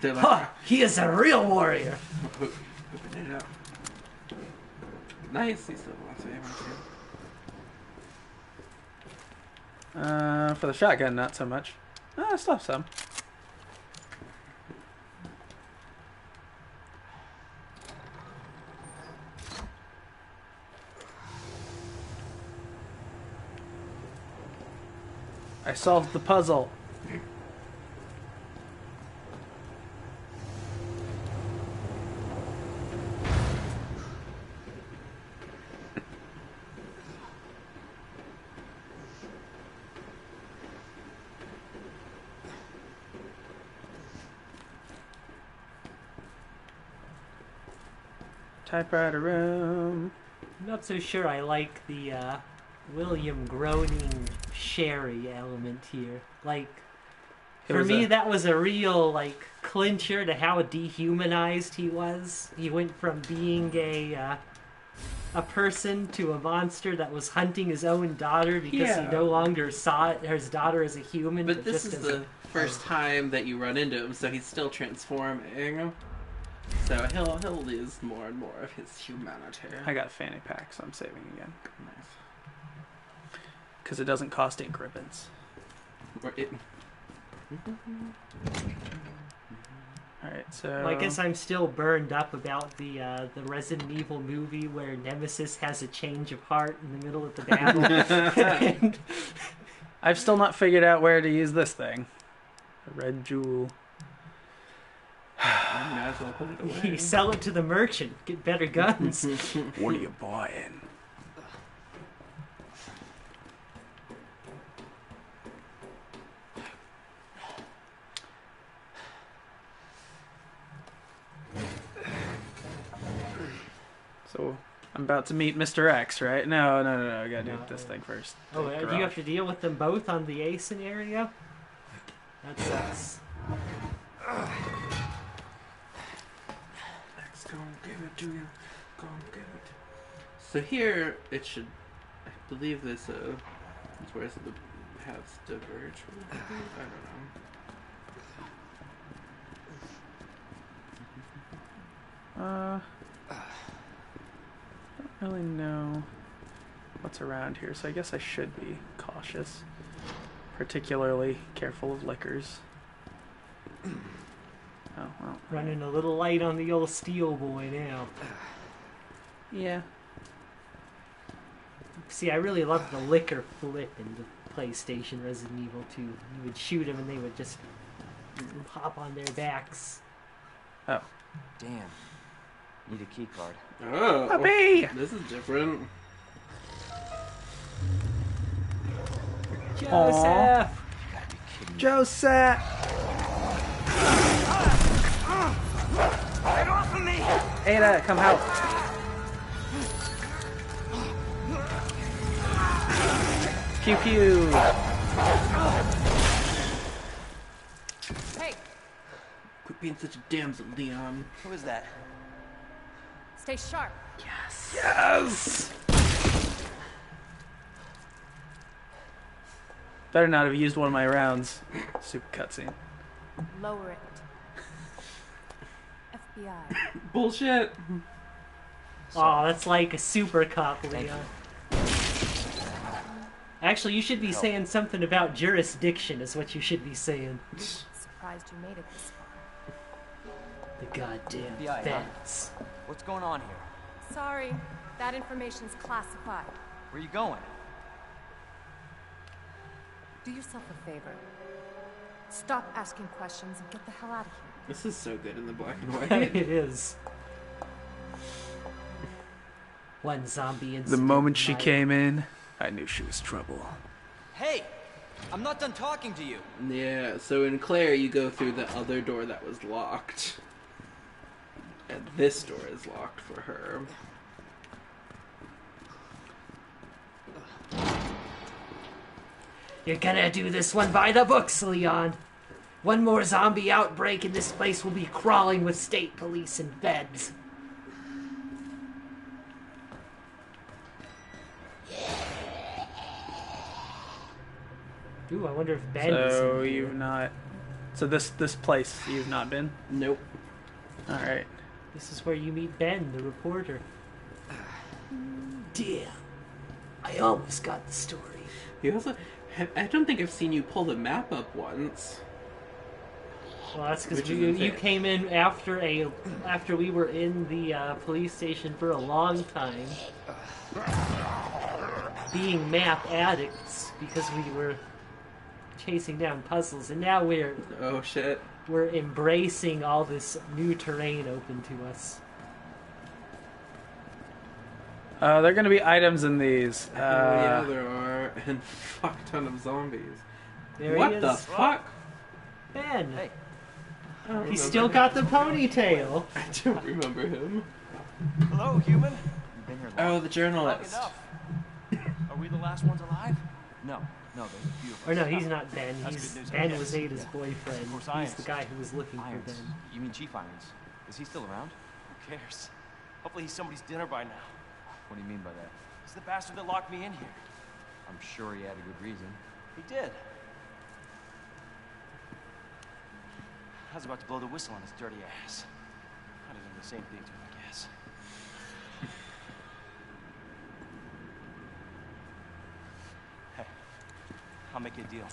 They're like, huh, he is a real warrior. Open it up. Nice. He still wants to aim too. For the shotgun, not so much. I still have some. I solved the puzzle. Typewriter room. I'm not so sure I like the William groaning Sherry element here. Like, for me, that was a real, like, clincher to how dehumanized he was. He went from being a person to a monster that was hunting his own daughter because he no longer saw his daughter as a human. But this just is as the first time that you run into him, so he's still transforming. So he'll lose more and more of his humanity. I got a fanny pack, so I'm saving again. Nice. Because it doesn't cost ink ribbons. Alright, so... Well, I guess I'm still burned up about the Resident Evil movie where Nemesis has a change of heart in the middle of the battle. And I've still not figured out where to use this thing. The red jewel. I might as well put it away. you sell it to the merchant, get better guns. What are you buying? So, I'm about to meet Mr. X, right? No, I gotta do this thing first. Oh, The do you garage. have to deal with them both on the A scenario? That sucks. X, go and give it to you. Go and give it. So here, it should... I believe this, is where the paths diverge. I don't know. Don't really know what's around here, so I guess I should be cautious. Particularly careful of liquors. Oh, well. Running a little light on the old steel boy now. Yeah. See, I really loved the liquor flip in the PlayStation Resident Evil 2. You would shoot them and they would just hop on their backs. Oh. Damn. Need a key card. Oh. Puppy! This is different. Joseph! Joseph! Get off of me! Ada, come help. Pew pew. Hey, Quit being such a damsel, Leon. Who is that? stay sharp. Yes! Better not have used one of my rounds. Super cutscene. Lower it. FBI. Bullshit. Oh, that's like a super cop, Leon. Actually, you should be saying something about jurisdiction is what you should be saying. Surprised you made it this far. The goddamn FBI, huh? fence. What's going on here? Sorry, that information's classified. Where you going? Do yourself a favor. Stop asking questions and get the hell out of here. This is so good in the black and white. It is. One zombie incident. The moment she came in, I knew she was trouble. Hey! I'm not done talking to you. Yeah, so in Claire, you go through the other door that was locked. And this door is locked for her. You're gonna do this one by the books, Leon. One more zombie outbreak and this place will be crawling with state police and feds. Ooh, I wonder if Ben is So in here. you've not. So this place you've not been. Nope. All right. This is where you meet Ben, the reporter. Damn. I almost got the story. You also, I don't think I've seen you pull the map up once. Well, that's because Which is you insane. came in after we were in the police station for a long time, being map addicts because we were chasing down puzzles, and now Oh shit. we're embracing all this new terrain open to us. There are gonna be items in these. Yeah, there are, and fuck ton of zombies. There What he is. the fuck? Ben. Hey. I don't He's remember still him. got the ponytail. I don't remember him. Hello, human. You've been here long. Oh, the Long journalist. enough. Are we the last ones alive? No, there's a few of us. Or no, he's not Ben. That's He's good news, I Ben guess. was Ada's Yeah. boyfriend. Of course, He's Irons. the guy who was looking for Irons. Ben. You mean Chief Irons? Is he still around? Who cares? Hopefully he's somebody's dinner by now. What do you mean by that? He's the bastard that locked me in here. I'm sure he had a good reason. He did. I was about to blow the whistle on his dirty ass. I'd have done the same thing to him, I guess. Hey, I'll make you a deal.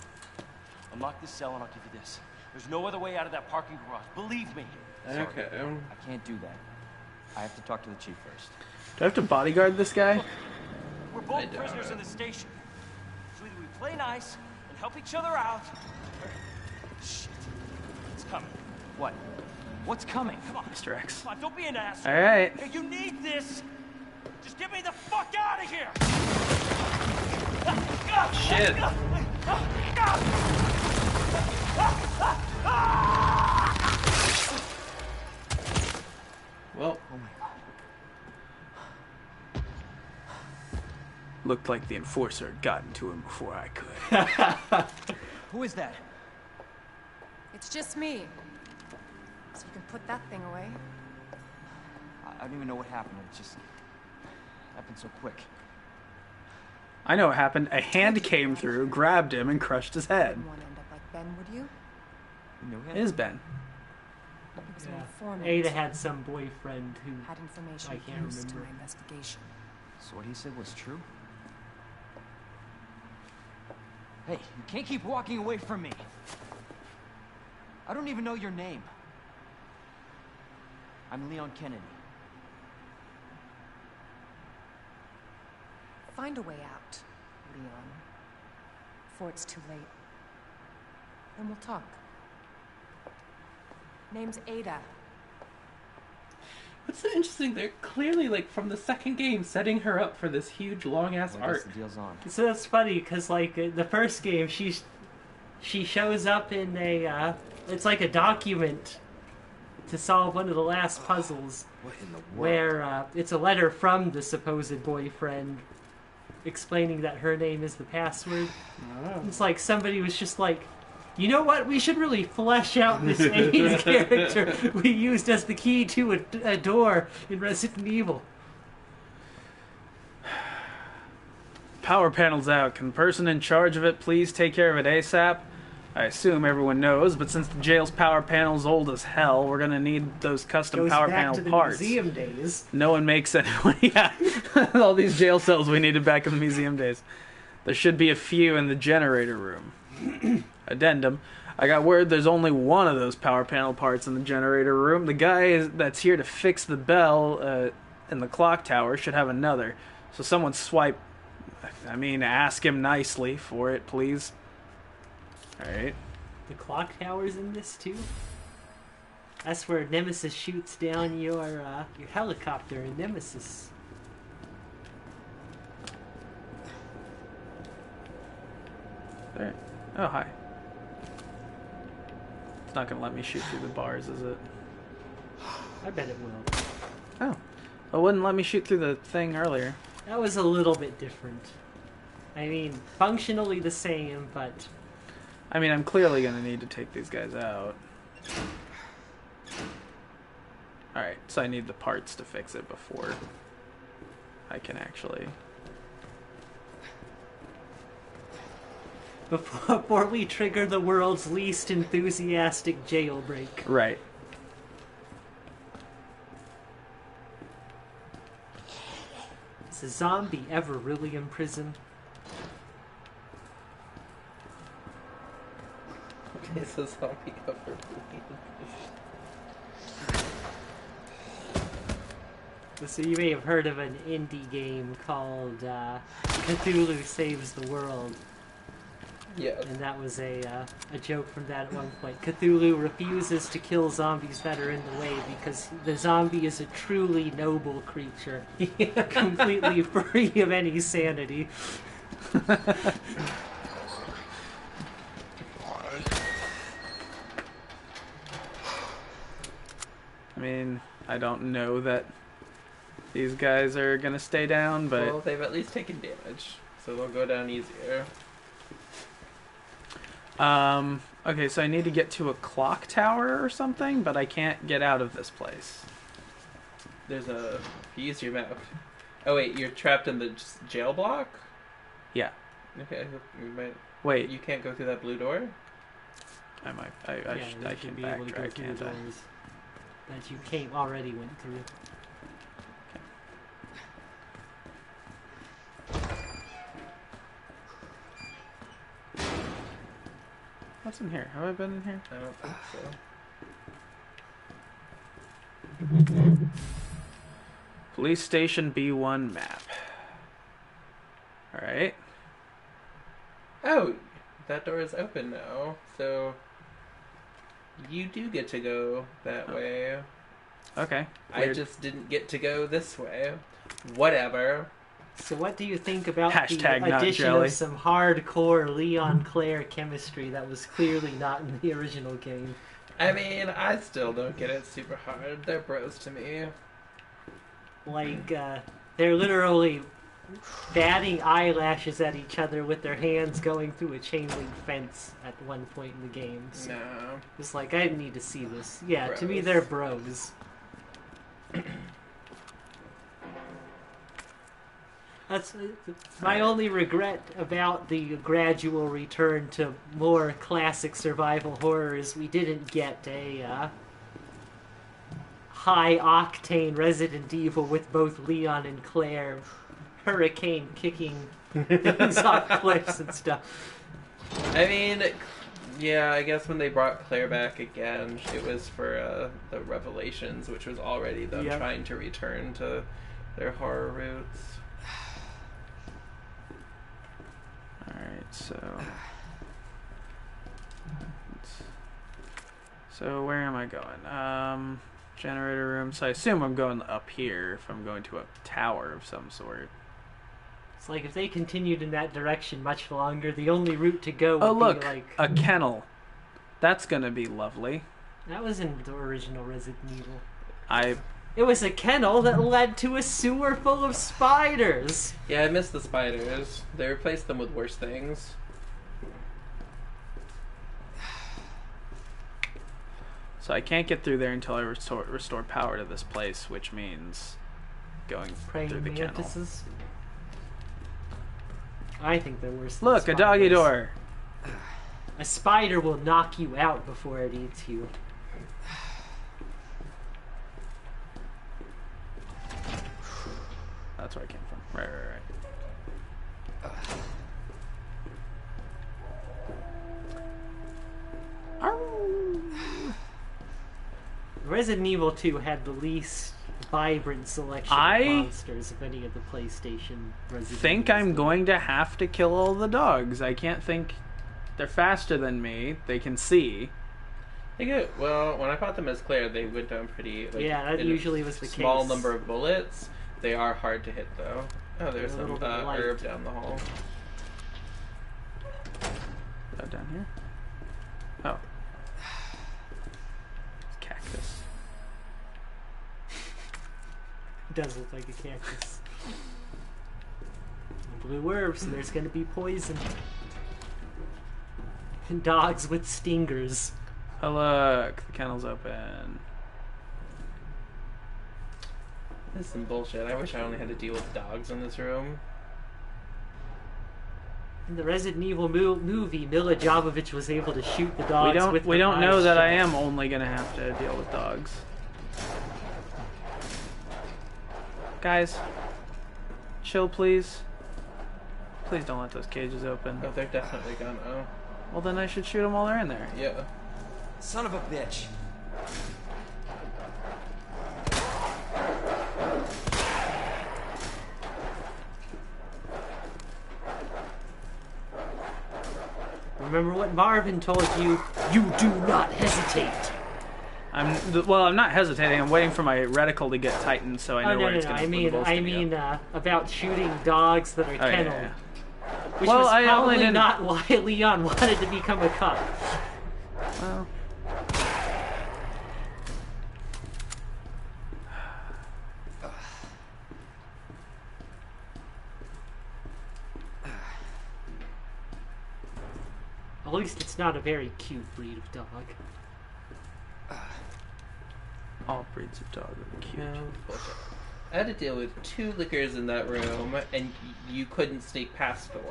Unlock this cell and I'll give you this. There's no other way out of that parking garage. Believe me. Okay. I can't do that. I have to talk to the chief first. Do I have to bodyguard this guy? We're I both doubt prisoners it. in the station. So either we play nice and help each other out, or... Shit. It's coming. What? What's coming? Come on. Mr. X. Come on, don't be an asshole. All right. If you need this, just get me the fuck out of here! Shit. Well, Looked like the enforcer had gotten to him before I could. Who is that? It's just me. So you can put that thing away. I don't even know what happened. It just happened so quick. I know what happened. A hand came through, grabbed him, and crushed his head. Wouldn't want to end up like Ben, would you? You knew It him? is Ben. He was an Yeah. informant. Ada had some boyfriend who Had information I can't used to remember. my investigation. So what he said was true? Hey, you can't keep walking away from me. I don't even know your name. I'm Leon Kennedy. Find a way out, Leon. Before it's too late. Then we'll talk. Name's Ada. What's so interesting? They're clearly, like, from the second game, setting her up for this huge, long-ass Well, I guess arc. the deal's on. So that's funny, because, like, the first game, she shows up in a, it's like a document to solve one of the last puzzles. What in the world? Where, it's a letter from the supposed boyfriend explaining that her name is the password. Oh. It's like somebody was just like, you know what? We should really flesh out this A's character we used as the key to a door in Resident Evil. Power panel's out. Can the person in charge of it please take care of it ASAP? I assume everyone knows, but since the jail's power panel's old as hell, we're gonna need those custom Goes power back panel to the parts. museum days. No one makes anyone. Yeah, all these jail cells we needed back in the museum days. There should be a few in the generator room. Addendum. I got word there's only one of those power panel parts in the generator room. The guy that's here to fix the bell in the clock tower should have another. So someone ask him nicely for it, please. Alright. The clock tower's in this too? That's where Nemesis shoots down your helicopter in Nemesis. There. Oh, hi. It's not going to let me shoot through the bars, is it? I bet it will. Oh. Well, it wouldn't let me shoot through the thing earlier. That was a little bit different. I mean, functionally the same, but... I mean, I'm clearly going to need to take these guys out. Alright, so I need the parts to fix it before I can actually... Before we trigger the world's least enthusiastic jailbreak. Right. Is a zombie ever really in prison? Is a zombie ever really So you may have heard of an indie game called Cthulhu Saves the World. Yeah. And that was a joke from that at one point. Cthulhu refuses to kill zombies that are in the way because the zombie is a truly noble creature. Completely free of any sanity. I mean, I don't know that these guys are going to stay down, but... Well, they've at least taken damage, so they'll go down easier. Okay, so I need to get to a clock tower or something, but I can't get out of this place. There's a... Use your map. Oh wait, you're trapped in the jail block? Yeah. Okay, you might... Wait. You can't go through that blue door? I might. I can be able to go backtrack, through can't the I? doors that you already went through. What's in here? Have I been in here? I don't think so. Police Station B1 map. Alright. Oh, that door is open now, so you do get to go that way. Okay. I just didn't get to go this way. Whatever. So what do you think about Hashtag the not addition jelly. of some hardcore Leon-Claire chemistry that was clearly not in the original game? I mean, I still don't get it super hard. They're bros to me. Like, they're literally batting eyelashes at each other with their hands going through a chain link fence at one point in the game. So No. it's like, I didn't need to see this. Yeah, to me, Bros. they're bros. That's my only regret about the gradual return to more classic survival horror is we didn't get a high-octane Resident Evil with both Leon and Claire hurricane kicking things off cliffs and stuff. I mean, Yeah, I guess when they brought Claire back again, it was for the Revelations, which was already them trying to return to their horror roots. Alright, so where am I going? Generator room. So I assume I'm going up here if I'm going to a tower of some sort. It's like if they continued in that direction much longer, the only route to go would look, be like... a kennel. That's gonna be lovely. That was in the original Resident Evil. It was a kennel that led to a sewer full of spiders! Yeah, I miss the spiders. They replaced them with worse things. So I can't get through there until I restore power to this place, which means going through the kennel. I think they're worse than Look, spiders. a doggy door. A spider will knock you out before it eats you. That's where I came from. Right. Resident Evil 2 had the least vibrant selection of monsters of any of the PlayStation Resident think Evils. I'm going to have to kill all the dogs. I can't think... They're faster than me. They can see. Well, when I fought them as Claire, they went down pretty... that usually was the case. Small number of bullets. They are hard to hit, though. Oh, there's some herb down the hall. Is that down here? Oh. Cactus. It does look like a cactus. Blue herbs, so there's going to be poison. And dogs with stingers. Oh look, the kennel's open. This is some bullshit. I wish I only had to deal with dogs in this room. In the Resident Evil movie, Mila Jovovich was able to shoot the dogs with We don't her know eyes that shut. I am only gonna have to deal with dogs. Guys, chill please. Please don't let those cages open. Oh, they're definitely gonna. Well, then I should shoot them while they're in there. Yeah. Son of a bitch. Remember what Marvin told you? You do not hesitate. I'm not hesitating. I'm waiting for my reticle to get tightened so I know where it's going to I mean about shooting dogs that are kenneled. Yeah. Which was probably not why Leon wanted to become a cop. Well... At least it's not a very cute breed of dog. All breeds of dog are cute. No, I had to deal with 2 lickers in that room, and you couldn't sneak past them.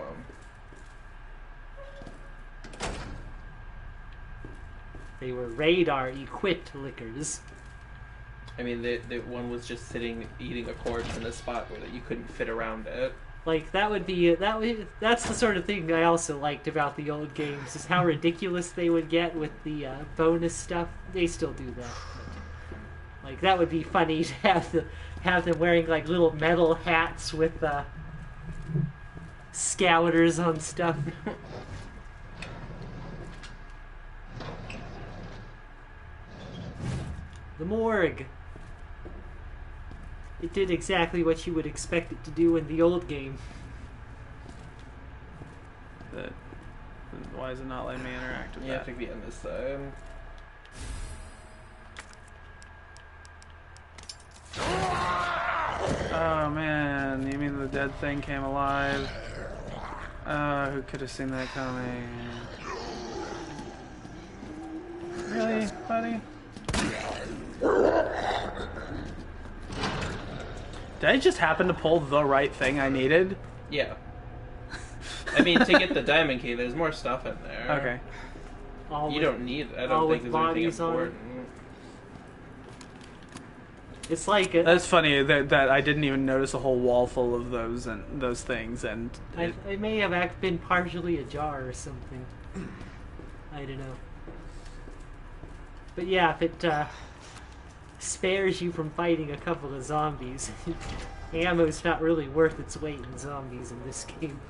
They were radar-equipped lickers. I mean, the one was just sitting, eating a corpse in a spot where you couldn't fit around it. Like, that's the sort of thing I also liked about the old games, is how ridiculous they would get with the bonus stuff. They still do that. But, like, that would be funny to have them wearing, like, little metal hats with scouters on stuff. The morgue. It did exactly what you would expect it to do in the old game. Why is it not letting me interact with that? You have to be on this side. Oh man, you mean the dead thing came alive? Who could have seen that coming? Really, buddy? Did I just happen to pull the right thing I needed? Yeah. I mean, to get the diamond key, there's more stuff in there. Okay. You don't need... I don't think there's anything important. It's like... That's funny that I didn't even notice a whole wall full of those things, and... It may have been partially ajar or something. I don't know. But yeah, if it spares you from fighting a couple of zombies, ammo's not really worth its weight in zombies in this game.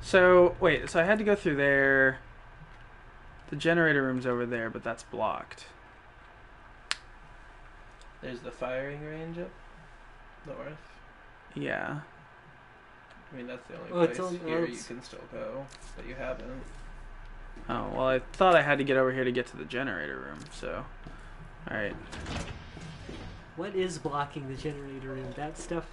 So, wait, so I had to go through there. The generator room's over there, but that's blocked. There's the firing range up north. Yeah. I mean, that's the only place here you it's... can still go, but you haven't. Oh, well, I thought I had to get over here to get to the generator room, so... Alright. What is blocking the generator room? That stuff?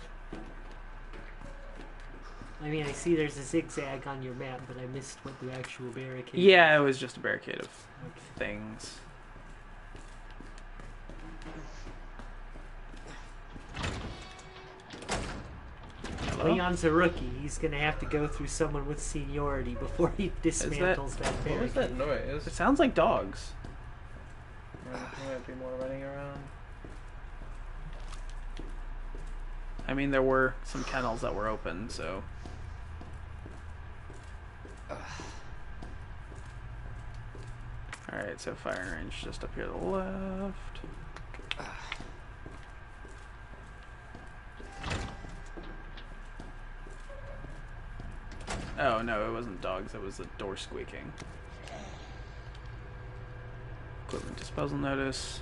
I mean, I see there's a zigzag on your map, but I missed what the actual barricade Yeah, it was just a barricade of things. Hello? Leon's a rookie. He's going to have to go through someone with seniority before he dismantles that barricade. What was that noise? It sounds like dogs. There might be more running around. I mean, there were some kennels that were open, so... Alright, so firing range just up here to the left. Oh, no, it wasn't dogs, it was the door squeaking. Equipment disposal notice.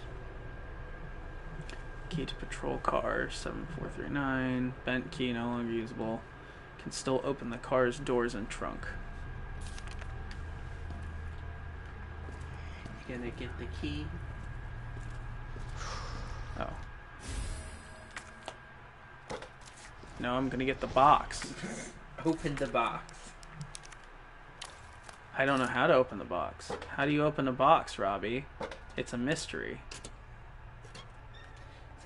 Key to patrol car, 7439. Bent key no longer usable. Can still open the car's doors and trunk. You gonna get the key? Oh. No, I'm gonna get the box. Open the box. I don't know how to open the box. How do you open a box, Robbie? It's a mystery.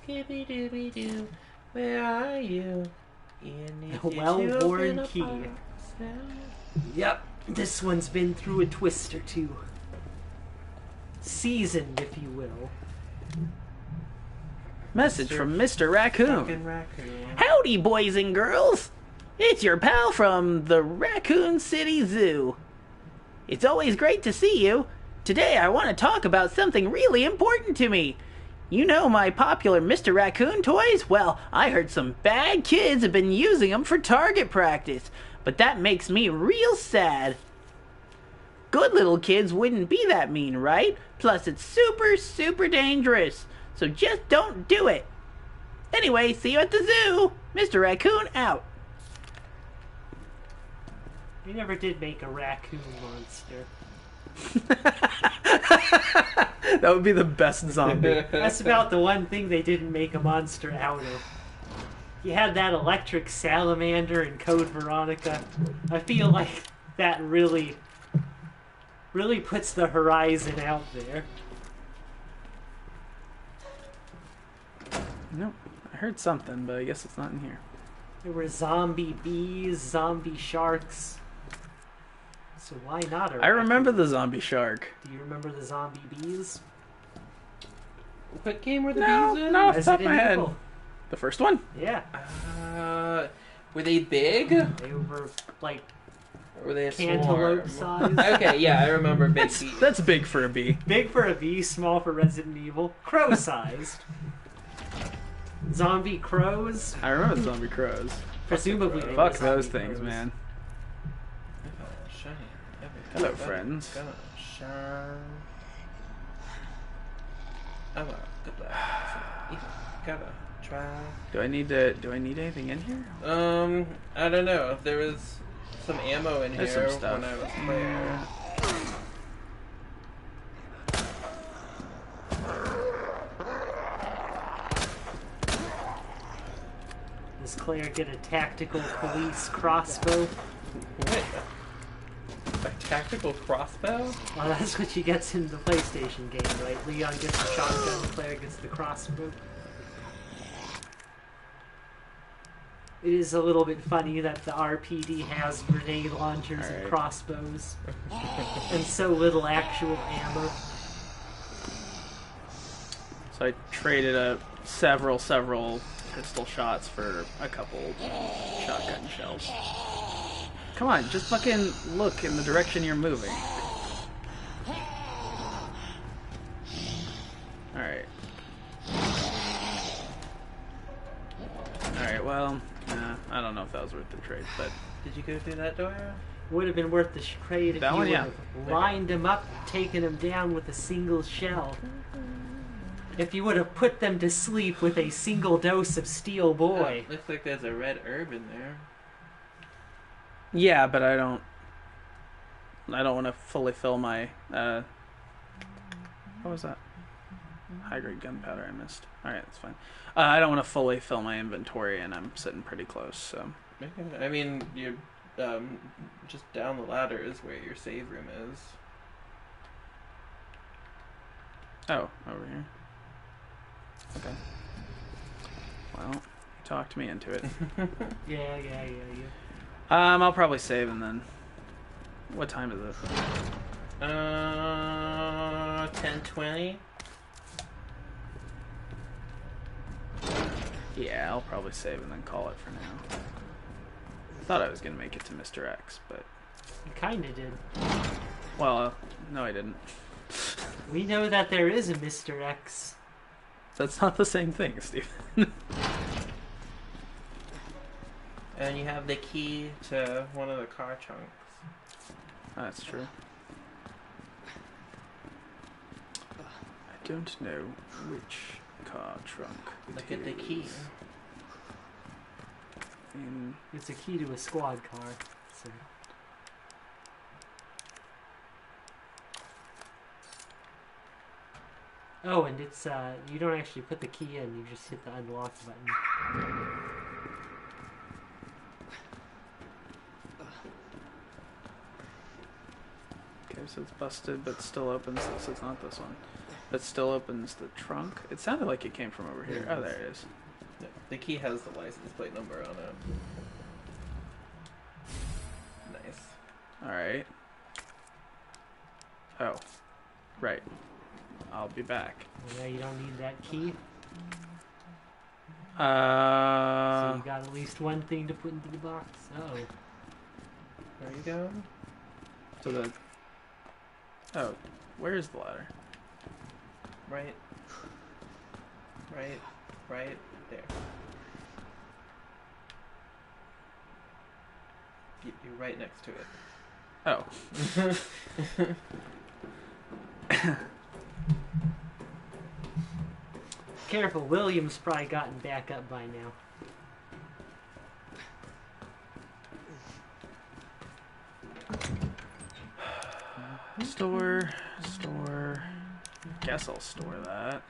Scooby-Dooby-Doo, where are you? A well-worn key. Yep, this one's been through a twist or two. Seasoned, if you will. Message from Mr. Raccoon. Fucking raccoon. Howdy, boys and girls. It's your pal from the Raccoon City Zoo. It's always great to see you. Today I want to talk about something really important to me. You know my popular Mr. Raccoon toys? Well, I heard some bad kids have been using them for target practice, but that makes me real sad. Good little kids wouldn't be that mean, right? Plus it's super, super dangerous, so just don't do it. Anyway, see you at the zoo. Mr. Raccoon out. They never did make a raccoon monster. That would be the best zombie. That's about the one thing they didn't make a monster out of. You had that electric salamander in Code Veronica. I feel like that really puts the horizon out there. Nope. I heard something, but I guess it's not in here. There were zombie bees, zombie sharks. So why not a I remember raccoon? the zombie shark. Do you remember the zombie bees? What game were the No, bees in? not off the top of my Resident head. Evil. The first one? Yeah. Were they big? They were like Or were they a cantaloupe swarm? size. Okay, yeah, I remember big bees. That's big for a bee. Big for a bee, small for Resident Evil. Crow sized. Zombie crows. I remember the zombie crows. Presumably they were Fuck zombie those things, crows. man. Shine. Hello, friends. Gonna shine. Oh, well, good luck. Gotta try. Do I need anything in here? I don't know. There was some ammo in There's here some stuff. when I was playing. Does Claire get a tactical police crossbow? Wait. A tactical crossbow? Well, that's what she gets in the PlayStation game, right? Leon gets the shotgun, Claire gets the crossbow. It is a little bit funny that the RPD has grenade launchers and crossbows. And so little actual ammo. So I traded several pistol shots for a couple shotgun shells. Come on, just fucking look in the direction you're moving. Alright, well, I don't know if that was worth the trade, but... Did you go through that door? Would have been worth the trade if That you one, would yeah. have lined them up, taken them down with a single shell. If you would have put them to sleep with a single dose of Steel Boy. Looks like there's a red herb in there. Yeah, but I don't want to fully fill my, what was that? High-grade gunpowder I missed. Alright, that's fine. I don't want to fully fill my inventory, and I'm sitting pretty close, so... I mean, you're, just down the ladder is where your save room is. Oh, over here. Okay. Well, you talked me into it. Yeah. I'll probably save and then... What time is it? 10:20. Yeah, I'll probably save and then call it for now. Thought I was gonna make it to Mr. X, but... You kinda did. Well, no I didn't. We know that there is a Mr. X. That's not the same thing, Stephen. And you have the key to one of the car trunks. That's true. I don't know which car trunk it Look at the key. is. It's a key to a squad car. So. Oh, and it's you don't actually put the key in, you just hit the unlock button. Okay, so it's busted, but still opens. So it's not this one. But still opens the trunk. It sounded like it came from over here. Oh, there it is. Yeah, the key has the license plate number on it. Nice. Alright. Oh. Right. I'll be back. Yeah, you don't need that key. So Uh... you got at least one thing to put into the box. Oh. There you go. So the... Oh. Where's the ladder? Right there. You're right next to it. Oh. Careful, William's probably gotten back up by now. Store. Guess I'll store that.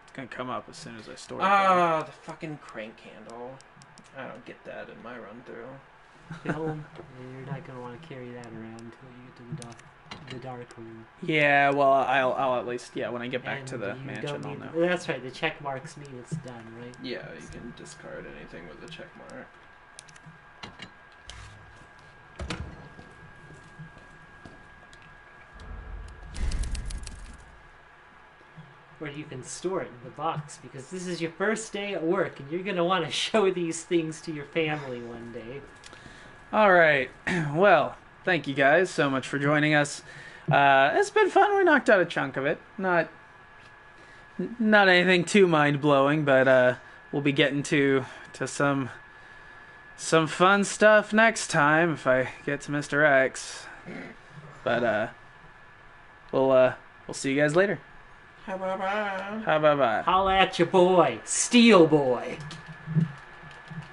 It's gonna come up as soon as I store it. Ah, the fucking crank handle. I don't get that in my run through. Bill, you're not gonna want to carry that around until you get to the dark room. Yeah, well, I'll at least, when I get back And to the you mansion, don't I'll need- know. That's right, the check marks mean it's done, right? Yeah, you can discard anything with a check mark. Or you can store it in the box, because this is your first day at work, and you're going to want to show these things to your family one day. Alright, well, thank you guys so much for joining us. It's been fun. We knocked out a chunk of it. Not anything too mind-blowing, but we'll be getting to some fun stuff next time if I get to Mr. X. But we'll see you guys later. How about How about that? Holla at your boy, Steel Boy.